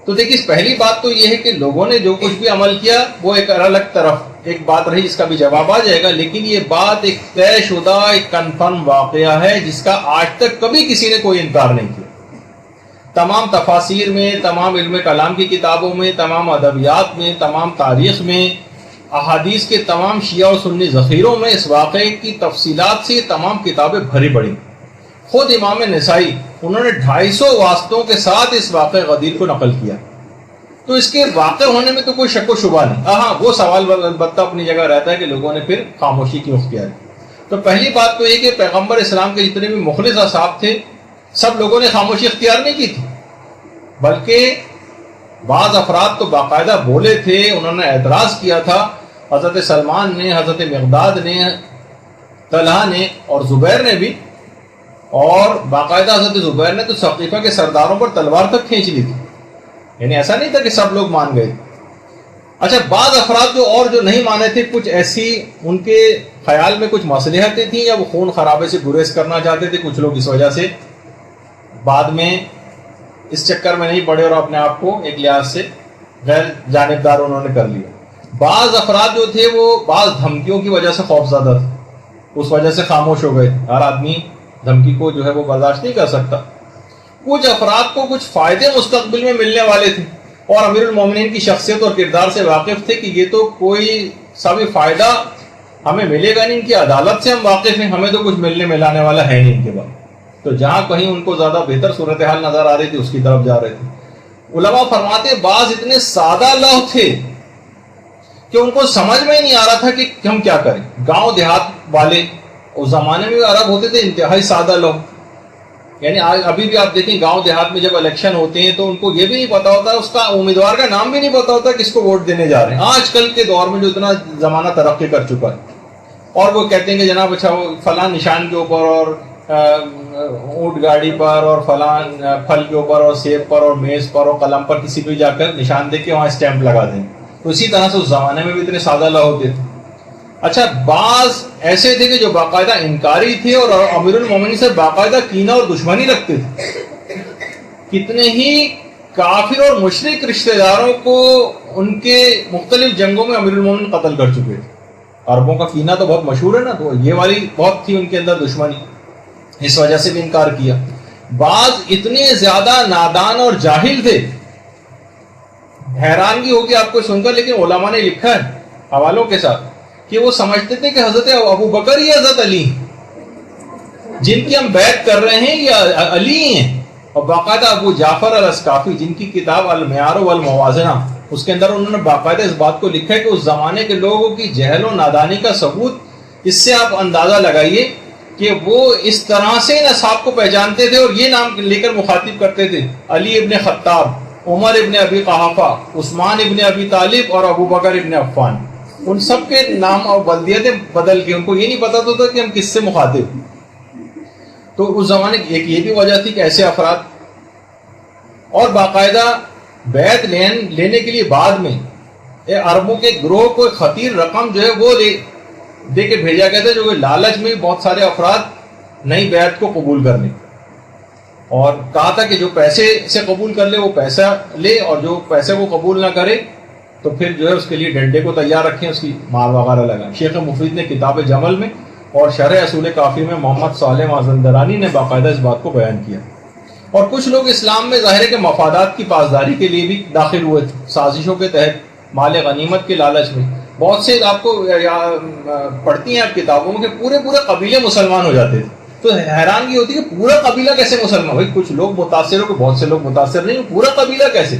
E: تو دیکھیے پہلی بات تو یہ ہے کہ لوگوں نے جو کچھ بھی عمل کیا وہ ایک الگ طرف ایک بات رہی، اس کا بھی جواب آ جائے گا، لیکن یہ بات ایک طے شدہ ایک کنفرم واقعہ ہے جس کا آج تک کبھی کسی نے کوئی انکار نہیں کیا. تمام تفاسیر میں، تمام علم کلام کی کتابوں میں، تمام ادبیات میں، تمام تاریخ میں، احادیث کے تمام شیعہ اور سنی ذخیروں میں اس واقعے کی تفصیلات سے تمام کتابیں بھری پڑی. خود امام نسائی انہوں نے 250 واسطوں کے ساتھ اس واقعہ غدیر کو نقل کیا. تو اس کے واقع ہونے میں تو کوئی شک و شبہ نہیں. ہاں وہ سوال البتہ اپنی جگہ رہتا ہے کہ لوگوں نے پھر خاموشی کیوں اختیار کی. تو پہلی بات تو یہ کہ پیغمبر اسلام کے جتنے بھی مخلص اصحاب تھے سب لوگوں نے خاموشی اختیار نہیں کی تھی، بلکہ بعض افراد تو باقاعدہ بولے تھے، انہوں نے اعتراض کیا تھا. حضرت سلمان نے، حضرت مقداد نے، طلحہ نے اور زبیر نے بھی، اور باقاعدہ حضرت زبیر نے تو ثقیفہ کے سرداروں پر تلوار تک کھینچ لی تھی. یعنی ایسا نہیں تھا کہ سب لوگ مان گئے. اچھا، بعض افراد جو نہیں مانے تھے، کچھ ایسی ان کے خیال میں کچھ مصلحتیں تھیں یا وہ خون خرابے سے گریز کرنا چاہتے تھے. کچھ لوگ اس وجہ سے بعد میں اس چکر میں نہیں پڑے اور اپنے آپ کو ایک لحاظ سے غیر جانبدار انہوں نے کر لیا. بعض افراد جو تھے وہ بعض دھمکیوں کی وجہ سے خوف زدہ تھے، اس وجہ سے خاموش ہو گئے. ہر آدمی دھمکی کو جو ہے وہ برداشت نہیں کر سکتا. کچھ افراد کو کچھ فائدے مستقبل میں ملنے والے تھے اور امیر المومنین کی شخصیت اور کردار سے واقف تھے کہ یہ تو کوئی سا بھی فائدہ ہمیں ملے گا نہیں، ان کی عدالت سے ہم واقف ہیں، ہمیں تو کچھ ملنے ملانے والا ہے نہیں ان کے بعد. تو جہاں کہیں ان کو زیادہ بہتر صورتحال نظر آ رہی تھی اس کی طرف جا رہے تھے. علماء فرماتے بعض اتنے سادہ لوح تھے کہ ان کو سمجھ میں ہی نہیں آ رہا تھا کہ ہم کیا کریں. گاؤں دیہات والے اس زمانے میں عرب ہوتے تھے انتہائی سادہ لوگ. یعنی ابھی بھی آپ دیکھیں گاؤں دیہات میں جب الیکشن ہوتے ہیں تو ان کو یہ بھی نہیں پتا ہوتا، اس کا امیدوار کا نام بھی نہیں پتا ہوتا کس کو ووٹ دینے جا رہے ہیں. آج کل کے دور میں جو اتنا زمانہ ترقی کر چکا ہے، اور وہ کہتے ہیں کہ جناب اچھا وہ فلاں نشان کے اوپر اور اونٹ گاڑی پر اور فلاں پھل کے اوپر اور سیب پر اور میز پر اور قلم پر کسی پہ جا کر نشان دے کے وہاں اسٹیمپ لگا دیں. تو اسی طرح سے اس زمانے میں بھی اتنے سادہ لوگ ہوتے تھے. اچھا، بعض ایسے تھے کہ جو باقاعدہ انکاری تھے اور امیر المومنین سے باقاعدہ کینہ اور دشمنی رکھتے تھے. کتنے ہی کافر اور مشرک رشتہ داروں کو ان کے مختلف جنگوں میں امیر المومنین قتل کر چکے تھے. عربوں کا کینہ تو بہت مشہور ہے نا, تو یہ والی بہت تھی ان کے اندر دشمنی, اس وجہ سے بھی انکار کیا. بعض اتنے زیادہ نادان اور جاہل تھے, حیرانگی ہوگی آپ کو سن کر, لیکن علماء نے لکھا ہے حوالوں کے ساتھ کہ وہ سمجھتے تھے کہ حضرت ابو بکر یا حضرت علی جن کی ہم بیعت کر رہے ہیں یہ علی ہیں. اور باقاعدہ ابو جعفر الاسقافی جن کی کتاب المعیار والموازنہ, اس کے اندر انہوں نے باقاعدہ اس بات کو لکھا ہے کہ اس زمانے کے لوگوں کی جہل و نادانی کا ثبوت اس سے آپ اندازہ لگائیے کہ وہ اس طرح سے نصاب کو پہچانتے تھے اور یہ نام لے کر مخاطب کرتے تھے, علی ابن خطاب, عمر ابن ابی قحافہ, عثمان ابن ابی طالب اور ابو بکر ابن عفان. ان سب کے نام اور بلدیتیں بدل کے, ان کو یہ نہیں پتا تھا کہ ہم کس سے مخاطب. تو اس زمانے کی ایک یہ بھی وجہ تھی کہ ایسے افراد, اور باقاعدہ بیعت لینے کے لیے بعد میں عربوں کے گروہ کو خطیر رقم جو ہے وہ دے کے بھیجا گیا تھا, جو کہ لالچ میں بہت سارے افراد نئی بیعت کو قبول کر لیں, اور کہا تھا کہ جو پیسے سے قبول کر لے وہ پیسہ لے, اور جو پیسے کو قبول نہ کرے تو پھر جو ہے اس کے لیے ڈنڈے کو تیار رکھیں, اس کی مار وغیرہ لگائیں. شیخ مفید نے کتاب جمل میں اور شرح اصول کافی میں محمد صالح مازندرانی نے باقاعدہ اس بات کو بیان کیا. اور کچھ لوگ اسلام میں ظاہر ہے کہ مفادات کی پاسداری کے لیے بھی داخل ہوئے تھے, سازشوں کے تحت مال غنیمت کے لالچ میں. بہت سے آپ کو پڑھتی ہیں آپ کتابوں میں کہ پورے قبیلے مسلمان ہو جاتے تھے, تو حیرانگی ہوتی ہے کہ پورا قبیلہ کیسے مسلمان. بھائی کچھ لوگ متاثر ہو کہ بہت سے لوگ متاثر نہیں, پورا قبیلہ کیسے؟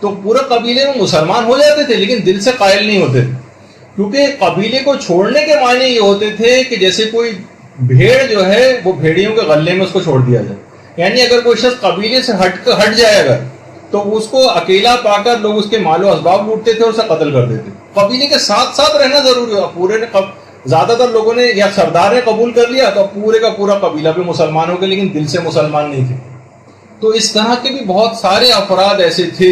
E: تو پورے قبیلے میں مسلمان ہو جاتے تھے لیکن دل سے قائل نہیں ہوتے تھے, کیونکہ قبیلے کو چھوڑنے کے معنی یہ ہوتے تھے کہ جیسے کوئی بھیڑ جو ہے وہ بھیڑیوں کے غلے میں اس کو چھوڑ دیا جائے. یعنی اگر کوئی شخص قبیلے سے ہٹ جائے اگر, تو اس کو اکیلا پا کر لوگ اس کے مال و اسباب لوٹتے تھے اور اسے قتل کر دیتے. قبیلے کے ساتھ ساتھ رہنا ضروری ہوا. پورے نے زیادہ تر لوگوں نے یا سردار نے قبول کر لیا تو پورے کا پورا قبیلہ بھی مسلمان ہو گیا, لیکن دل سے مسلمان نہیں تھے. تو اس طرح کے بھی بہت سارے افراد ایسے تھے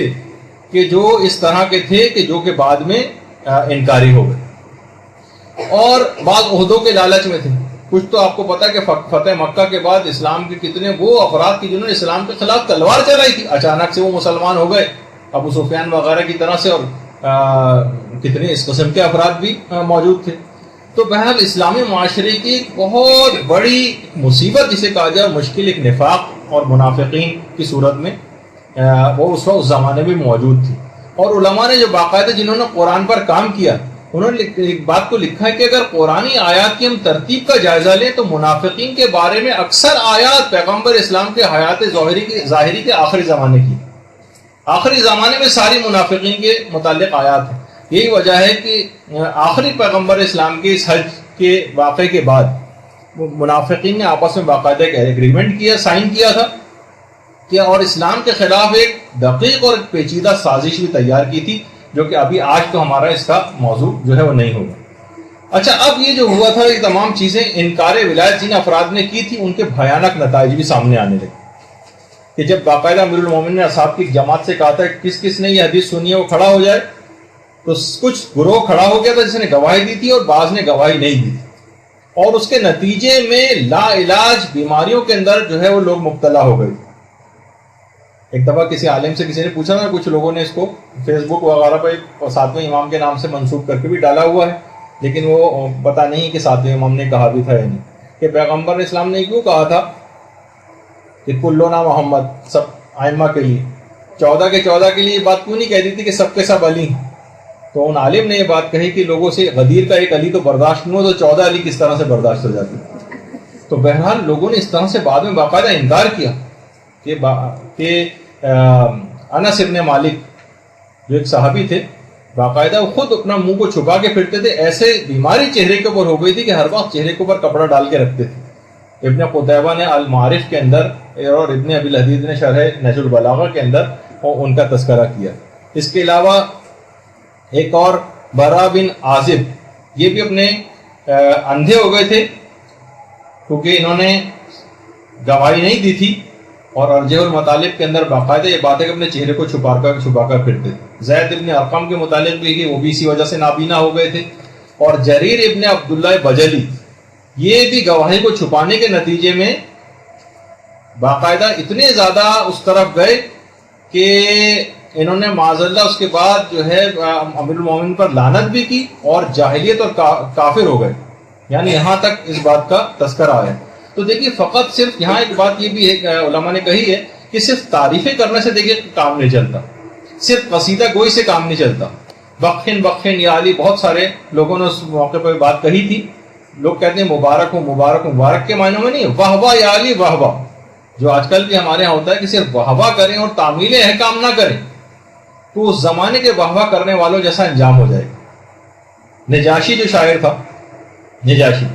E: کہ جو اس طرح کے تھے کہ جو کہ بعد میں انکاری ہو گئے, اور بعض عہدوں کے لالچ میں تھے. کچھ تو آپ کو پتا کہ فتح مکہ کے بعد اسلام کے کتنے وہ افراد کی جنہوں نے اسلام کے خلاف تلوار چلائی تھی, اچانک سے وہ مسلمان ہو گئے, ابو سفیان وغیرہ کی طرح سے, اور کتنے اس قسم کے افراد بھی موجود تھے. تو بہرحال اسلامی معاشرے کی بہت بڑی مصیبت جسے کہا جائے, مشکل ایک نفاق اور منافقین کی صورت میں وہ اس وقت اس زمانے میں موجود تھی. اور علماء نے جو باقاعدہ جنہوں نے قرآن پر کام کیا, انہوں نے ایک بات کو لکھا ہے کہ اگر قرآنی آیات کی ہم ترتیب کا جائزہ لیں تو منافقین کے بارے میں اکثر آیات پیغمبر اسلام کے حیات ظاہری کے آخری زمانے کی, آخری زمانے میں ساری منافقین کے متعلق آیات ہیں. یہی وجہ ہے کہ آخری پیغمبر اسلام کے اس حج کے واقعے کے بعد منافقین نے آپس میں باقاعدہ ایک ایگریمنٹ کیا, سائن کیا تھا کہ, اور اسلام کے خلاف ایک دقیق اور پیچیدہ سازش بھی تیار کی تھی, جو کہ ابھی آج تو ہمارا اس کا موضوع جو ہے وہ نہیں ہوگا. اچھا, اب یہ جو ہوا تھا یہ تمام چیزیں انکار ولایت جن افراد نے کی تھی ان کے بھیانک نتائج بھی سامنے آنے لگے. کہ جب باقاعدہ امیر المومنین نے اصحاب کی جماعت سے کہا تھا کہ کس نے یہ حدیث سنی ہے وہ کھڑا ہو جائے, تو کچھ گروہ کھڑا ہو گیا تھا جس نے گواہی دی تھی اور بعض نے گواہی نہیں دی تھی, اور اس کے نتیجے میں لا علاج بیماریوں کے اندر جو ہے وہ لوگ مبتلا ہو گئے. ایک دفعہ کسی عالم سے کسی نے پوچھا تھا, کچھ لوگوں نے اس کو فیس بک وغیرہ پہ ساتویں امام کے نام سے منسوب کر کے بھی ڈالا ہوا ہے, لیکن وہ پتہ نہیں کہ ساتویں امام نے کہا بھی تھا یا نہیں, کہ پیغمبر اسلام نے کیوں کہا تھا کہ کلونا محمد, سب ائمہ کے لیے 14 کے 14 کے لیے یہ بات کیوں نہیں کہہ دی تھی کہ سب کے سب علی. تو ان عالم نے یہ بات کہی کہ لوگوں سے غدیر کا ایک علی تو برداشت نہیں ہو تو 14 علی کس طرح سے برداشت ہو جاتی. تو بہرحال لوگوں نے اس طرح سے بعد میں باقاعدہ انکار کیا کہ انس ابن مالک جو ایک صحابی تھے, باقاعدہ وہ خود اپنا منہ کو چھپا کے پھرتے تھے, ایسے بیماری چہرے کے اوپر ہو گئی تھی کہ ہر وقت چہرے کے اوپر کپڑا ڈال کے رکھتے تھے. ابن قتیبہ نے المعارف کے اندر اور ابن ابی الحدید نے شرح نہج البلاغہ کے اندر ان کا تذکرہ کیا. اس کے علاوہ ایک اور برا بن عازب, یہ بھی اپنے اندھے ہو گئے تھے کیونکہ انہوں نے گواہی نہیں دی تھی, اور ارجح المطالب کے اندر باقاعدہ یہ بات ہے کہ اپنے چہرے کو چھپا کر پھرتے تھے. زید ابن ارقم کے متعلق بھی کہ وہ بھی اسی وجہ سے نابینا ہو گئے تھے, اور جریر ابن عبداللہ بجلی یہ بھی گواہی کو چھپانے کے نتیجے میں باقاعدہ اتنے زیادہ اس طرف گئے کہ انہوں نے معاذ اللہ اس کے بعد جو ہے امیر المومنین پر لعنت بھی کی اور جاہلیت اور کافر ہو گئے، یعنی یہاں تک اس بات کا تذکرہ آیا۔ تو دیکھیے فقط صرف یہاں ایک بات یہ بھی ہے علماء نے کہی ہے کہ صرف تعریفیں کرنے سے دیکھیے کام نہیں چلتا، صرف قصیدہ گوئی سے کام نہیں چلتا۔ بخن بخن یا علی، بہت سارے لوگوں نے اس موقع پہ بات کہی تھی، لوگ کہتے ہیں مبارک ہو مبارک ہو، مبارک کے معنوں میں نہیں، واہ واہ یا علی واہ واہ، جو آج کل بھی ہمارے یہاں ہوتا ہے کہ صرف واہ واہ کریں اور تعمیل احکام نہ کریں، تو اس زمانے کے واہ واہ کرنے والوں جیسا انجام ہو جائے گا۔ نجاشی جو شاعر تھا، نجاشی،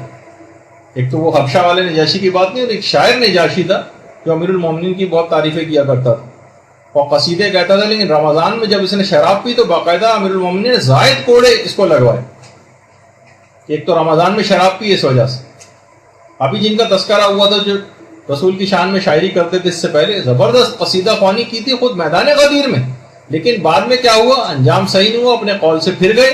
E: ایک تو وہ حبشہ والے نجاشی کی بات نہیں، اور ایک شاعر نجاشی تھا جو امیر المومنین کی بہت تعریفیں کیا کرتا تھا اور قصیدے کہتا تھا، لیکن رمضان میں جب اس نے شراب پی تو باقاعدہ امیر المومنین نے زائد کوڑے اس کو لگوائے۔ ایک تو رمضان میں شراب پی اس وجہ سے، ابھی جن کا تذکرہ ہوا تھا جو رسول کی شان میں شاعری کرتے تھے اس سے پہلے، زبردست قصیدہ خوانی کی تھی خود میدان غدیر میں، لیکن بعد میں کیا ہوا، انجام صحیح نہیں ہوا، اپنے قول سے پھر گئے،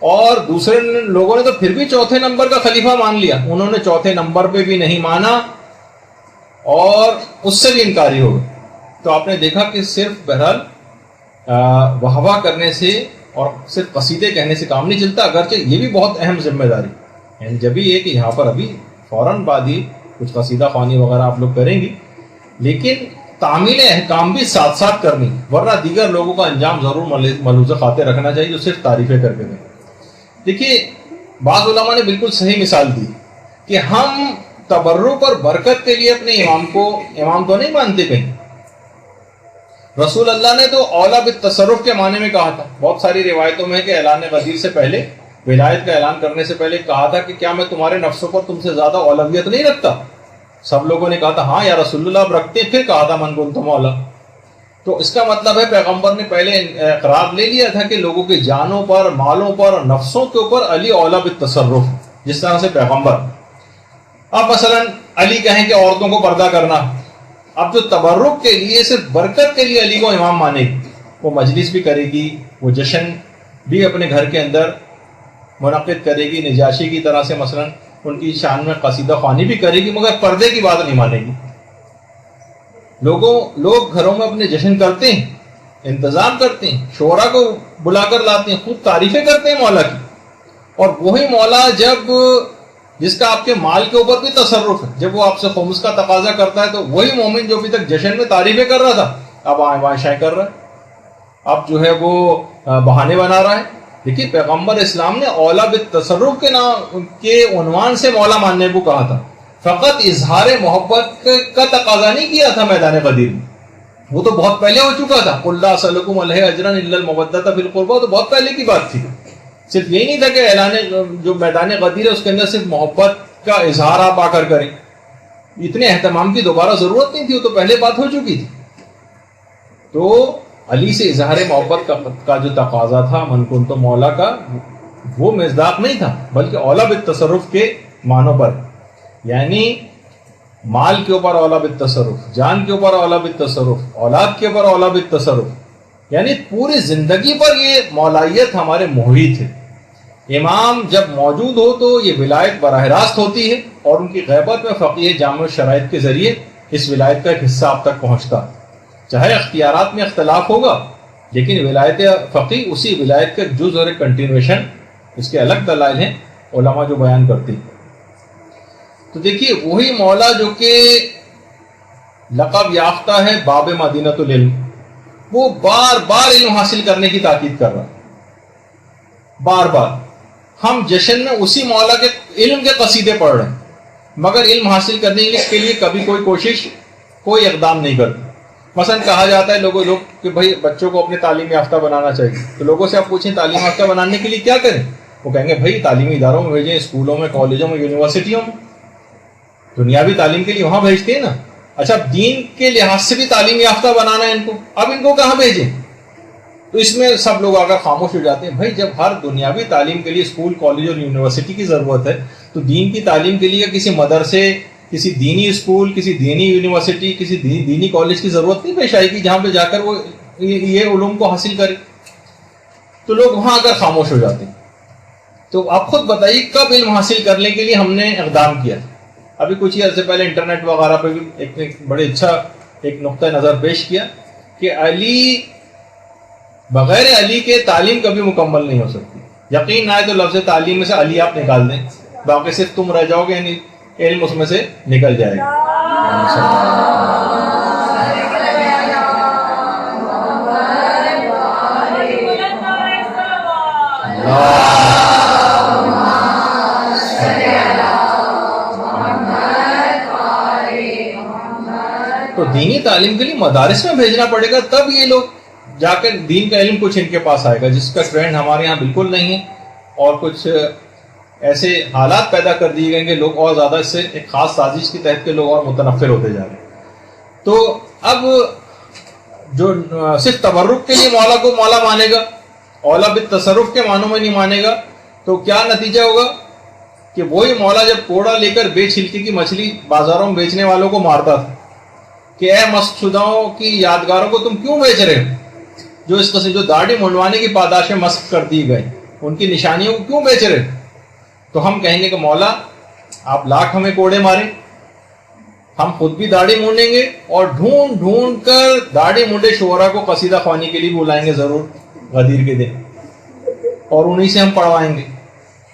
E: اور دوسرے لوگوں نے تو پھر بھی چوتھے نمبر کا خلیفہ مان لیا، انہوں نے چوتھے نمبر پہ بھی نہیں مانا اور اس سے بھی انکاری ہو گئے۔ تو آپ نے دیکھا کہ صرف بہرحال واہ واہ کرنے سے اور صرف قصیدے کہنے سے کام نہیں چلتا، اگرچہ یہ بھی بہت اہم ذمہ داری یعنی جب بھی یہ کہ یہاں پر ابھی فوراً بعد ہی کچھ قصیدہ خوانی وغیرہ آپ لوگ کریں گی، لیکن تعمیل احکام بھی ساتھ ساتھ کرنی، ورنہ دیگر لوگوں کا انجام ضرور ملحوظ خاطر رکھنا چاہیے جو صرف تعریفیں کر کے دیں۔ دیکھیے بعض علماء نے بالکل صحیح مثال دی کہ ہم تبرک اور برکت کے لیے اپنے امام کو امام تو نہیں مانتے کہیں، رسول اللہ نے تو اولا بالتصرف کے معنی میں کہا تھا، بہت ساری روایتوں میں ہے کہ اعلان غدیر سے پہلے، ولایت کا اعلان کرنے سے پہلے کہا تھا کہ کیا میں تمہارے نفسوں پر تم سے زیادہ اولویت نہیں رکھتا؟ سب لوگوں نے کہا تھا ہاں یا رسول اللہ اب رکھتے ہیں، پھر کہا تھا من کنت مولا۔ تو اس کا مطلب ہے پیغمبر نے پہلے اقرار لے لیا تھا کہ لوگوں کی جانوں پر، مالوں پر اور نفسوں کے اوپر علی اولا بالتصرف، جس طرح سے پیغمبر۔ اب مثلا علی کہیں کہ عورتوں کو پردہ کرنا، اب جو تبرک کے لیے صرف برکت کے لیے علی کو امام مانے گی، وہ مجلس بھی کرے گی، وہ جشن بھی اپنے گھر کے اندر منعقد کرے گی، نجاشی کی طرح سے مثلا ان کی شان میں قصیدہ خوانی بھی کرے گی، مگر پردے کی بات نہیں مانے گی۔ لوگ گھروں میں اپنے جشن کرتے ہیں، انتظام کرتے ہیں، شعراء کو بلا کر لاتے ہیں، خوب تعریفیں کرتے ہیں مولا کی، اور وہی مولا جس کا آپ کے مال کے اوپر بھی تصرف ہے، جب وہ آپ سے خمس کا تقاضا کرتا ہے تو وہی مومن جو ابھی تک جشن میں تعریفیں کر رہا تھا اب آئیں کر رہا ہے، اب جو ہے وہ بہانے بنا رہا ہے۔ دیکھیے پیغمبر اسلام نے اولا بالتصرف کے عنوان سے مولا ماننے کو کہا تھا، فقط اظہار محبت کا تقاضا نہیں کیا تھا میدان غدیر میں، وہ تو بہت پہلے ہو چکا تھا، قل لا اسألکم علیہ اجرا الا المودۃ فی القربى، تو بہت پہلے کی بات تھی۔ صرف یہی نہیں تھا کہ اعلان جو میدان غدیر ہے اس کے اندر صرف محبت کا اظہار آپ آ کر کریں، اتنے اہتمام کی دوبارہ ضرورت نہیں تھی، وہ تو پہلے بات ہو چکی تھی۔ تو علی سے اظہار محبت کا جو تقاضا تھا من کنت مولا کا، وہ مصداق نہیں تھا، بلکہ اولا بالتصرف کے معنوں پر، یعنی مال کے اوپر اولا بالتصرف، جان کے اوپر اولا بالتصرف، اولاد کے اوپر اولا بالتصرف، یعنی پوری زندگی پر یہ مولائیت ہمارے محیط ہے۔ امام جب موجود ہو تو یہ ولایت براہ راست ہوتی ہے، اور ان کی غیبت میں فقیہ جامع شرائط کے ذریعے اس ولایت کا ایک حصہ آپ تک پہنچتا، چاہے اختیارات میں اختلاف ہوگا، لیکن ولایت فقیہ اسی ولایت کا جز اور کنٹینویشن، اس کے الگ دلائل ہیں علماء جو بیان کرتی۔ تو دیکھیے وہی مولا جو کہ لقب یافتہ ہے باب مدینۃ العلم، وہ بار بار علم حاصل کرنے کی تاکید کر رہا ہے، بار بار۔ ہم جشن میں اسی مولا کے علم کے قصیدے پڑھ رہے ہیں، مگر علم حاصل کرنے کے لیے کبھی کوئی کوشش، کوئی اقدام نہیں کرتے۔ مثلا کہا جاتا ہے لوگ کہ بھائی بچوں کو اپنے تعلیم یافتہ بنانا چاہیے، تو لوگوں سے آپ پوچھیں تعلیم یافتہ بنانے کے لیے کیا کریں، وہ کہیں گے بھائی تعلیمی اداروں میں بھیجیں، اسکولوں میں، کالجوں میں، یونیورسٹیوں میں، دنیاوی تعلیم کے لیے وہاں بھیجتے ہیں نا۔ اچھا دین کے لحاظ سے بھی تعلیم یافتہ بنانا ہے ان کو، اب ان کو کہاں بھیجیں؟ تو اس میں سب لوگ اگر خاموش ہو جاتے ہیں۔ بھائی جب ہر دنیاوی تعلیم کے لیے اسکول، کالج اور یونیورسٹی کی ضرورت ہے، تو دین کی تعلیم کے لیے کسی مدرسے، کسی دینی اسکول، کسی دینی یونیورسٹی، کسی دینی کالج کی ضرورت نہیں پیش آئے گی جہاں پہ جا کر وہ یہ علوم کو حاصل کرے۔ تو لوگ وہاں اگر خاموش ہو جاتے ہیں۔ تو آپ خود بتائیے کب علم حاصل کرنے کے لیے ہم نے اقدام کیا؟ ابھی کچھ ہی عرصے پہلے انٹرنیٹ وغیرہ پہ بھی ایک بڑے اچھا ایک نقطہ نظر پیش کیا کہ علی بغیر علی کے تعلیم کبھی مکمل نہیں ہو سکتی. یقین نہ آئے تو لفظ تعلیم میں سے علی آپ نکال دیں, باقی صرف تم رہ جاؤ گے, یعنی علم اس میں سے نکل جائے گا. تو دینی تعلیم کے لیے مدارس میں بھیجنا پڑے گا, تب یہ لوگ جا کر دین کا علم کچھ ان کے پاس آئے گا, جس کا ٹرینڈ ہمارے یہاں بالکل نہیں ہے. اور کچھ ایسے حالات پیدا کر دیے گئے کہ لوگ اور زیادہ اس سے ایک خاص سازش کے تحت کے لوگ اور متنفر ہوتے جا رہے ہیں. تو اب جو صرف تبرک کے لیے مولا کو مولا مانے گا, اولا بالتصرف کے معنوں میں نہیں مانے گا, تو کیا نتیجہ ہوگا کہ وہی مولا جب کوڑا لے کر بے چھلکے کی مچھلی بازاروں میں بیچنے والوں کو مارتا تھا کہ اے مسخ شداؤں کی یادگاروں کو تم کیوں بیچ رہے ہو, جو اس قسم جو داڑھی منڈوانے کی پاداشیں مسخ کر دی گئی ان کی نشانیوں کو کیوں بیچ رہے ہو. تو ہم کہیں گے کہ مولا آپ لاکھ ہمیں کوڑے ماریں, ہم خود بھی داڑھی مونڈیں گے اور ڈھونڈ ڈھونڈ کر داڑھی منڈے شعراء کو قصیدہ خوانی کے لیے بلائیں گے ضرور غدیر کے دن, اور انہی سے ہم پڑھوائیں گے.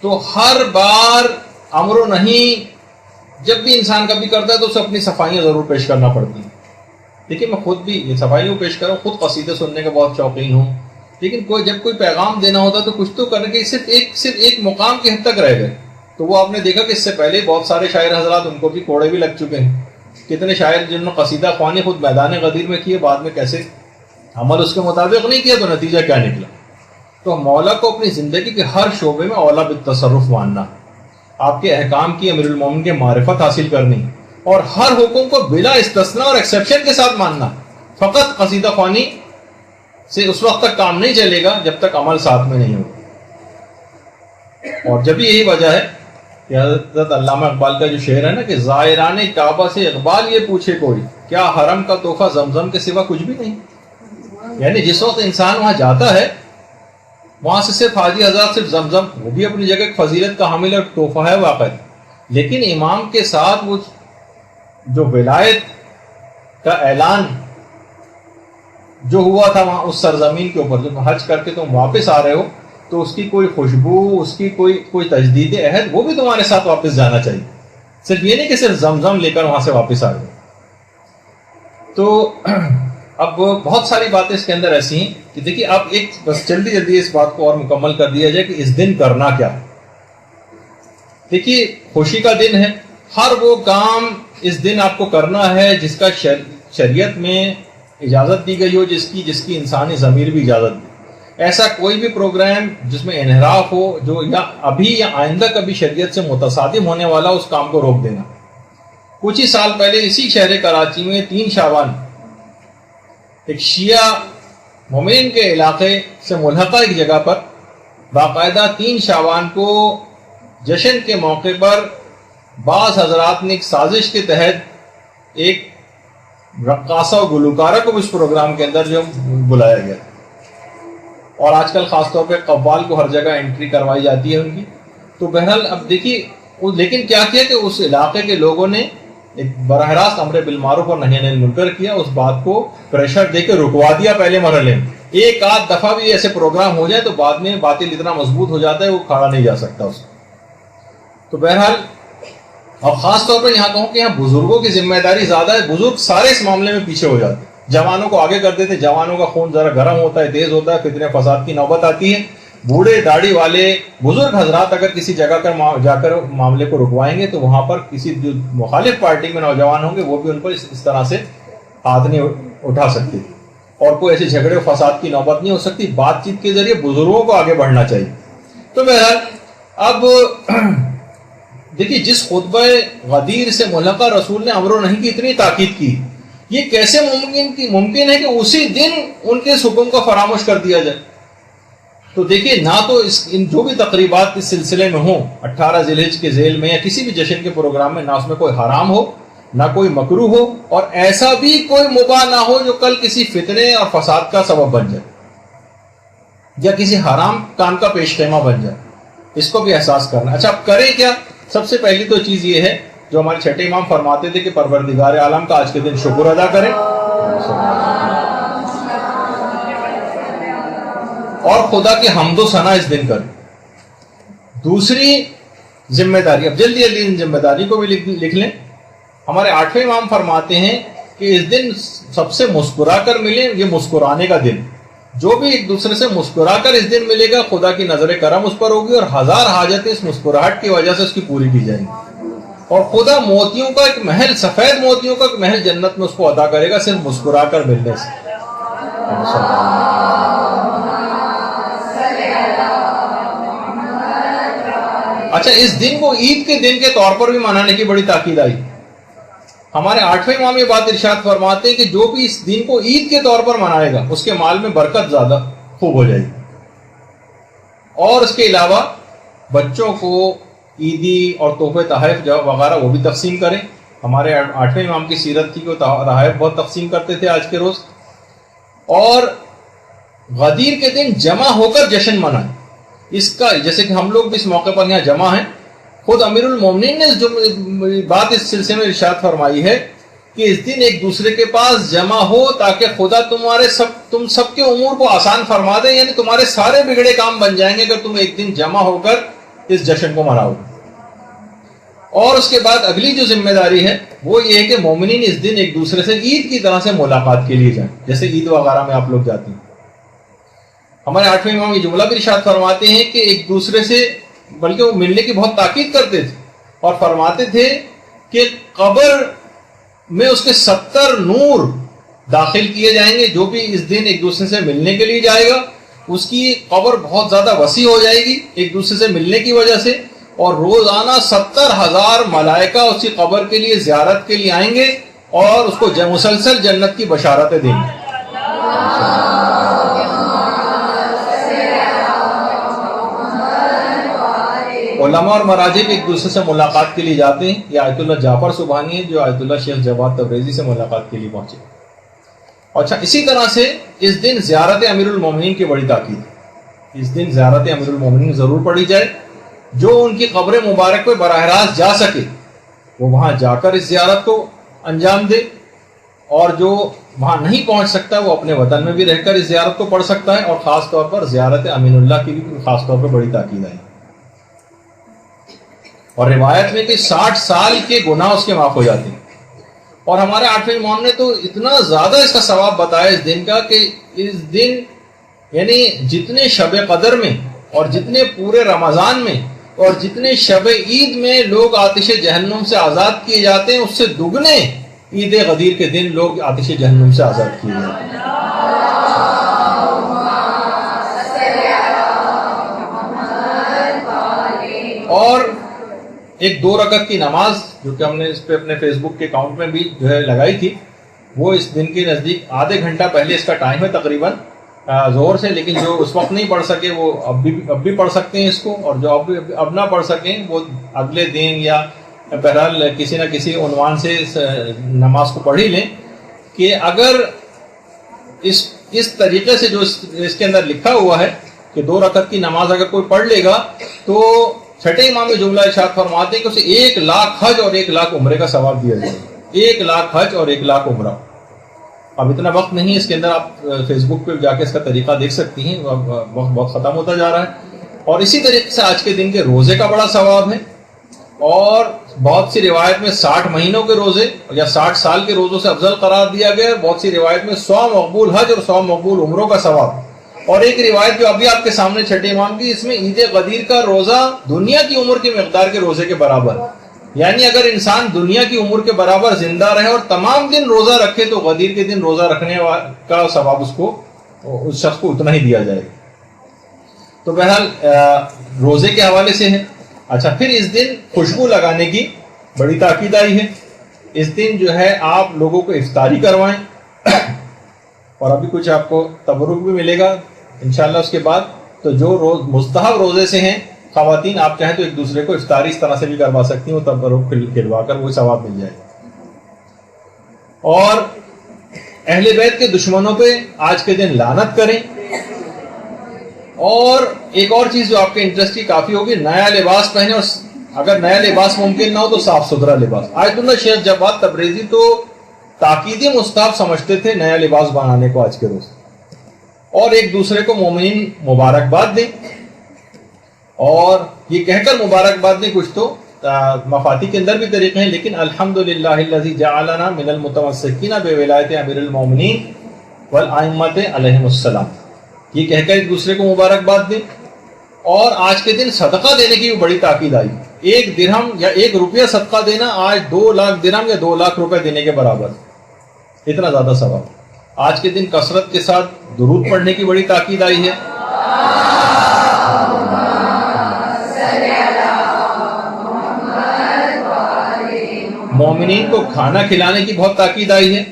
E: تو ہر بار امر و نہیں جب بھی انسان کبھی کرتا ہے تو اسے اپنی صفائیاں ضرور پیش کرنا پڑتی ہیں. دیکھیے میں خود بھی یہ صفائیوں پیش کروں, خود قصیدے سننے کا بہت شوقین ہوں, لیکن جب کوئی پیغام دینا ہوتا تو کچھ تو کرنے کے صرف ایک مقام کی حد تک رہ گئے. تو وہ آپ نے دیکھا کہ اس سے پہلے بہت سارے شاعر حضرات ان کو بھی کوڑے بھی لگ چکے ہیں. کتنے شاعر جنہوں نے قصیدہ خوانی خود میدان غدیر میں کیے, بعد میں کیسے عمل اس کے مطابق نہیں کیا تو نتیجہ کیا نکلا. تو مولا کو اپنی زندگی کے ہر شعبے میں اولا بالتصرف ماننا, آپ کے احکام کی امیر المومن کے معرفت حاصل کرنی, اور ہر حکم کو بلا استثناء اور ایکسیپشن کے ساتھ ماننا. فقط قصیدہ خوانی سے اس وقت تک کام نہیں چلے گا جب تک عمل ساتھ میں نہیں ہوگا. اور جب یہی وجہ ہے کہ حضرت علامہ اقبال کا جو شعر ہے نا کہ زائران کعبہ سے اقبال یہ پوچھے کوئی کیا حرم کا تحفہ زمزم کے سوا کچھ بھی نہیں. یعنی جس وقت انسان وہاں جاتا ہے وہاں سے صرف حاجی حضرات صرف زمزم, وہ بھی اپنی جگہ فضیلت کا حامل اور تحفہ ہے واقع, لیکن امام کے ساتھ وہ جو ولایت کا اعلان جو ہوا تھا وہاں اس سرزمین کے اوپر, جب حج کر کے تم واپس آ رہے ہو تو اس کی کوئی خوشبو, اس کی کوئی تجدید عہد وہ بھی تمہارے ساتھ واپس جانا چاہیے. صرف یہ نہیں کہ صرف زمزم لے کر وہاں سے واپس آ گئے. تو اب بہت ساری باتیں اس کے اندر ایسی ہیں کہ دیکھیے آپ ایک بس جلدی اس بات کو اور مکمل کر دیا جائے کہ اس دن کرنا کیا. دیکھیے خوشی کا دن ہے, ہر وہ کام اس دن آپ کو کرنا ہے جس کا شریعت میں اجازت دی گئی ہو, جس کی انسانی ضمیر بھی اجازت دی. ایسا کوئی بھی پروگرام جس میں انحراف ہو جو یا ابھی یا آئندہ کبھی شریعت سے متصادم ہونے والا اس کام کو روک دینا. کچھ ہی سال پہلے اسی شہر کراچی میں 3 شعبان ایک شیعہ مومن کے علاقے سے ملحقہ ایک جگہ پر باقاعدہ 3 شعبان کو جشن کے موقع پر بعض حضرات نے ایک سازش کے تحت ایک رقاصہ و گلوکارہ کو اس پروگرام کے اندر جو بلایا گیا, اور آج کل خاص طور پہ قوال کو ہر جگہ انٹری کروائی جاتی ہے ان کی. تو بہرحال اب دیکھیے لیکن کیا کیا کہ اس علاقے کے لوگوں نے ایک براہ راست امر بالمعروف اور نہی عن المنکر کیا, اس بات کو پریشر دے کے رکوا دیا پہلے مرحلے میں. ایک آدھ دفعہ بھی ایسے پروگرام ہو جائے تو بعد میں باطل اتنا مضبوط ہو جاتا ہے وہ کھڑا نہیں جا سکتا اس کو. تو بہرحال اور خاص طور پر یہاں کہوں کہ یہاں بزرگوں کی ذمہ داری زیادہ ہے. بزرگ سارے اس معاملے میں پیچھے ہو جاتے ہیں, جوانوں کو آگے کر دیتے, جوانوں کا خون ذرا گرم ہوتا ہے, تیز ہوتا ہے, فتنے فساد کی نوبت آتی ہے. بوڑھے داڑھی والے بزرگ حضرات اگر کسی جگہ جا کر معاملے کو رکوائیں گے تو وہاں پر کسی جو مخالف پارٹی میں نوجوان ہوں گے وہ بھی ان پر اس طرح سے ہاتھ نہیں اٹھا سکتے, اور کوئی ایسے جھگڑے و فساد کی نوبت نہیں ہو سکتی. بات چیت کے ذریعے بزرگوں کو آگے بڑھنا چاہیے. تو بہرحال اب دیکھیے جس خطبہ غدیر سے ملحقہ رسول نے امر و نہی کی اتنی تاکید کی, یہ کیسے ممکن ہے کہ اسی دن ان کے اس حکم کو فراموش کر دیا جائے. تو دیکھیے نہ تو جو بھی تقریبات اس سلسلے میں ہوں 18 ذی الحجہ کے ذیل میں یا کسی بھی جشن کے پروگرام میں, نہ اس میں کوئی حرام ہو نہ کوئی مکروہ ہو, اور ایسا بھی کوئی مباح نہ ہو جو کل کسی فتنے اور فساد کا سبب بن جائے یا کسی حرام کام کا پیش خیمہ بن جائے. اس کو بھی احساس کرنا. اچھا اب کریں کیا؟ سب سے پہلی تو چیز یہ ہے جو ہمارے چھٹے امام فرماتے تھے کہ پروردگار عالم کا آج کے دن شکر ادا کریں. اور خدا کی حمد و ثنا اس دن کریں. دوسری ذمہ داری، اب جلدی جلدی ان ذمہ داری کو بھی لکھ لیں. ہمارے 8ویں امام فرماتے ہیں کہ اس دن سب سے مسکرا کر ملیں، یہ مسکرانے کا دن. جو بھی ایک دوسرے سے مسکرا کر اس دن ملے گا، خدا کی نظر کرم اس پر ہوگی اور 1000 حاجتیں اس مسکراہٹ کی وجہ سے اس کی پوری کی جائیں گی. اور خدا موتیوں کا ایک محل، سفید موتیوں کا ایک محل جنت میں اس کو عطا کرے گا صرف مسکرا کر ملنے سے. اچھا، اس دن کو عید کے دن کے طور پر بھی منانے کی بڑی تاکید آئی. ہمارے 8ویں امام یہ بات ارشاد فرماتے ہیں کہ جو بھی اس دن کو عید کے طور پر منائے گا اس کے مال میں برکت زیادہ خوب ہو جائے گی. اور اس کے علاوہ بچوں کو عیدی اور تحفے تحائف وغیرہ وہ بھی تقسیم کریں. ہمارے 8ویں امام کی سیرت تھی کہ وہ تحائف بہت تقسیم کرتے تھے آج کے روز. اور غدیر کے دن جمع ہو کر جشن منائیں. اس کا جیسے کہ ہم لوگ بھی اس موقع پر یہاں جمع ہیں، خود امیر المومنین نے جو بات اس سلسلے میں ارشاد فرمائی ہے کہ اس دن ایک دوسرے کے پاس جمع ہو تاکہ خدا تم سب کے امور کو آسان فرما دے. یعنی تمہارے سارے بگڑے کام بن جائیں گے اگر تم ایک دن جمع ہو کر اس جشن کو مناؤ. اور اس کے بعد اگلی جو ذمہ داری ہے وہ یہ ہے کہ مومنین اس دن ایک دوسرے سے عید کی طرح سے ملاقات کے لیے جائیں، جیسے عید وغیرہ میں آپ لوگ جاتے ہیں. ہمارے 8ویں امام یہ جملہ بھی ارشاد فرماتے ہیں کہ ایک دوسرے سے بلکہ وہ ملنے کی بہت تاکید کرتے تھے اور فرماتے تھے کہ قبر میں اس کے 70 نور داخل کیے جائیں گے. جو بھی اس دن ایک دوسرے سے ملنے کے لیے جائے گا اس کی قبر بہت زیادہ وسیع ہو جائے گی ایک دوسرے سے ملنے کی وجہ سے، اور روزانہ 70,000 ملائکہ اس کی قبر کے لیے زیارت کے لیے آئیں گے اور اس کو مسلسل جنت کی بشارتیں دیں گے. علماء اور مراجع ایک دوسرے سے ملاقات کے لیے جاتے ہیں. یہ آیت اللہ جعفر سبحانی ہے جو آیت اللہ شیخ جواد تبریزی سے ملاقات کے لیے پہنچے. اچھا، اسی طرح سے اس دن زیارت امیر المومنین کی بڑی تاکید. اس دن زیارت امیر المومنین ضرور پڑھی جائے. جو ان کی قبر مبارک پہ براہ راست جا سکے وہ وہاں جا کر اس زیارت کو انجام دے، اور جو وہاں نہیں پہنچ سکتا وہ اپنے وطن میں بھی رہ کر اس زیارت کو پڑھ سکتا ہے. اور خاص طور پر زیارت امین اللہ کی بھی خاص طور پر بڑی تاکید آئی. اور روایت میں کہ 60 سال کے گناہ اس کے معاف ہو جاتے ہیں. اور ہمارے 8ویں امام نے تو اتنا زیادہ اس کا ثواب بتایا اس دن کا کہ اس دن یعنی جتنے شب قدر میں اور جتنے پورے رمضان میں اور جتنے شب عید میں لوگ آتش جہنم سے آزاد کیے جاتے ہیں اس سے دگنے عید غدیر کے دن لوگ آتش جہنم سے آزاد کیے جاتے ہیں. اور ایک 2 رکعت کی نماز جو کہ ہم نے اس پہ اپنے فیس بک کے اکاؤنٹ میں بھی جو ہے لگائی تھی، وہ اس دن کے نزدیک آدھے گھنٹہ پہلے اس کا ٹائم ہے تقریباً زور سے. لیکن جو اس وقت نہیں پڑھ سکے وہ اب بھی پڑھ سکتے ہیں اس کو، اور جو اب نہ پڑھ سکیں وہ اگلے دن یا بہرحال کسی نہ کسی عنوان سے نماز کو پڑھ ہی لیں. کہ اگر اس طریقے سے جو اس کے اندر لکھا ہوا ہے کہ 2 رکعت کی نماز اگر کوئی پڑھ لے گا تو 6 امام جملہ ارشاد فرماتے ہیں کہ اسے 1 لاکھ حج اور 1 لاکھ عمرے کا ثواب دیا جائے گا. 1 لاکھ حج اور 1 لاکھ عمرہ. اب اتنا وقت نہیں اس کے اندر، آپ فیس بک پہ جا کے اس کا طریقہ دیکھ سکتی ہیں. وقت بہت ختم ہوتا جا رہا ہے. اور اسی طریقے سے آج کے دن کے روزے کا بڑا ثواب ہے. اور بہت سی روایت میں 60 مہینوں کے روزے یا 60 سال کے روزوں سے افضل قرار دیا گیا. بہت سی روایت میں 100 مقبول حج اور 100 مقبول عمروں کا ثواب. اور ایک روایت جو ابھی آپ کے سامنے 6 امام کی، اس میں عید غدیر کا روزہ دنیا کی عمر کی مقدار کے روزے کے برابر. یعنی اگر انسان دنیا کی عمر کے برابر زندہ رہے اور تمام دن روزہ رکھے تو غدیر کے دن روزہ رکھنے کا ثواب اس شخص کو اتنا ہی دیا جائے گا. تو بہرحال روزے کے حوالے سے ہے. اچھا، پھر اس دن خوشبو لگانے کی بڑی تاکید آئی ہے. اس دن جو ہے آپ لوگوں کو افطاری کروائیں اور ابھی کچھ آپ کو تبرک بھی ملے گا انشاءاللہ اس کے بعد. تو جو مستحب روزے سے ہیں خواتین، آپ چاہیں تو ایک دوسرے کو افطاری اس طرح سے بھی کروا سکتی ہیں، وہ تبرک کھلوا کر وہ ثواب مل جائے. اور اہل بیت کے دشمنوں پہ آج کے دن لعنت کریں. اور ایک اور چیز جو آپ کے انٹرسٹ کی کافی ہوگی، نیا لباس پہنے. اور اگر نیا لباس ممکن نہ ہو تو صاف ستھرا لباس. آیت اللہ شیخ جواد تبریزی تو تاکیدی مستحب سمجھتے تھے نیا لباس بنانے کو آج کے روز. اور ایک دوسرے کو مومنین مبارکباد دیں، اور یہ کہہ کر مبارکباد دیں. کچھ تو مفاتی کے اندر بھی طریقے ہیں، لیکن الحمدللہ الذی جعلنا من المتمسکین بولایت امیر المومنین والائمۃ علیہم السلام، یہ کہہ کر ایک دوسرے کو مبارکباد دیں. اور آج کے دن صدقہ دینے کی بھی بڑی تاکید آئی. 1 درہم یا 1 روپیہ صدقہ دینا آج 2 لاکھ درہم یا 2 لاکھ روپے دینے کے برابر، اتنا زیادہ ثواب. آج کے دن کثرت کے ساتھ درود پڑھنے کی بڑی تاکید آئی ہے. مومنین کو کھانا کھلانے کی بہت تاکید آئی ہے.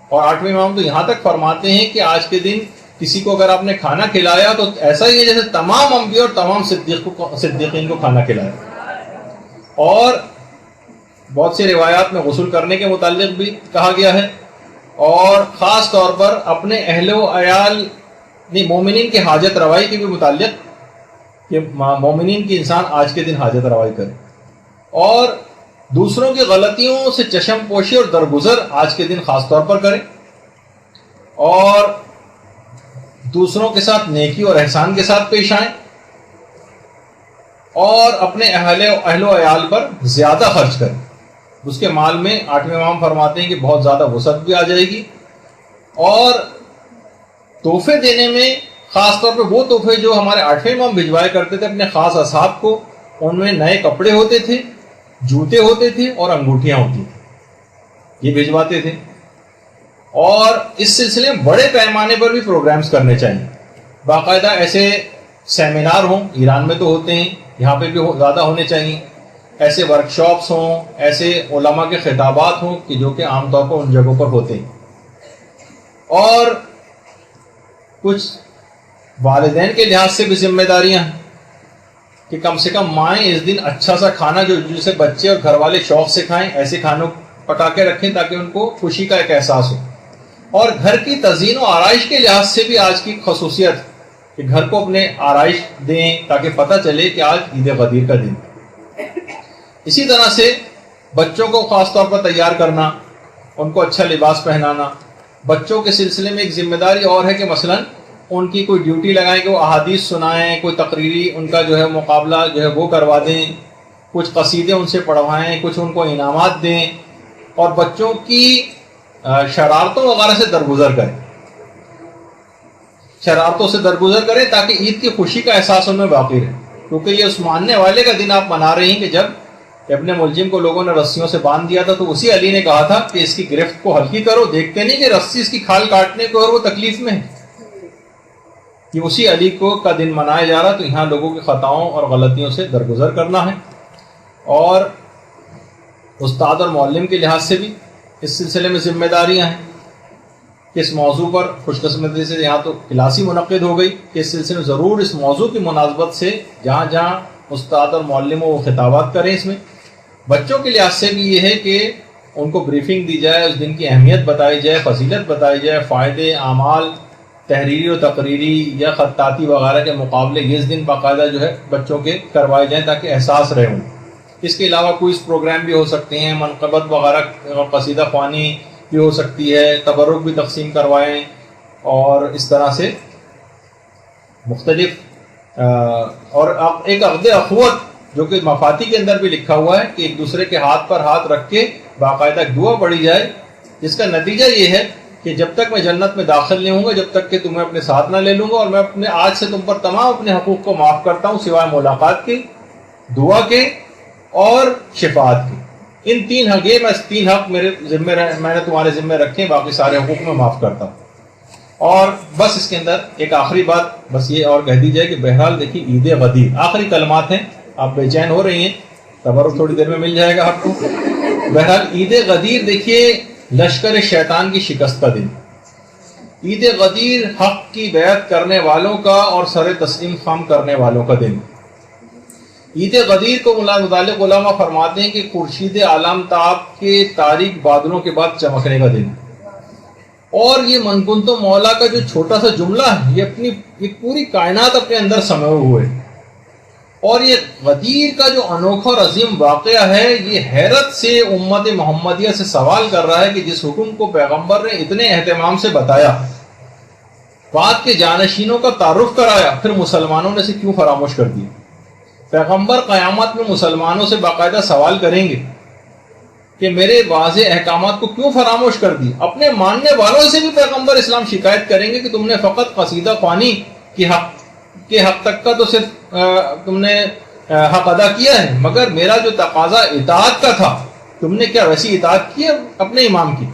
E: اور 8ویں امام تو یہاں تک فرماتے ہیں کہ آج کے دن کسی کو اگر آپ نے کھانا کھلایا تو ایسا ہی ہے جیسے تمام انبیاء اور تمام صدیقین کو کھانا کھلایا. اور بہت سی روایات میں غسل کرنے کے متعلق بھی کہا گیا ہے، اور خاص طور پر اپنے اہل و عیال مومنین کے حاجت روائی کے بھی متعلق کہ مومنین کی انسان آج کے دن حاجت روائی کرے، اور دوسروں کی غلطیوں سے چشم پوشی اور درگزر آج کے دن خاص طور پر کریں، اور دوسروں کے ساتھ نیکی اور احسان کے ساتھ پیش آئیں، اور اپنے اہل و عیال پر زیادہ خرچ کریں. اس کے مال میں 8ویں امام فرماتے ہیں کہ بہت زیادہ وسعت بھی آ جائے گی. اور تحفے دینے میں خاص طور پہ وہ تحفے جو ہمارے 8ویں امام بھجوایا کرتے تھے اپنے خاص اصحاب کو، ان میں نئے کپڑے ہوتے تھے، جوتے ہوتے تھے اور انگوٹھیاں ہوتی تھیں، یہ بھجواتے تھے. اور اس سلسلے میں بڑے پیمانے پر بھی پروگرامز کرنے چاہیے. باقاعدہ ایسے سیمینار ہوں، ایران میں تو ہوتے ہیں، یہاں پہ بھی زیادہ ہونے چاہیے. ایسے ورکشاپس ہوں، ایسے علماء کے خطابات ہوں کہ جو کہ عام طور پر ان جگہوں پر ہوتے ہیں. اور کچھ والدین کے لحاظ سے بھی ذمہ داریاں ہیں کہ کم سے کم مائیں اس دن اچھا سا کھانا جو جسے بچے اور گھر والے شوق سے کھائیں، ایسے کھانوں پکا کے رکھیں تاکہ ان کو خوشی کا ایک احساس ہو. اور گھر کی تزئین و آرائش کے لحاظ سے بھی آج کی خصوصیت کہ گھر کو اپنے آرائش دیں تاکہ پتہ چلے کہ آج عید غدیر کا دن. اسی طرح سے بچوں کو خاص طور پر تیار کرنا، ان کو اچھا لباس پہنانا. بچوں کے سلسلے میں ایک ذمہ داری اور ہے کہ مثلا ان کی کوئی ڈیوٹی لگائیں کہ وہ احادیث سنائیں، کوئی تقریری ان کا جو ہے مقابلہ جو ہے وہ کروا دیں، کچھ قصیدے ان سے پڑھوائیں، کچھ ان کو انعامات دیں، اور بچوں کی شرارتوں وغیرہ سے درگزر کریں، شرارتوں سے درگزر کریں تاکہ عید کی خوشی کا احساس ان میں باقی رہے. کیونکہ یہ اس ماننے والے کا دن آپ منا رہے ہیں کہ جب اپنے ملزم کو لوگوں نے رسیوں سے باندھ دیا تھا تو اسی علی نے کہا تھا کہ اس کی گرفت کو ہلکی کرو، دیکھتے نہیں کہ رسی اس کی کھال کاٹنے کو اور وہ تکلیف میں ہے. یہ اسی علی کو کا دن منایا جا رہا، تو یہاں لوگوں کی خطاؤں اور غلطیوں سے درگزر کرنا ہے. اور استاد اور معلم کے لحاظ سے بھی اس سلسلے میں ذمہ داریاں ہیں کہ اس موضوع پر خوش قسمتی سے یہاں تو کلاسی منعقد ہو گئی کہ اس سلسلے میں ضرور اس موضوع کی مناسبت سے جہاں جہاں استاد اور معلم وہ خطابات کریں. اس میں بچوں کے لحاظ سے بھی یہ ہے کہ ان کو بریفنگ دی جائے، اس دن کی اہمیت بتائی جائے، فضیلت بتائی جائے، فائدے، اعمال تحریری و تقریری یا خطاطی وغیرہ کے مقابلے یہ اس دن باقاعدہ جو ہے بچوں کے کروائے جائیں تاکہ احساس رہے ہوں. اس کے علاوہ کوئی پروگرام بھی ہو سکتے ہیں، منقبت وغیرہ قصیدہ خوانی بھی ہو سکتی ہے، تبرک بھی تقسیم کروائیں، اور اس طرح سے مختلف اور ایک عقد اخوت جو کہ مفاتی کے اندر بھی لکھا ہوا ہے کہ ایک دوسرے کے ہاتھ پر ہاتھ رکھ کے باقاعدہ دعا پڑھی جائے، جس کا نتیجہ یہ ہے کہ جب تک میں جنت میں داخل نہیں ہوں گا جب تک کہ تمہیں اپنے ساتھ نہ لے لوں گا، اور میں اپنے آج سے تم پر تمام اپنے حقوق کو معاف کرتا ہوں سوائے ملاقات کے، دعا کے اور شفاعت کے. ان 3 حق، یہ میں 3 حق میرے ذمہ میں نے تمہارے ذمہ رکھے، باقی سارے حقوق میں معاف کرتا ہوں. اور بس اس کے اندر ایک آخری بات بس یہ اور کہہ دی جائے کہ بہرحال دیکھیے عید غدیر آخری کلمات ہیں، آپ بے چین ہو رہی ہیں، تبرک تھوڑی دیر میں مل جائے گا آپ کو. بہرحال عید غدیر دیکھیے لشکر شیطان کی شکست کا دن. عید غدیر حق کی بیعت کرنے والوں کا اور سر تسلیم خم کرنے والوں کا دن. عید غدیر کو متعلق علماء فرماتے ہیں کہ خورشید عالم تاب کے تاریک بادلوں کے بعد چمکنے کا دن. اور یہ من کنت مولا کا جو چھوٹا سا جملہ ہے یہ پوری کائنات اپنے اندر سمے ہوئے. اور یہ غدیر کا جو انوکھا اور عظیم واقعہ ہے یہ حیرت سے امت محمدیہ سے سوال کر رہا ہے کہ جس حکم کو پیغمبر نے اتنے اہتمام سے بتایا بعد کے جانشینوں کا تعارف کرایا، پھر مسلمانوں نے اسے کیوں فراموش کر دیا؟ پیغمبر قیامت میں مسلمانوں سے باقاعدہ سوال کریں گے کہ میرے واضح احکامات کو کیوں فراموش کر دی۔ اپنے ماننے والوں سے بھی پیغمبر اسلام شکایت کریں گے کہ تم نے فقط قصیدہ خوانی کے حق تک کا تو صرف تم نے حق ادا کیا ہے، مگر میرا جو تقاضا اطاعت کا تھا تم نے کیا ویسی اطاعت کی اپنے امام کی؟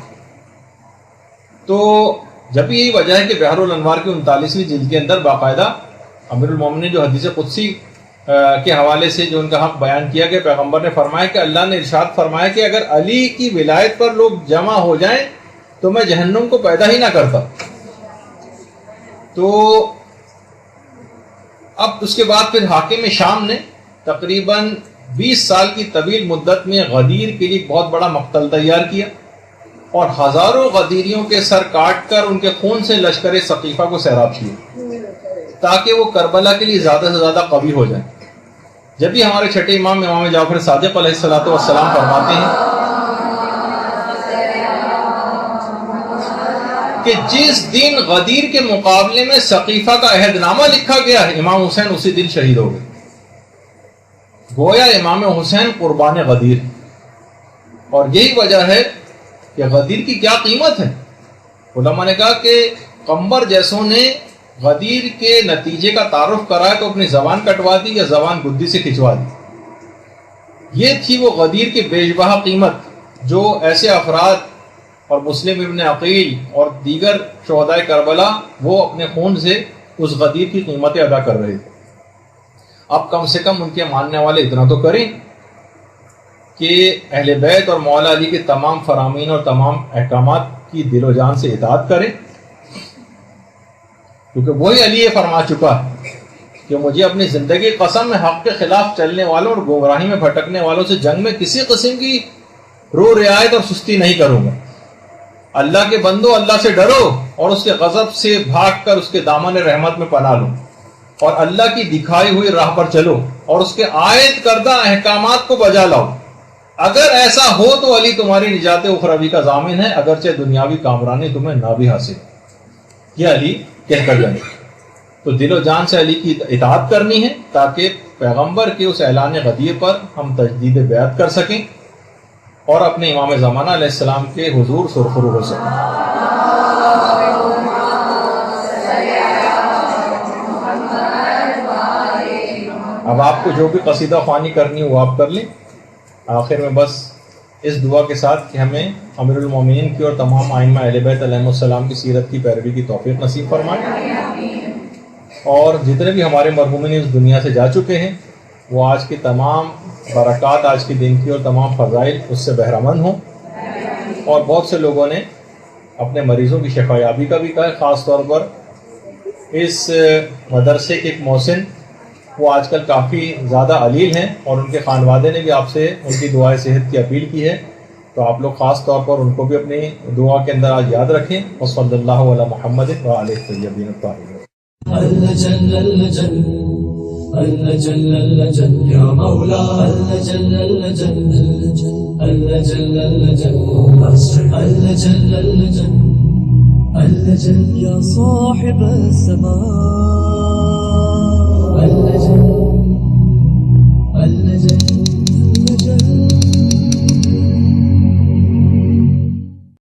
E: تو جب یہی وجہ ہے کہ بحر الانوار کی 39ویں جلد کے اندر باقاعدہ امیر المومنین جو حدیث قدسی کے حوالے سے جو ان کا حق بیان کیا کہ پیغمبر نے فرمایا کہ اللہ نے ارشاد فرمایا کہ اگر علی کی ولایت پر لوگ جمع ہو جائیں تو میں جہنم کو پیدا ہی نہ کرتا۔ تو اب اس کے بعد پھر حاکم شام نے تقریباً 20 سال کی طویل مدت میں غدیر کے لیے بہت بڑا مقتل تیار کیا اور ہزاروں غدیریوں کے سر کاٹ کر ان کے خون سے لشکر ثقیفہ کو سیراب کیا تاکہ وہ کربلا کے لیے زیادہ سے زیادہ قوی ہو جائیں۔ جب بھی ہمارے چھٹے امام جعفر صادق علیہ الصلوۃ والسلام فرماتے ہیں کہ جس دن غدیر کے مقابلے میں ثقیفہ کا عہد نامہ لکھا گیا ہے، امام حسین اسی دن شہید ہو گئے۔ گویا امام حسین قربان غدیر، اور یہی وجہ ہے کہ غدیر کی کیا قیمت ہے۔ علماء نے کہا کہ قمبر جیسوں نے غدیر کے نتیجے کا تعارف کرایا تو اپنی زبان کٹوا دی یا زبان گدی سے کھنچوا دی۔ یہ تھی وہ غدیر کی بیشبہ قیمت جو ایسے افراد اور مسلم ابن عقیل اور دیگر شہدائے کربلا وہ اپنے خون سے اس غدیر کی قیمتیں ادا کر رہے تھے۔ اب کم سے کم ان کے ماننے والے اتنا تو کریں کہ اہل بیت اور مولا علی کے تمام فرامین اور تمام احکامات کی دل و جان سے اطاعت کریں، کیونکہ وہی علی یہ فرما چکا ہے کہ مجھے اپنی زندگی قسم میں حق کے خلاف چلنے والوں اور گمراہی میں بھٹکنے والوں سے جنگ میں کسی قسم کی رو رعایت اور سستی نہیں کروں گا۔ اللہ کے بندو، اللہ سے ڈرو اور اس کے غضب سے بھاگ کر اس کے دامن رحمت میں پناہ لو اور اللہ کی دکھائی ہوئی راہ پر چلو اور اس کے عائد کردہ احکامات کو بجا لاؤ۔ اگر ایسا ہو تو علی تمہاری نجات اخروی کا ضامن ہے، اگرچہ دنیاوی کامرانی تمہیں نہ بھی حاصل۔ یہ علی کہہ کر جائیں، تو دل و جان سے علی کی اطاعت کرنی ہے تاکہ پیغمبر کے اس اعلان غدیر پر ہم تجدید بیعت کر سکیں اور اپنے امام زمانہ علیہ السلام کے حضور سرخرو ہو سکیں۔ اب آپ کو جو بھی قصیدہ خوانی کرنی ہو وہ آپ کر لیں۔ آخر میں بس اس دعا کے ساتھ کہ ہمیں امیر المومنین کی اور تمام ائمہ اہل بیت علیہم السلام کی سیرت کی پیروی کی توفیق نصیب فرمائے، اور جتنے بھی ہمارے مرحومین اس دنیا سے جا چکے ہیں وہ آج کی تمام برکات، آج کے دن کی اور تمام فضائل اس سے بہرہ مند ہوں۔ اور بہت سے لوگوں نے اپنے مریضوں کی شفا یابی کا بھی کہا ہے، خاص طور پر اس مدرسے کے ایک محسن وہ آج کل کافی زیادہ علیل ہیں اور ان کے خانوادے نے بھی آپ سے ان کی دعائے صحت کی اپیل کی ہے، تو آپ لوگ خاص طور پر ان کو بھی اپنی دعا کے اندر آج یاد رکھیں۔ وصلی اللہ علی محمد وآلہ الطیبین الطاہرین۔
D: الجل الجل الجل الجل یا مولا الجل الجل الجل الجل الجل الجل یا صاحب السماء